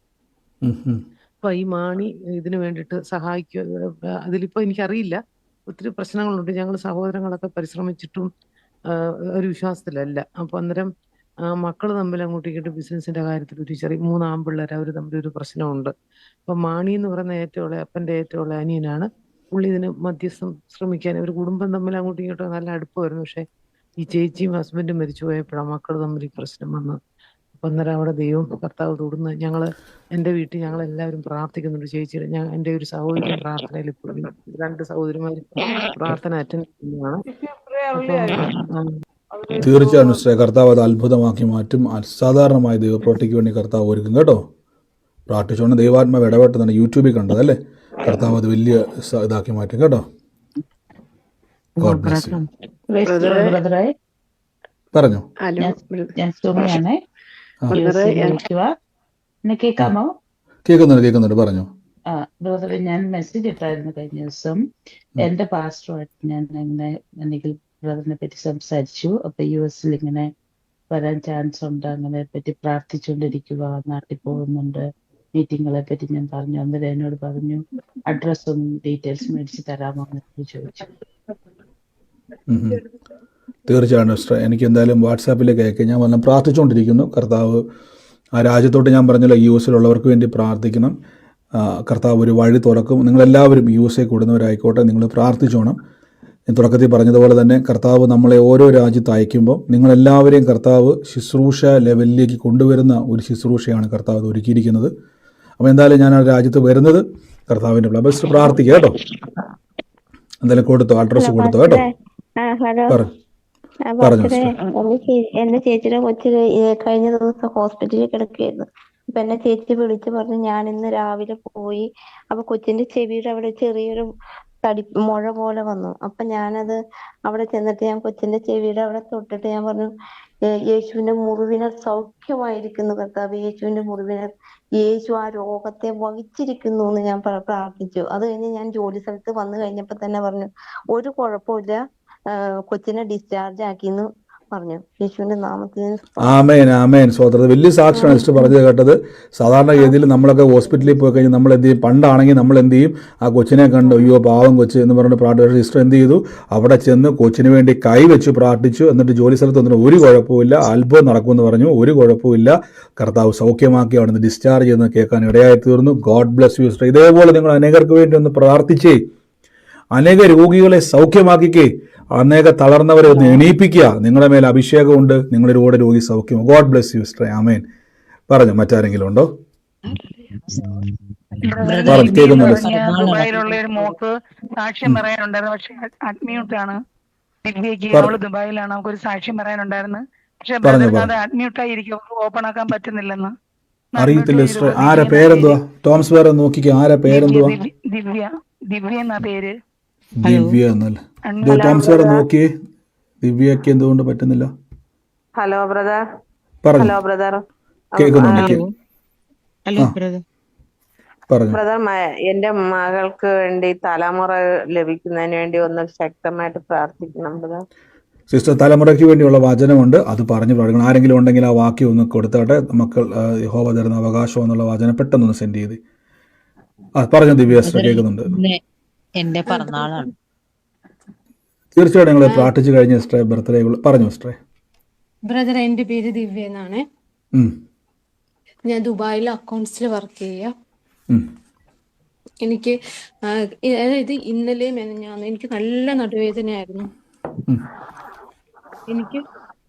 Speaker 8: അപ്പൊ ഈ മാണി ഇതിനു വേണ്ടിയിട്ട് സഹായിക്കുക. അതിലിപ്പോ എനിക്കറിയില്ല, ഒത്തിരി പ്രശ്നങ്ങളുണ്ട്. ഞങ്ങൾ സഹോദരങ്ങളൊക്കെ പരിശ്രമിച്ചിട്ടും ഒരു വിശ്വാസത്തിലല്ല. അപ്പൊ അന്നേരം മക്കൾ തമ്മിൽ അങ്ങോട്ടും ഇങ്ങോട്ടും ബിസിനസിന്റെ കാര്യത്തിൽ ഒരു ചെറിയ 3 ആൺപിള്ളേർ, അവർ തമ്മിലൊരു പ്രശ്നമുണ്ട്. അപ്പൊ മാണി എന്ന് പറയുന്ന അപ്പന്റെ ഏറ്റവും ഉള്ള അനിയനാണ്. പുള്ളി ഇതിന് മധ്യസ്ഥം ശ്രമിക്കാൻ, ഒരു കുടുംബം തമ്മിൽ അങ്ങോട്ടും ഇങ്ങോട്ടും നല്ല അടുപ്പമായിരുന്നു. പക്ഷെ ഈ ചേച്ചിയും ഹസ്ബൻഡും മരിച്ചു പോയപ്പോഴാണ് മക്കൾ തമ്മിൽ ഈ പ്രശ്നം വന്നത്. അപ്പൊ അന്നേരം അവിടെ ദൈവം കർത്താവ് തൊടുന്ന, എന്റെ വീട്ടിൽ ഞങ്ങൾ എല്ലാവരും പ്രാർത്ഥിക്കുന്നുണ്ട്. ചേച്ചിയുടെ എന്റെ ഒരു സഹോദരി പ്രാർത്ഥനയിൽ ഇപ്പോഴും 2 സഹോദരിമാർ പ്രാർത്ഥന അറ്റൻഡ് ചെയ്യുന്നതാണ്.
Speaker 1: തീർച്ചയായും മിസ്റ്റർ, കർത്താവ് അത് അത്ഭുതമാക്കി മാറ്റും. അസാധാരണമായ ദൈവപ്രവൃത്തിക്ക് വേണ്ടി കർത്താവ് ഒരുക്കും കേട്ടോ. പ്രാർത്ഥിച്ചുകൊണ്ട് ദൈവാത്മാവ് ഇടപെട്ടെന്നാണ് യൂട്യൂബിൽ കണ്ടതല്ലേ. കർത്താവ് അത് വലിയ ഇതാക്കി മാറ്റും കേട്ടോ. God bless U.
Speaker 3: ബ്രദറെ,
Speaker 1: പറഞ്ഞു.
Speaker 3: ഞാൻ സുമയാണ്. കേൾക്കാമോ?
Speaker 1: കേൾക്കുന്നുണ്ട്, പറഞ്ഞു.
Speaker 3: ബ്രദറെ, ഞാൻ മെസ്സേജ് ഇട്ടായിരുന്നു കഴിഞ്ഞ ദിവസം. എന്റെ പാസ്റ്ററുമായിട്ട് ഞാൻ ഇങ്ങനെ എന്തെങ്കിലും ബ്രദറിനെ പറ്റി സംസാരിച്ചു. അപ്പൊ US ഇങ്ങനെ വരാൻ ചാൻസ് ഉണ്ട്, അങ്ങനെ പറ്റി പ്രാർത്ഥിച്ചുകൊണ്ടിരിക്കുക, നാട്ടിൽ പോകുന്നുണ്ട്, മീറ്റിങ്ങുകളെ പറ്റി ഞാൻ പറഞ്ഞു. അന്നേരം എന്നോട് പറഞ്ഞു
Speaker 7: അഡ്രസ്സും ഡീറ്റെയിൽസ് മേടിച്ച് തരാമോ എന്ന് ചോദിച്ചു.
Speaker 1: ഉം ഉം. തീർച്ചയായും സിസ്റ്റർ, എനിക്ക് എന്തായാലും വാട്സാപ്പിലേക്ക് അയക്കാം. ഞാൻ വന്ന് പ്രാർത്ഥിച്ചുകൊണ്ടിരിക്കുന്നു. കർത്താവ് ആ രാജ്യത്തോട്ട് ഞാൻ പറഞ്ഞല്ലോ US ഉള്ളവർക്ക് വേണ്ടി പ്രാർത്ഥിക്കണം. കർത്താവ് ഒരു വഴി തുറക്കും. നിങ്ങളെല്ലാവരും USA കൂടുന്നവരായിക്കോട്ടെ, നിങ്ങൾ പ്രാർത്ഥിച്ചോണം. ഞാൻ തുടക്കത്തിൽ പറഞ്ഞതുപോലെ തന്നെ കർത്താവ് നമ്മളെ ഓരോ രാജ്യത്ത് അയക്കുമ്പോൾ നിങ്ങളെല്ലാവരെയും കർത്താവ് ശുശ്രൂഷ ലെവലിലേക്ക് കൊണ്ടുവരുന്ന ഒരു ശുശ്രൂഷയാണ് കർത്താവ് ഒരുക്കിയിരിക്കുന്നത്. അപ്പോൾ എന്തായാലും ഞാൻ ആ രാജ്യത്ത് വരുന്നത് കർത്താവിൻ്റെ ബെസ്റ്റ് പ്രാർത്ഥിക്കുക കേട്ടോ. എന്തായാലും കൊടുത്തോ, അഡ്രസ്സ് കൊടുത്തോ കേട്ടോ.
Speaker 6: ഹലോ
Speaker 1: പറഞ്ഞു
Speaker 6: എന്റെ ചേച്ചിയുടെ കൊച്ചിന് കഴിഞ്ഞ ദിവസം ഹോസ്പിറ്റലിൽ കിടക്കുകയായിരുന്നു. അപ്പൊ എന്നെ ചേച്ചി വിളിച്ചു പറഞ്ഞു, ഞാൻ ഇന്ന് രാവിലെ പോയി. അപ്പൊ കൊച്ചിന്റെ ചെവിയുടെ അവിടെ ചെറിയൊരു മുഴ പോലെ വന്നു. അപ്പൊ ഞാനത് അവിടെ ചെന്നിട്ട് ഞാൻ കൊച്ചിന്റെ ചെവിയുടെ അവിടെ തൊട്ടിട്ട് ഞാൻ പറഞ്ഞു, യേശുവിന്റെ മുറിവിനാൽ സൗഖ്യമായിരിക്കുന്നു കർത്താവ്, യേശുവിന്റെ മുറിവിനാൽ യേശു ആ രോഗത്തെ വഹിച്ചിരിക്കുന്നു എന്ന് ഞാൻ പ്രാർത്ഥിച്ചു. അത് കഴിഞ്ഞ് ഞാൻ ജോലി സ്ഥലത്ത് വന്നു കഴിഞ്ഞപ്പോ തന്നെ പറഞ്ഞു, ഒരു കുഴപ്പമില്ല, കൊച്ചിനെ ഡിസ്ചാർജ് ആക്കിന്ന് പറഞ്ഞു. യേശുവിന്റെ നാമത്തിൽ
Speaker 1: ആമേൻ ആമേൻ. സ്വതന്ത്രത വലിയ സാക്ഷ്യമാണ് സിസ്റ്റർ പറഞ്ഞത് കേട്ടത്. സാധാരണ രീതിയിൽ നമ്മളൊക്കെ ഹോസ്പിറ്റലിൽ പോയി കഴിഞ്ഞാൽ നമ്മൾ എന്ത് ചെയ്യും? പണ്ടാണെങ്കിൽ നമ്മൾ എന്ത് ചെയ്യും? ആ കൊച്ചിനെ കണ്ട് അയ്യോ പാവം കൊച്ച് എന്ന് പറഞ്ഞിട്ട് പ്രാർത്ഥിച്ച സിസ്റ്റർ എന്ത് ചെയ്തു? അവിടെ ചെന്ന് കൊച്ചിന് വേണ്ടി കൈവച്ച് പ്രാർത്ഥിച്ചു. എന്നിട്ട് ജോലി സ്ഥലത്ത് വന്നിട്ട് ഒരു കുഴപ്പമില്ല, അത്ഭുതം നടക്കുമെന്ന് പറഞ്ഞു. ഒരു കുഴപ്പമില്ല, കർത്താവ് സൗഖ്യമാക്കി അവിടെ നിന്ന് ഡിസ്ചാർജ് ചെയ്യുന്നത് കേൾക്കാൻ ഇടയായി തീർന്നു. God bless you sister. ഇതേപോലെ നിങ്ങൾ അനേകർക്ക് വേണ്ടി ഒന്ന് പ്രാർത്ഥിച്ചേ, അനേക രോഗികളെ സൗഖ്യമാക്കിക്കേ, അനേക തളർന്നവരെ ഒന്ന് എണീപ്പിക്കുക. നിങ്ങളുടെ മേൽ അഭിഷേകമുണ്ട്, നിങ്ങളുടെ കൂടെ രോഗി സൗഖ്യം. God bless you sister. ആമേൻ. പറഞ്ഞു, മറ്റാരെങ്കിലും ഉണ്ടോ?
Speaker 9: ദുബായിലുള്ള ഒരു മോക്ക് സാക്ഷ്യം പറയാനുണ്ടായിരുന്നു, പക്ഷെ അഡ്മ്യൂട്ടാണ്. ദിവ്യക്ക് അവള് ദുബായിലാണ്, നമുക്കൊരു സാക്ഷ്യം പറയാനുണ്ടായിരുന്നു. പക്ഷെ അത് അഡ്മ്യൂട്ടായിരിക്കും, ഓപ്പൺ ആക്കാൻ പറ്റുന്നില്ലെന്ന്.
Speaker 1: അറിയത്തില്ല സിസ്റ്റർ. ആരാ പേരെന്തുവാ? ടോംസ് പേര് നോക്കിക്കോ. ആരാ പേരെന്തുവാ?
Speaker 9: ദിവ്യ എന്നാ പേര്.
Speaker 1: ദിവ്യ എന്നല്ല, ടോംസ് പേരെ നോക്കിയേ. ദിവ്യക്ക് എന്തുകൊണ്ട് പറ്റുന്നില്ല?
Speaker 2: Hello brother.
Speaker 1: പറഞ്ഞു.
Speaker 2: Hello brother.
Speaker 1: കേൾക്കുന്നുണ്ട്. പറഞ്ഞു.
Speaker 2: ബ്രദർ, എന്റെ മകൾക്ക് വേണ്ടി തലമുറ ലഭിക്കുന്നതിന് വേണ്ടി ഒന്ന് ശക്തമായിട്ട് പ്രാർത്ഥിക്കണം ബ്രദർ.
Speaker 1: സിസ്റ്റർ, തലമുറയ്ക്ക് വേണ്ടിയുള്ള വചനമുണ്ട്, അത് പറഞ്ഞു പ്രാർത്ഥിക്കണം. ആരെങ്കിലും ഉണ്ടെങ്കിൽ ആ വാക്യം ഒന്ന് കൊടുത്താട്ടെ. മക്കൾ യഹോവ തരുന്ന അവകാശം എന്നുള്ള വചനം പെട്ടെന്നൊന്ന് സെൻഡ് ചെയ്ത്. പറഞ്ഞു ദിവ്യ സിസ്റ്റർ, കേൾക്കുന്നുണ്ട്.
Speaker 10: എന്റെ പിറന്നാളാണ്.
Speaker 1: തീർച്ചയായിട്ടും ഞങ്ങൾ പ്രാർത്ഥിച്ചു കഴിഞ്ഞ സിസ്റ്ററെ ബർത്ത്ഡേ പറഞ്ഞു സിസ്റ്ററെ.
Speaker 10: ബ്രദർ, എന്റെ പേര് ദിവ്യ എന്നാണ്. ഞാൻ ദുബായിൽ അക്കൗണ്ട്സിൽ വർക്ക് ചെയ്യാം. എനിക്ക് അതായത് ഇന്നലെ എനിക്ക് നല്ല നടുവേദനയായിരുന്നു. എനിക്ക്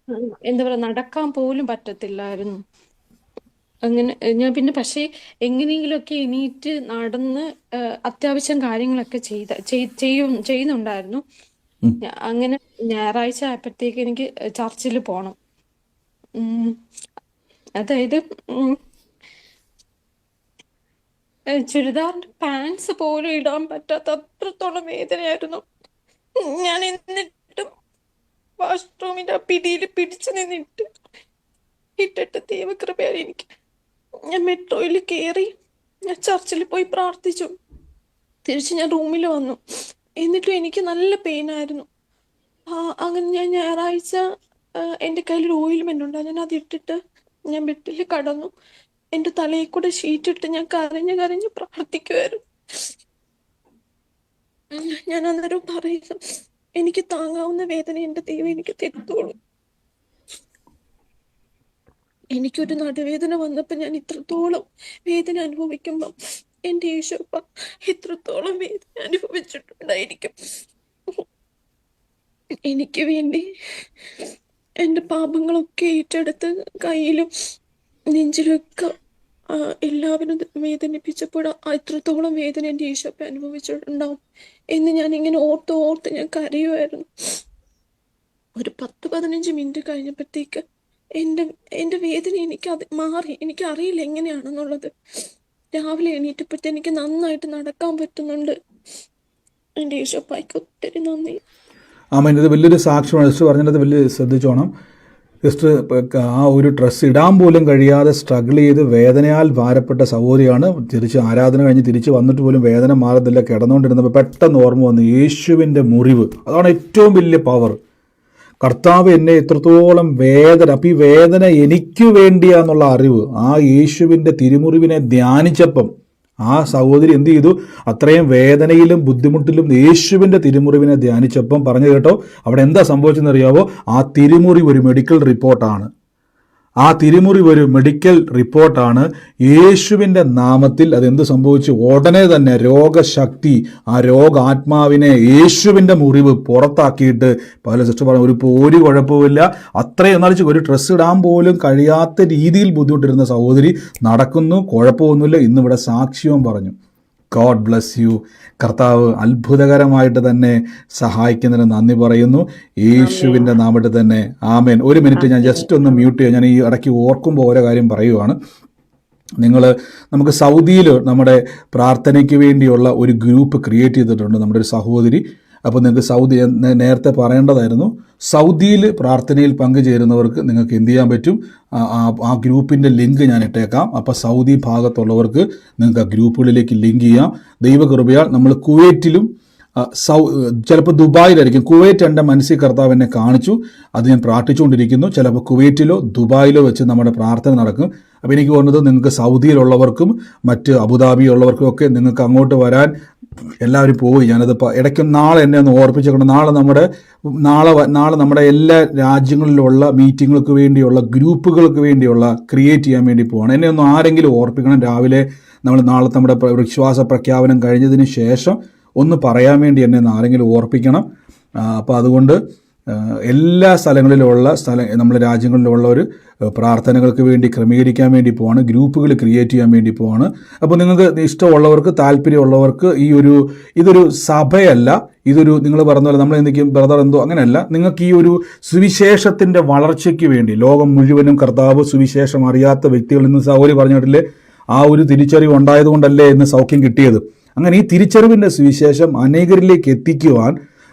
Speaker 10: എന്താ പറയാ, നടക്കാൻ പോലും പറ്റത്തില്ലായിരുന്നു. അങ്ങനെ ഞാൻ പിന്നെ പക്ഷേ എങ്ങനെയെങ്കിലുമൊക്കെ എണീറ്റ് നടന്ന് അത്യാവശ്യം കാര്യങ്ങളൊക്കെ ചെയ്യുന്നുണ്ടായിരുന്നു. അങ്ങനെ ഞായറാഴ്ച ആയപ്പോഴത്തേക്ക് എനിക്ക് ചർച്ചിൽ പോണം. അതായത് ചുരിദാറിന്റെ പാൻസ് പോലും ഇടാൻ പറ്റാത്ത അത്രത്തോളം വേദനയായിരുന്നു. ഞാൻ എന്നിട്ടും വാഷ്റൂമിന്റെ ആ പിടിയിൽ പിടിച്ചു നിന്നിട്ട് ഇട്ടിട്ട് ദൈവകൃപയാൽ എനിക്ക് ഞാൻ മെട്രോയിൽ കയറി, ഞാൻ ചർച്ചിൽ പോയി പ്രാർത്ഥിച്ചു. തിരിച്ച് ഞാൻ റൂമിൽ വന്നു. എന്നിട്ടും എനിക്ക് നല്ല പെയിൻ ആയിരുന്നു. അങ്ങനെ ഞാൻ ഞായറാഴ്ച എൻ്റെ കയ്യിൽ ഓയിൽമെന്റ് ഉണ്ടായിരുന്നു. ഞാൻ അതിട്ടിട്ട് ഞാൻ ബെഡിൽ കടന്നു. എൻ്റെ തലയിൽ കൂടെ ഷീറ്റിട്ട് ഞാൻ കരഞ്ഞ് പ്രാർത്ഥിക്കുമായിരുന്നു. ഞാൻ അന്നേരം പറയുക, എനിക്ക് താങ്ങാവുന്ന വേദന എൻ്റെ ദൈവം എനിക്ക് തരുത്തോളൂ. എനിക്കൊരു നടുവേദന വന്നപ്പോൾ ഞാൻ ഇത്രത്തോളം വേദന അനുഭവിക്കുമ്പം എൻ്റെ യേശുപ്പ എത്രത്തോളം വേദന അനുഭവിച്ചിട്ടുണ്ടായിരിക്കും. എനിക്ക് വേണ്ടി എൻ്റെ പാപങ്ങളൊക്കെ ഏറ്റെടുത്ത് കയ്യിലും നെഞ്ചിലൊക്കെ എല്ലാവരും വേദനിപ്പിച്ചപ്പോൾ എത്രത്തോളം വേദന എൻ്റെ യേശുപ്പ അനുഭവിച്ചിട്ടുണ്ടാവും എന്ന് ഞാൻ ഇങ്ങനെ ഓർത്ത് ഞാൻ കരയുമായിരുന്നു. ഒരു 10-15 മിനിറ്റ് കഴിഞ്ഞപ്പോഴത്തേക്ക് എൻ്റെ വേദന അത് മാറി. എനിക്ക് അറിയില്ല എങ്ങനെയാണെന്നുള്ളത്. രാവിലെ എണീറ്റപ്പോഴത്തെ എനിക്ക് നന്നായിട്ട് നടക്കാൻ പറ്റുന്നുണ്ട്. എൻ്റെ യേശുപ്പായ്ക്ക് ഒത്തിരി നന്ദി.
Speaker 1: ആമേൻ. ഇത് വലിയൊരു സാക്ഷ്യമാണ്. സിസ്റ്റർ പറഞ്ഞത് വലിയ ശ്രദ്ധിച്ചോണം. സിസ്റ്റർ ആ ഒരു ഡ്രസ്സ് ഇടാൻ പോലും കഴിയാതെ സ്ട്രഗിൾ ചെയ്ത് വേദനയാൽ ഭാരപ്പെട്ട സഹോദരിയാണ്. തിരിച്ച് ആരാധന കഴിഞ്ഞ് തിരിച്ച് വന്നിട്ട് പോലും വേദന മാറുന്നില്ല. കിടന്നുകൊണ്ടിരുന്നപ്പോൾ പെട്ടെന്ന് ഓർമ്മ വന്നു യേശുവിൻ്റെ മുറിവ്. അതാണ് ഏറ്റവും വലിയ പവർ. കർത്താവ് എന്നെ എത്രത്തോളം വേദന, അപ്പം ഈ വേദന എനിക്ക് വേണ്ടിയാന്നുള്ള അറിവ് ആ യേശുവിൻ്റെ തിരുമുറിവിനെ ധ്യാനിച്ചപ്പം ആ സഹോദരി എന്ത് ചെയ്തു? അത്രയും വേദനയിലും ബുദ്ധിമുട്ടിലും യേശുവിൻ്റെ തിരുമുറിവിനെ ധ്യാനിച്ചപ്പം പറഞ്ഞു കേട്ടോ, അവിടെ എന്താ സംഭവിച്ചെന്ന് അറിയാവോ? ആ തിരുമുറിവ് ഒരു മെഡിക്കൽ റിപ്പോർട്ടാണ്. ആ തിരുമുറിവ് ഒരു മെഡിക്കൽ റിപ്പോർട്ടാണ്. യേശുവിൻ്റെ നാമത്തിൽ അതെന്ത് സംഭവിച്ചു? ഉടനെ തന്നെ രോഗശക്തി, ആ രോഗാത്മാവിനെ യേശുവിൻ്റെ മുറിവ് പുറത്താക്കിയിട്ട് പല സിസ്റ്റർ പറഞ്ഞു ഒരു കുഴപ്പമില്ല. അത്രയും എന്നാലും ഒരു ഡ്രസ്സ് ഇടാൻ പോലും കഴിയാത്ത രീതിയിൽ ബുദ്ധിമുട്ടിരുന്ന സഹോദരി നടക്കുന്നു, കുഴപ്പമൊന്നുമില്ല. ഇന്നിവിടെ സാക്ഷ്യവും പറഞ്ഞു. God bless you. കർത്താവ് അത്ഭുതകരമായിട്ട് തന്നെ സഹായിക്കുന്നതിന് നന്ദി പറയുന്നു, യേശുവിൻ്റെ നാമത്തിൽ തന്നെ. ആമേൻ. ഒരു മിനിറ്റ് ഞാൻ ജസ്റ്റ് ഒന്ന് മ്യൂട്ട് ചെയ്യാം. ഞാൻ ഈ ഇടയ്ക്ക് ഓർക്കുമ്പോൾ ഓരോ കാര്യം പറയുവാണ്. നമുക്ക് സൗദിയിൽ നമ്മുടെ പ്രാർത്ഥനയ്ക്ക് വേണ്ടിയുള്ള ഒരു ഗ്രൂപ്പ് ക്രിയേറ്റ് ചെയ്തിട്ടുണ്ട് നമ്മുടെ ഒരു സഹോദരി. അപ്പോൾ നിങ്ങൾക്ക് സൗദി നേരത്തെ പറയേണ്ടതായിരുന്നു. സൗദിയിൽ പ്രാർത്ഥനയിൽ പങ്കുചേരുന്നവർക്ക് നിങ്ങൾക്ക് എന്ത് ചെയ്യാൻ പറ്റും? ആ ഗ്രൂപ്പിൻ്റെ ലിങ്ക് ഞാൻ ഇട്ടേക്കാം. അപ്പോൾ സൗദി ഭാഗത്തുള്ളവർക്ക് നിങ്ങൾക്ക് ആ ഗ്രൂപ്പുകളിലേക്ക് ലിങ്ക് ചെയ്യാം. ദൈവകൃപയാൽ നമ്മൾ കുവൈറ്റിലും ചിലപ്പോൾ ദുബായിലായിരിക്കും. കുവൈറ്റ് എൻ്റെ മനസ്സിൽ കർത്താവ് എന്നെ കാണിച്ചു, അത് ഞാൻ പ്രാർത്ഥിച്ചുകൊണ്ടിരിക്കുന്നു. ചിലപ്പോൾ കുവൈറ്റിലോ ദുബായിലോ വെച്ച് നമ്മുടെ പ്രാർത്ഥന നടക്കും. അപ്പോൾ എനിക്ക് തോന്നുന്നത് നിങ്ങൾക്ക് സൗദിയിലുള്ളവർക്കും മറ്റ് അബുദാബിയുള്ളവർക്കും ഒക്കെ നിങ്ങൾക്ക് അങ്ങോട്ട് വരാൻ എല്ലാവരും പോയി. ഞാനത് ഇടയ്ക്ക് നാളെ എന്നെ ഒന്ന് ഓർപ്പിച്ചേക്കണം. നാളെ നമ്മുടെ എല്ലാ രാജ്യങ്ങളിലുള്ള മീറ്റിങ്ങുകൾക്ക് വേണ്ടിയുള്ള ഗ്രൂപ്പുകൾക്ക് വേണ്ടിയുള്ള ക്രിയേറ്റ് ചെയ്യാൻ വേണ്ടി പോവാണ്. എന്നെ ഒന്ന് ആരെങ്കിലും ഓർപ്പിക്കണം. രാവിലെ നാളെ നമ്മുടെ വിശ്വാസ പ്രഖ്യാപനം കഴിഞ്ഞതിന് ശേഷം ഒന്ന് പറയാൻ വേണ്ടി എന്നെ ആരെങ്കിലും ഓർപ്പിക്കണം. അപ്പോൾ അതുകൊണ്ട് എല്ലാ സ്ഥലങ്ങളിലുള്ള നമ്മുടെ രാജ്യങ്ങളിലുള്ളവർ പ്രാർത്ഥനകൾക്ക് വേണ്ടി ക്രമീകരിക്കാൻ വേണ്ടി പോവാണ്, ഗ്രൂപ്പുകൾ ക്രിയേറ്റ് ചെയ്യാൻ വേണ്ടി പോവാണ്. അപ്പോൾ നിങ്ങൾക്ക് ഇഷ്ടമുള്ളവർക്ക്, താല്പര്യമുള്ളവർക്ക് ഇതൊരു സഭയല്ല, നിങ്ങൾ പറഞ്ഞ പോലെ നമ്മൾ എന്തെങ്കിലും ബ്രദർ എന്തോ അങ്ങനെയല്ല. നിങ്ങൾക്ക് ഈ ഒരു സുവിശേഷത്തിൻ്റെ വളർച്ചയ്ക്ക് വേണ്ടി ലോകം മുഴുവനും കർത്താവ് സുവിശേഷം അറിയാത്ത വ്യക്തികൾ ഇന്ന് സഹോദരി പറഞ്ഞിട്ടില്ലേ, ആ ഒരു തിരിച്ചറിവ് ഉണ്ടായതുകൊണ്ടല്ലേ ഇന്ന് സൗഖ്യം കിട്ടിയത്. അങ്ങനെ ഈ തിരിച്ചറിവിൻ്റെ സുവിശേഷം അനേകരിലേക്ക് എത്തിക്കുവാൻ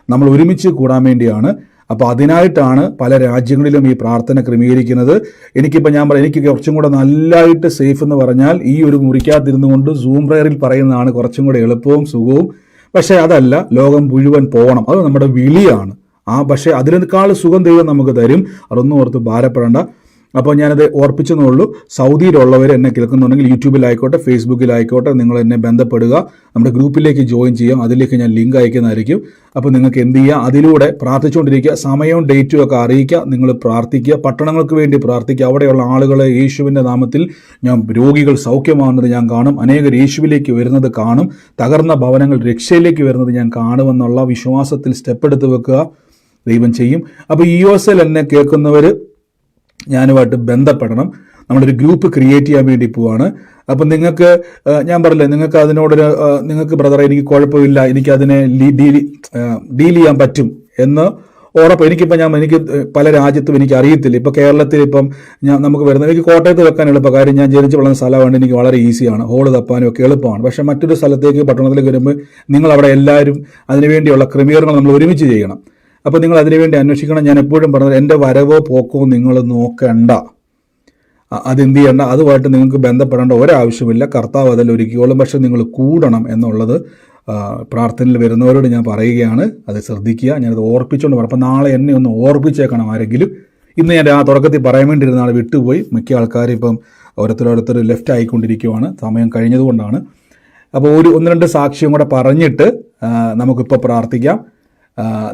Speaker 1: നമ്മൾ ഒരുമിച്ച് കൂടാൻ വേണ്ടിയാണ്. അപ്പോൾ അതിനായിട്ടാണ് പല രാജ്യങ്ങളിലും ഈ പ്രാർത്ഥന ക്രമീകരിക്കുന്നത്. എനിക്കിപ്പോൾ എനിക്ക് കുറച്ചും കൂടെ നല്ലതായിട്ട് സേഫ് എന്ന് പറഞ്ഞാൽ ഈ ഒരു മുറിക്കകത്തിരുന്നു കൊണ്ട് സൂം പ്രയറിൽ പറയുന്നതാണ് കുറച്ചും കൂടെ എളുപ്പവും സുഖവും. പക്ഷേ അതല്ല, ലോകം മുഴുവൻ പോകണം, അത് നമ്മുടെ വിളിയാണ്. പക്ഷേ അതിനേക്കാൾ സുഖം ദൈവം നമുക്ക് തരും. അതൊന്നും ഓർത്ത് ഭാരപ്പെടേണ്ട. അപ്പോൾ ഞാനത് ഓർപ്പിച്ചെന്നുള്ളൂ. സൗദിയിലുള്ളവർ എന്നെ കേൾക്കുന്നുണ്ടെങ്കിൽ യൂട്യൂബിലായിക്കോട്ടെ, ഫേസ്ബുക്കിലായിക്കോട്ടെ, നിങ്ങൾ എന്നെ ബന്ധപ്പെടുക, നമ്മുടെ ഗ്രൂപ്പിലേക്ക് ജോയിൻ ചെയ്യാം. അതിലേക്ക് ഞാൻ ലിങ്ക് അയക്കുന്നതായിരിക്കും. അപ്പോൾ നിങ്ങൾക്ക് എന്ത് ചെയ്യുക, അതിലൂടെ പ്രാർത്ഥിച്ചുകൊണ്ടിരിക്കുക, സമയവും ഡേറ്റും ഒക്കെ അറിയിക്കുക, നിങ്ങൾ പ്രാർത്ഥിക്കുക, പട്ടണങ്ങൾക്ക് വേണ്ടി പ്രാർത്ഥിക്കുക. അവിടെയുള്ള ആളുകളെ യേശുവിൻ്റെ നാമത്തിൽ രോഗികൾ സൗഖ്യമാകുന്നത് ഞാൻ കാണും, അനേകർ യേശുവിലേക്ക് വരുന്നത് കാണും, തകർന്ന ഭവനങ്ങൾ രക്ഷയിലേക്ക് വരുന്നത് ഞാൻ കാണുമെന്നുള്ള വിശ്വാസത്തിൽ സ്റ്റെപ്പ് എടുത്ത് വെക്കുക. ദൈവം ചെയ്യും. അപ്പോൾ EOSL എന്നെ കേൾക്കുന്നവർ ഞാനുമായിട്ട് ബന്ധപ്പെടണം. നമ്മളൊരു ഗ്രൂപ്പ് ക്രിയേറ്റ് ചെയ്യാൻ വേണ്ടി പോവാണ്. അപ്പം നിങ്ങൾക്ക് ഞാൻ പറഞ്ഞില്ലേ, നിങ്ങൾക്ക് ബ്രദറെ എനിക്ക് കുഴപ്പമില്ല, എനിക്കതിനെ ഡീൽ ചെയ്യാൻ പറ്റും എന്ന് ഉറപ്പ്. എനിക്ക് പല രാജ്യത്തും എനിക്ക് അറിയത്തില്ല. ഇപ്പോൾ കേരളത്തിൽ നമുക്ക് വരുന്നത് എനിക്ക് കോട്ടയത്ത് വെക്കാൻ എളുപ്പം. കാര്യം ഞാൻ ജനിച്ചു വളർന്ന സ്ഥലമാണ്, എനിക്ക് വളരെ ഈസിയാണ്, ഹോള് തപ്പാനും ഒക്കെ എളുപ്പമാണ്. പക്ഷേ മറ്റൊരു സ്ഥലത്തേക്ക്, പട്ടണത്തിലേക്ക് വരുമ്പോൾ നിങ്ങൾ അവിടെ എല്ലാവരും അതിനുവേണ്ടിയുള്ള ക്രമീകരണങ്ങൾ നമ്മൾ ഒരുമിച്ച് ചെയ്യണം. അപ്പോൾ നിങ്ങൾ അതിനുവേണ്ടി അന്വേഷിക്കണം. ഞാൻ എപ്പോഴും പറഞ്ഞത്, എൻ്റെ വരവോ പോക്കോ നിങ്ങൾ നോക്കണ്ട, അതെന്ത് ചെയ്യണ്ട, അതുമായിട്ട് നിങ്ങൾക്ക് ബന്ധപ്പെടേണ്ട ഒരാവശ്യമില്ല. കർത്താവ് അതിൽ ഒരുക്കിയോളും. പക്ഷെ നിങ്ങൾ കൂടണം എന്നുള്ളത് പ്രാർത്ഥനയിൽ വരുന്നവരോട് ഞാൻ പറയുകയാണ്. അത് ശ്രദ്ധിക്കുക. ഞാനത് ഓർപ്പിച്ചുകൊണ്ട് പറയാം. അപ്പം നാളെ എന്നെ ഒന്ന് ഓർപ്പിച്ചേക്കണം ആരെങ്കിലും. ഇന്ന് ഞാൻ തുടക്കത്തിൽ പറയാൻ വേണ്ടിയിരുന്ന ആൾ വിട്ടുപോയി. മിക്ക ആൾക്കാരും ഇപ്പം ഓരോരുത്തർ ലെഫ്റ്റ് ആയിക്കൊണ്ടിരിക്കുവാണ്, സമയം കഴിഞ്ഞതുകൊണ്ടാണ്. അപ്പോൾ ഒന്ന് രണ്ട് സാക്ഷ്യം കൂടെ പറഞ്ഞിട്ട് നമുക്കിപ്പോൾ പ്രാർത്ഥിക്കാം.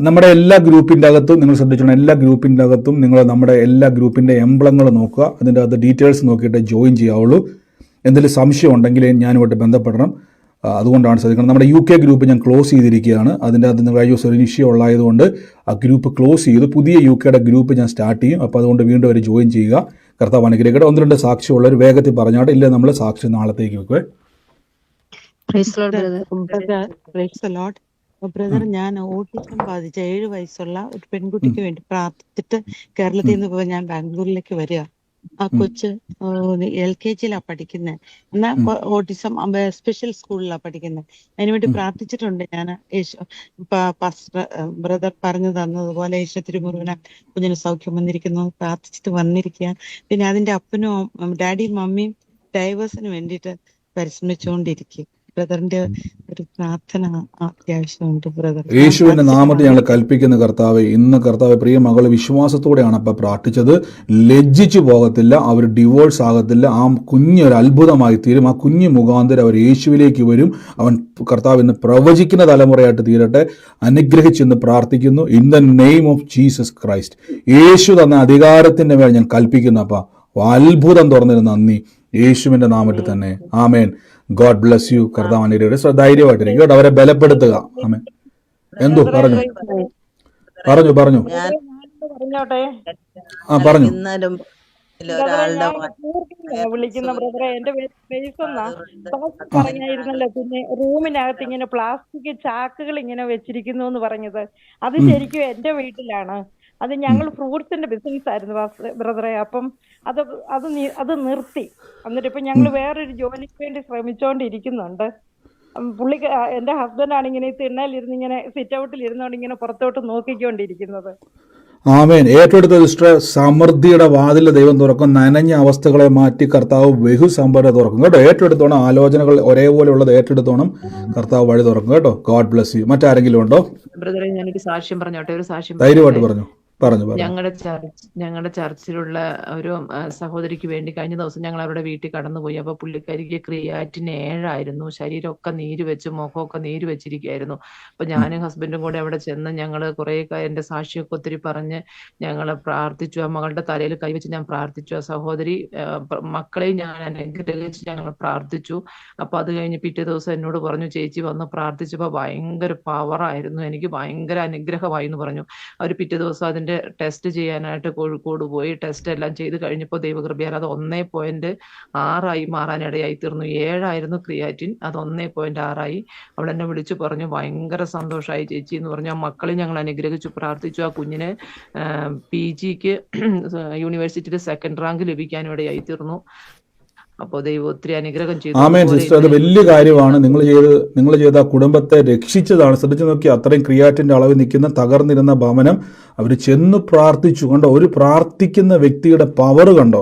Speaker 1: നമ്മുടെ എല്ലാ ഗ്രൂപ്പിൻ്റെ അകത്തും നിങ്ങൾ ശ്രദ്ധിച്ചോണം, എല്ലാ ഗ്രൂപ്പിൻ്റെ അകത്തും നിങ്ങൾ നമ്മുടെ എല്ലാ ഗ്രൂപ്പിൻ്റെ എംബ്ലങ്ങൾ നോക്കുക, അതിൻ്റെ അകത്ത് ഡീറ്റെയിൽസ് നോക്കിയിട്ട് ജോയിൻ ചെയ്യാവുള്ളൂ. എന്തെങ്കിലും സംശയം ഉണ്ടെങ്കിൽ ഞാനുമായിട്ട് ബന്ധപ്പെടണം. അതുകൊണ്ടാണ് ശ്രദ്ധിക്കണം. നമ്മുടെ UK ഗ്രൂപ്പ് ഞാൻ ക്ലോസ് ചെയ്തിരിക്കുകയാണ്. അതിൻ്റെ അകത്ത് കഴിഞ്ഞ ദിവസം ഒരു ഇഷ്യൂ ഉള്ളതുകൊണ്ട് ആ ഗ്രൂപ്പ് ക്ലോസ് ചെയ്തു. പുതിയ UKയുടെ ഗ്രൂപ്പ് ഞാൻ സ്റ്റാർട്ട് ചെയ്യും. അപ്പോൾ അതുകൊണ്ട് വീണ്ടും അവർ ജോയിൻ ചെയ്യുക. കർത്താവ് അനുഗ്രഹിക്കട്ടെ. ഒന്ന് രണ്ട് സാക്ഷ്യമുള്ളവർ വേഗത്തിൽ പറഞ്ഞാട്ട്, ഇല്ല നമ്മൾ സാക്ഷി നാളത്തേക്ക് വെക്കുവേ.
Speaker 11: ബ്രദർ, ഞാൻ ഓട്ടിസം ബാധിച്ച 7 വയസ്സുള്ള ഒരു പെൺകുട്ടിക്ക് വേണ്ടി പ്രാർത്ഥിച്ചിട്ട് കേരളത്തിൽ നിന്ന് പോയി ഞാൻ ബാംഗ്ലൂരിലേക്ക് വരിക. ആ കൊച്ച് LKG പഠിക്കുന്നത്, എന്നാൽ ഓട്ടിസം സ്പെഷ്യൽ സ്കൂളിലാണ് പഠിക്കുന്നത്. അതിനുവേണ്ടി പ്രാർത്ഥിച്ചിട്ടുണ്ട് ഞാൻ. ബ്രദർ പറഞ്ഞു തന്നതുപോലെ യേശു തിരുമുറിവിനാൽ കുഞ്ഞിന് സൗഖ്യം വന്നിരിക്കുന്നു, പ്രാർത്ഥിച്ചിട്ട് വന്നിരിക്കുക. പിന്നെ അതിന്റെ അപ്പനും ഡാഡിയും മമ്മിയും ഡൈവേഴ്സിന് വേണ്ടിയിട്ട് പരിശ്രമിച്ചുകൊണ്ടിരിക്കും. ബ്രദറിന്റെ ഒരു പ്രാർത്ഥന അത്യാവശ്യമുണ്ട് ബ്രദർ.
Speaker 1: യേശുവിന്റെ നാമത്തിൽ ഞങ്ങൾ കൽപ്പിക്കുന്ന കർത്താവെ, ഇന്ന് കർത്താവെ പ്രിയ മകൾ വിശ്വാസത്തോടെയാണ് അപ്പം പ്രാർത്ഥിച്ചത്. ലജ്ജിച്ചു പോകത്തില്ല, അവർ ഡിവോഴ്സ് ആകത്തില്ല. ആ കുഞ്ഞൊരു അത്ഭുതമായി തീരും. ആ കുഞ്ഞു മുഖാന്തരം അവർ യേശുവിലേക്ക് വരും. അവൻ കർത്താവ് ഇന്ന് പ്രവചിക്കുന്ന തലമുറയായിട്ട് തീരട്ടെ. അനുഗ്രഹിച്ചെന്ന് പ്രാർത്ഥിക്കുന്നു. In the name of Jesus Christ. യേശു തന്ന അധികാരത്തിന്റെ മേൽ ഞാൻ കൽപ്പിക്കുന്നു. അപ്പ അത്ഭുതം തുറന്നിരുന്ന നന്ദി യേശുവിന്റെ നാമത്തിൽ തന്നെ. ആമേൻ. God bless you. കർത്താവ് അനുഗ്രഹിക്കട്ടെ. ധൈര്യമായിട്ടിരിക്കും കേട്ടോ. അവരെ ബലപ്പെടുത്തുക. ആമേൻ. എന്തോ പറഞ്ഞു പറഞ്ഞു പറഞ്ഞു
Speaker 12: പറഞ്ഞോട്ടെ.
Speaker 1: പറഞ്ഞു.
Speaker 12: ഇന്നാലും
Speaker 9: വിളിക്കുന്ന ബ്രദറെ, എന്റെ പറഞ്ഞായിരുന്നല്ലോ, പിന്നെ റൂമിനകത്ത് ഇങ്ങനെ പ്ലാസ്റ്റിക് ചാക്കുകൾ ഇങ്ങനെ വെച്ചിരിക്കുന്നു എന്ന് പറഞ്ഞത്. അത് ശരിക്കും എന്റെ വീട്ടിലാണ്. അത് ഞങ്ങൾ ഫ്രൂട്ട്സിന്റെ ബിസിനസ് ആയിരുന്നു ബ്രദറെ. അപ്പം അത് നിർത്തി. എന്നിട്ട് ഇപ്പൊ ഞങ്ങൾ വേറൊരു ജോലിക്ക് വേണ്ടി ശ്രമിച്ചോണ്ടിരിക്കുന്നുണ്ട്. എന്റെ ഹസ്ബൻഡാണ് ഇങ്ങനെ തിണ്ണയിലിരുന്ന് ഇങ്ങനെ സിറ്റ് ഔട്ടിൽ ഇരുന്നോണ്ട് ഇങ്ങനെ പുറത്തോട്ട് നോക്കിക്കൊണ്ടിരിക്കുന്നത്.
Speaker 1: ആമേൻ. ഏറ്റെടുത്ത സിസ്റ്ററെ, സമൃദ്ധിയുടെ വാതിൽ ദൈവം തുറക്കും. നനഞ്ഞ അവസ്ഥകളെ മാറ്റി കർത്താവ് ബഹുസമ്പന്ന തുറക്കും കേട്ടോ. ഏറ്റെടുത്തോണം. ആലോചനകൾ ഒരേപോലെ ഉള്ളത് ഏറ്റെടുത്തോണം. കർത്താവ് വഴി തുറക്കും കേട്ടോ. God bless U. മറ്റാരെങ്കിലും ഉണ്ടോ?
Speaker 7: ബ്രദറെ, ഞാനൊരു സാക്ഷ്യം പറഞ്ഞോട്ടെ. ഒരു സാക്ഷ്യം
Speaker 1: ധൈര്യമായിട്ട് പറഞ്ഞു.
Speaker 7: ഞങ്ങളുടെ ചർച്ചിലുള്ള ഒരു സഹോദരിക്ക് വേണ്ടി കഴിഞ്ഞ ദിവസം ഞങ്ങൾ അവരുടെ വീട്ടിൽ കടന്നുപോയി. അപ്പൊ പുള്ളിക്കാരിക്ക് ക്രിയാറ്റിൻ 7 ശരീരമൊക്കെ നീര് വെച്ച് മുഖമൊക്കെ നീര് വെച്ചിരിക്കുകയായിരുന്നു. അപ്പൊ ഞാനും ഹസ്ബൻഡും കൂടെ അവിടെ ചെന്ന് ഞങ്ങൾ കുറെ എന്റെ സാക്ഷിയൊക്കെ ഒത്തിരി പറഞ്ഞ് ഞങ്ങൾ പ്രാർത്ഥിച്ചു. ആ മകളുടെ തലയിൽ കൈവച്ച് ഞാൻ പ്രാർത്ഥിച്ചു. ആ സഹോദരി മക്കളെയും ഞാൻ അനുഗ്രഹിച്ച് ഞങ്ങൾ പ്രാർത്ഥിച്ചു. അപ്പൊ അത് കഴിഞ്ഞ് പിറ്റേ ദിവസം എന്നോട് പറഞ്ഞു, ചേച്ചി വന്ന് പ്രാർത്ഥിച്ചപ്പോ ഭയങ്കര പവറായിരുന്നു, എനിക്ക് ഭയങ്കര അനുഗ്രഹമായി എന്ന് പറഞ്ഞു. അവർ പിറ്റേ ദിവസം അതിന്റെ ടെസ്റ്റ് ചെയ്യാനായിട്ട് കോഴിക്കോട് പോയി. ടെസ്റ്റ് എല്ലാം ചെയ്ത് കഴിഞ്ഞപ്പോൾ ദൈവകൃപയാൽ അത് 1.6 മാറാനിടയായി തീർന്നു. 7 ക്രിയാറ്റിൻ, അത് 1.6. അവൾ എന്നെ വിളിച്ചു പറഞ്ഞു ഭയങ്കര സന്തോഷമായി ചേച്ചി എന്ന് പറഞ്ഞു. ആ മക്കളെ ഞങ്ങൾ അനുഗ്രഹിച്ചു പ്രാർത്ഥിച്ചു. ആ കുഞ്ഞിന് PGക്ക് യൂണിവേഴ്സിറ്റിയിൽ 2nd റാങ്ക് ലഭിക്കാനും ഇടയായി തീർന്നു. അപ്പോൾ ദൈവം ഒത്തിരി അനുഗ്രഹം ചെയ്തു.
Speaker 1: ആമേൻ സിസ്റ്റർ, അത് വലിയ കാര്യമാണ്. നിങ്ങൾ ചെയ്ത ആ കുടുംബത്തെ രക്ഷിച്ചതാണ്. ശ്രദ്ധിച്ചു നോക്കി, അത്രയും ക്രിയാറ്റിന്റെ അളവ് നിൽക്കുന്ന തകർന്നിരുന്ന ഭവനം അവർ ചെന്ന് പ്രാർത്ഥിച്ചു. കണ്ടോ, ഒരു പ്രാർത്ഥിക്കുന്ന വ്യക്തിയുടെ പവർ കണ്ടോ.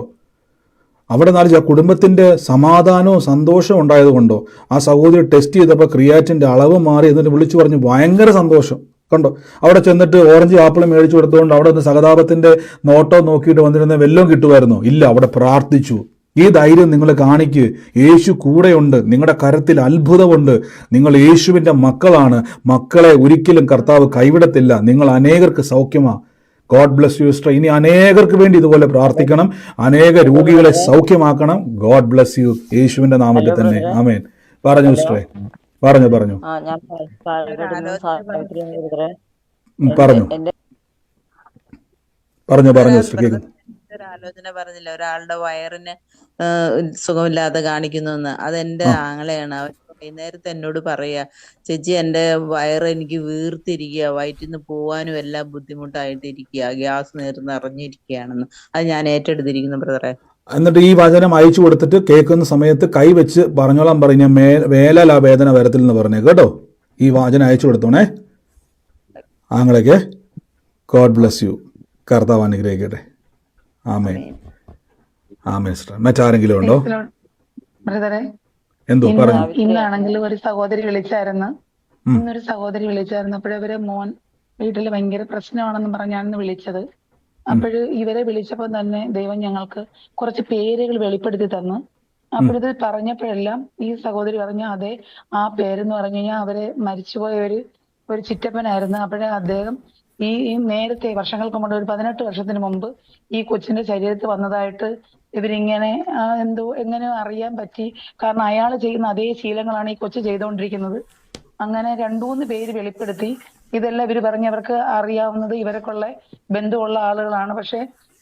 Speaker 1: അവിടെ ആ കുടുംബത്തിന്റെ സമാധാനവും സന്തോഷവും ഉണ്ടായത് കൊണ്ടോ ആ സഹോദരി ടെസ്റ്റ് ചെയ്തപ്പോൾ ക്രിയാറ്റിന്റെ അളവ് മാറി. എന്നിട്ട് വിളിച്ചു പറഞ്ഞു ഭയങ്കര സന്തോഷം. കണ്ടോ, അവിടെ ചെന്നിട്ട് ഓറഞ്ച് ആപ്പിൾ മേടിച്ചു കൊടുത്തുകൊണ്ട് അവിടെ നിന്ന് സഹതാപത്തിന്റെ നോട്ടോ നോക്കിയിട്ട് വന്നിരുന്ന വല്ലതും കിട്ടുമായിരുന്നോ? ഇല്ല, അവിടെ പ്രാർത്ഥിച്ചു. ഈ ധൈര്യം നിങ്ങൾ കാണിക്ക്. യേശു കൂടെയുണ്ട്. നിങ്ങളുടെ കരത്തിൽ അത്ഭുതമുണ്ട്. നിങ്ങൾ യേശുവിൻ്റെ മക്കളാണ്. മക്കളെ ഒരിക്കലും കർത്താവ് കൈവിടത്തില്ല. നിങ്ങൾ അനേകർക്ക് സൗഖ്യമാ. God bless you sister. ഇനി അനേകർക്ക് വേണ്ടി ഇതുപോലെ പ്രാർത്ഥിക്കണം. അനേക രോഗികളെ സൗഖ്യമാക്കണം. God bless U. യേശുവിന്റെ നാമത്തിൽ തന്നെ. ആമേൻ. പറഞ്ഞു സിസ്റ്ററെ, പറഞ്ഞു. പറഞ്ഞു സിസ്റ്റർ, കേൾക്കുന്നു.
Speaker 12: ഒരു ആലോചന പറഞ്ഞില്ല, ഒരാളുടെ വയറിന് സുഖമില്ലാതെ കാണിക്കുന്നു. അതെന്റെ ആങ്ങളെയാണ്. അവൻ വൈകുന്നേരത്തെ എന്നോട് പറയാ, ചേച്ചി എന്റെ വയറ് എനിക്ക് വീർത്തിരിക്കുക, വയറ്റിന്ന് പോവാനും എല്ലാം ബുദ്ധിമുട്ടായിട്ടിരിക്കുക, ഗ്യാസ് നിറഞ്ഞിരിക്കുകയാണെന്ന്. അത് ഞാൻ ഏറ്റെടുത്തിരിക്കുന്നു ബ്രദറെ.
Speaker 1: എന്നിട്ട് ഈ വചനം അയച്ചു കൊടുത്തിട്ട് കേൾക്കുന്ന സമയത്ത് കൈ വെച്ച് പറഞ്ഞോളാൻ പറഞ്ഞ വേലാൽ ആ വേദന വരത്തില്ലെന്ന് പറഞ്ഞേ കേട്ടോ. ഈ വചനം അയച്ചു കൊടുത്തോണേ ആങ്ങളേക്ക്. God bless you. കർത്താവ് അനുഗ്രഹിക്കട്ടെ. ആമേൻ. ആമേൻ സിസ്റ്റർ. മറ്റാരെങ്കിലും ഉണ്ടോ?
Speaker 9: ബ്രദറെ,
Speaker 1: എന്തോ പറഞ്ഞു.
Speaker 9: ഇന്നാണെങ്കിൽ ഒരു സഹോദരി വിളിച്ചായിരുന്നു. ഇന്നൊരു സഹോദരി വിളിച്ചായിരുന്നു. അപ്പോഴവരെ മോൻ വീട്ടിൽ ഭയങ്കര പ്രശ്നമാണെന്ന് പറഞ്ഞാണ് വിളിച്ചത്. അപ്പോഴ് ഇവരെ വിളിച്ചപ്പോൾ തന്നെ ദൈവം ഞങ്ങൾക്ക് കുറച്ച് പേരുകൾ വെളിപ്പെടുത്തി തന്നു. അപ്പോഴിത് പറഞ്ഞപ്പോഴെല്ലാം ഈ സഹോദരി പറഞ്ഞ അതെ, ആ പേരെന്ന് പറഞ്ഞു കഴിഞ്ഞാൽ അവരെ മരിച്ചുപോയ ഒരു ചിറ്റപ്പനായിരുന്നു. അപ്പോഴേ അദ്ദേഹം ഈ നേരത്തെ വർഷങ്ങൾക്ക് മുമ്പ്, ഒരു 18 വർഷത്തിന് മുമ്പ് ഈ കൊച്ചിന്റെ ശരീരത്തിൽ വന്നതായിട്ട് ഇവരിങ്ങനെ എങ്ങനെയോ അറിയാൻ പറ്റി. കാരണം അയാൾ ചെയ്യുന്ന അതേ ശീലങ്ങളാണ് ഈ കൊച്ചു ചെയ്തുകൊണ്ടിരിക്കുന്നത്. അങ്ങനെ 2-3 പേര് വെളിപ്പെടുത്തി. ഇതെല്ലാം ഇവർ പറഞ്ഞവർക്ക് അറിയാവുന്നത് ഇവർക്കുള്ള ബന്ധുവുള്ള ആളുകളാണ്. പക്ഷെ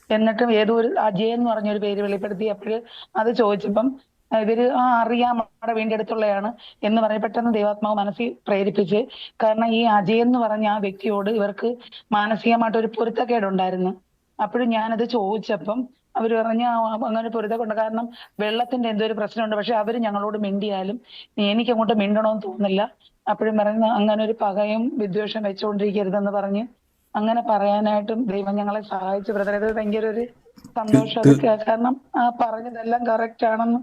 Speaker 9: എന്നിട്ടും ഏതോ ഒരു അജയ് എന്ന് പറഞ്ഞൊരു പേര് വെളിപ്പെടുത്തി. അപ്പോൾ അത് ചോദിച്ചപ്പം ഇവര് അറിയാം, നമ്മുടെ വീടിന്റെ അടുത്തുള്ളതാണ് എന്ന് പറഞ്ഞ് പെട്ടെന്ന് ദൈവാത്മാവ് മനസ്സിൽ പ്രേരിപ്പിച്ച്. കാരണം ഈ അജയ് എന്ന് പറഞ്ഞ ആ വ്യക്തിയോട് ഇവർക്ക് മാനസികമായിട്ട് ഒരു പൊരുത്തക്കേടുണ്ടായിരുന്നു. അപ്പോഴും ഞാനത് ചോദിച്ചപ്പം അവർ പറഞ്ഞ അങ്ങനെ പൊരുത്തക്കുണ്ട്. കാരണം വെള്ളത്തിന്റെ എന്തോ ഒരു പ്രശ്നമുണ്ട്. പക്ഷെ അവര് ഞങ്ങളോട് മിണ്ടിയാലും എനിക്ക് അങ്ങോട്ട് മിണ്ടണമെന്ന് തോന്നില്ല. അപ്പോഴും പറഞ്ഞ അങ്ങനെ ഒരു പകയും വിദ്വേഷം വെച്ചുകൊണ്ടിരിക്കരുതെന്ന് പറഞ്ഞ് അങ്ങനെ പറയാനായിട്ടും ദൈവം ഞങ്ങളെ സഹായിച്ചു ബ്രദറെ. അത് ഭയങ്കര ഒരു സന്തോഷം. കാരണം ആ പറഞ്ഞതെല്ലാം കറക്റ്റ് ആണെന്ന്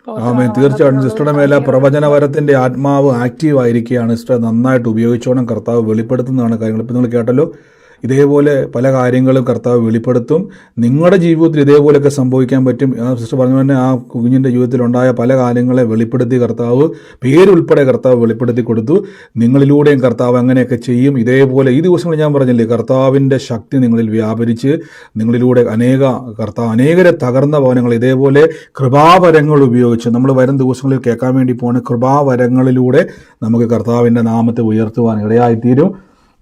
Speaker 1: ആമേൻ. തീർച്ചയായിട്ടും സിസ്റ്ററുടെ മേലെ പ്രവചനവരത്തിന്റെ ആത്മാവ് ആക്റ്റീവ് ആയിരിക്കുകയാണ്. സിസ്റ്റർ നന്നായിട്ട് ഉപയോഗിച്ചോണം. കർത്താവ് വെളിപ്പെടുത്തുന്നതാണ് കാര്യങ്ങൾ. ഇപ്പം നിങ്ങൾ കേട്ടല്ലോ, ഇതേപോലെ പല കാര്യങ്ങളും കർത്താവ് വെളിപ്പെടുത്തും. നിങ്ങളുടെ ജീവിതത്തിൽ ഇതേപോലെയൊക്കെ സംഭവിക്കാൻ പറ്റും. സിസ്റ്റർ പറഞ്ഞ തന്നെ ആ കുഞ്ഞിൻ്റെ ജീവിതത്തിലുണ്ടായ പല കാര്യങ്ങളെ വെളിപ്പെടുത്തി കർത്താവ്, പേരുൾപ്പെടെ കർത്താവ് വെളിപ്പെടുത്തി കൊടുത്തു. നിങ്ങളിലൂടെയും കർത്താവ് അങ്ങനെയൊക്കെ ചെയ്യും. ഇതേപോലെ ഈ ദിവസങ്ങൾ ഞാൻ പറഞ്ഞില്ലേ, കർത്താവിൻ്റെ ശക്തി നിങ്ങളിൽ വ്യാപരിച്ച് നിങ്ങളിലൂടെ അനേകരെ തകർന്ന ഭവനങ്ങൾ ഇതേപോലെ കൃപാവരങ്ങൾ ഉപയോഗിച്ച് നമ്മൾ വരും ദിവസങ്ങളിൽ കേൾക്കാൻ വേണ്ടി പോകുന്ന കൃപാവരങ്ങളിലൂടെ നമുക്ക് കർത്താവിൻ്റെ നാമത്തെ ഉയർത്തുവാൻ ഇടയായിത്തീരും.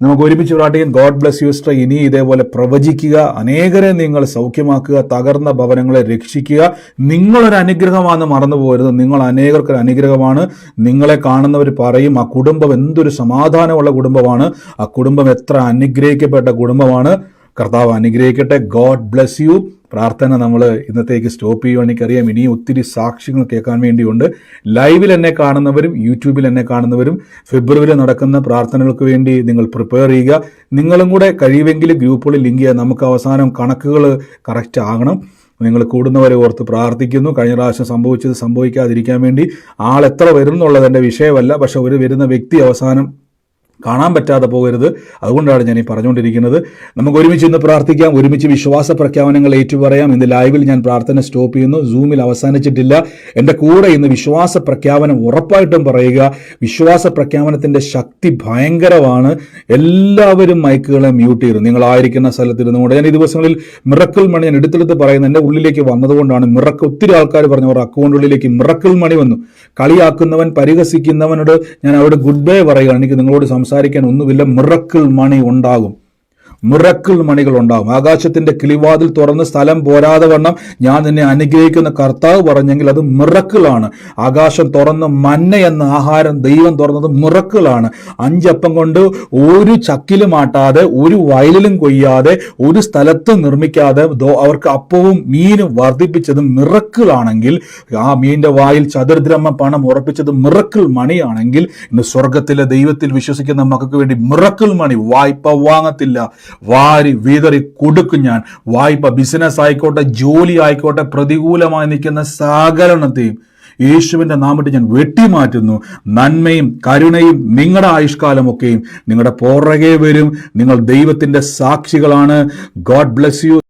Speaker 1: നമുക്ക് ഒരുമിച്ച് പ്രാർത്ഥിക്കാം. God bless you sister. ഇനി ഇതേപോലെ പ്രവചിക്കുക, അനേകരെ നിങ്ങൾ സൗഖ്യമാക്കുക, തകർന്ന ഭവനങ്ങളെ രക്ഷിക്കുക. നിങ്ങളൊരു അനുഗ്രഹമാണെന്ന് മറന്നു പോകരുത്. നിങ്ങൾ അനേകർക്കൊരു അനുഗ്രഹമാണ്. നിങ്ങളെ കാണുന്നവർ പറയും ആ കുടുംബം എന്തൊരു സമാധാനമുള്ള കുടുംബമാണ്, ആ കുടുംബം എത്ര അനുഗ്രഹിക്കപ്പെട്ട കുടുംബമാണ്. കർത്താവ് അനുഗ്രഹിക്കട്ടെ. God bless U. പ്രാർത്ഥന നമ്മൾ ഇന്നത്തേക്ക് സ്റ്റോപ്പ് ചെയ്യുവാൻ എനിക്കറിയാം. ഇനിയും ഒത്തിരി സാക്ഷ്യങ്ങൾ കേൾക്കാൻ വേണ്ടിയുണ്ട്. ലൈവിൽ എന്നെ കാണുന്നവരും യൂട്യൂബിൽ എന്നെ കാണുന്നവരും ഫെബ്രുവരി നടക്കുന്ന പ്രാർത്ഥനകൾക്ക് വേണ്ടി നിങ്ങൾ പ്രിപ്പയർ ചെയ്യുക. നിങ്ങളും കൂടെ കഴിയുമെങ്കിൽ ഗ്രൂപ്പുകളിൽ ലിങ്ക് ചെയ്യുക. നമുക്ക് അവസാനം കണക്കുകൾ കറക്റ്റ് ആകണം. നിങ്ങൾ കൂടുന്നവരെ ഓർത്ത് പ്രാർത്ഥിക്കുന്നു. കഴിഞ്ഞ പ്രാവശ്യം സംഭവിച്ചത് സംഭവിക്കാതിരിക്കാൻ വേണ്ടി ആളെത്ര വരും എന്നുള്ളത് എൻ്റെ വിഷയമല്ല. പക്ഷെ ഒരു വരുന്ന വ്യക്തി അവസാനം കാണാൻ പറ്റാതെ പോകരുത്. അതുകൊണ്ടാണ് ഞാൻ ഈ പറഞ്ഞുകൊണ്ടിരിക്കുന്നത്. നമുക്ക് ഒരുമിച്ച് ഇന്ന് പ്രാർത്ഥിക്കാം, ഒരുമിച്ച് വിശ്വാസ പ്രഖ്യാപനങ്ങൾ ഏറ്റുപറയാം. ഇന്ന് ലൈവിൽ ഞാൻ പ്രാർത്ഥന സ്റ്റോപ്പ് ചെയ്യുന്നു. സൂമിൽ അവസാനിച്ചിട്ടില്ല. എൻ്റെ കൂടെ ഇന്ന് വിശ്വാസ പ്രഖ്യാപനം ഉറപ്പായിട്ടും പറയുക. വിശ്വാസ പ്രഖ്യാപനത്തിൻ്റെ ശക്തി ഭയങ്കരമാണ്. എല്ലാവരും മൈക്കുകളെ മ്യൂട്ട് ചെയ്തു നിങ്ങളായിരിക്കുന്ന സ്ഥലത്തിരുന്നുകൊണ്ട്. ഞാൻ ഈ ദിവസങ്ങളിൽ മിറക്കിൾ മണി ഞാൻ എടുത്തെടുത്ത് പറയുന്നത് എൻ്റെ ഉള്ളിലേക്ക് വന്നതുകൊണ്ടാണ്. ഒത്തിരി ആൾക്കാർ പറഞ്ഞു അവർ അക്കൗണ്ടുകളിലേക്ക് മിറക്കിൾ മണി വന്നു. കളിയാക്കുന്നവൻ പരിഹസിക്കുന്നവനോട് ഞാൻ അവിടെ ഗുഡ് ബൈ പറയുകയാണ്. എനിക്ക് നിങ്ങളോട് സംസാരിക്കാൻ ഒന്നുമില്ല. മിറക്കിൾ മണി ഉണ്ടാകും. മിറക്കിൾ മണികൾ ഉണ്ടാകും. ആകാശത്തിന്റെ കിളിവാതിൽ തുറന്ന് സ്ഥലം പോരാതെ വണ്ണം ഞാൻ നിന്നെ അനുഗ്രഹിക്കുന്ന കർത്താവ് പറഞ്ഞെങ്കിൽ അത് മിറക്കിളാണ്. ആകാശം തുറന്ന് മന്ന എന്ന ആഹാരം ദൈവം തുറന്നത് മിറക്കിളാണ്. 5 അപ്പം കൊണ്ട് ഒരു ചക്കിലും ആട്ടാതെ, ഒരു വയലിലും കൊയ്യാതെ, ഒരു സ്ഥലത്തും നിർമ്മിക്കാതെ അവർക്ക് അപ്പവും മീനും വർദ്ധിപ്പിച്ചത് മിറക്കിളാണെങ്കിൽ, ആ മീനിന്റെ വായിൽ ചതുർദ്രഹ്മ പണം ഉറപ്പിച്ചത് മിറക്കിൾ മണിയാണെങ്കിൽ, ഇന്ന് സ്വർഗത്തിലെ ദൈവത്തിൽ വിശ്വസിക്കുന്ന മക്കൾക്ക് വേണ്ടി മിറക്കിൾ മണി വായ്പ വാങ്ങത്തില്ല, വാരി വീതറി കൊടുക്കും ഞാൻ. വായ്പ, ബിസിനസ് ആയിക്കോട്ടെ, ജോലി ആയിക്കോട്ടെ, പ്രതികൂലമായി നിൽക്കുന്ന സകലണത്തെയും യേശുവിന്റെ നാമത്തിൽ ഞാൻ വെട്ടിമാറ്റുന്നു. നന്മയും കരുണയും നിങ്ങളുടെ ആയുഷ്കാലമൊക്കെയും നിങ്ങളുടെ പുറകെ വരും. നിങ്ങൾ ദൈവത്തിന്റെ സാക്ഷികളാണ്. God bless U.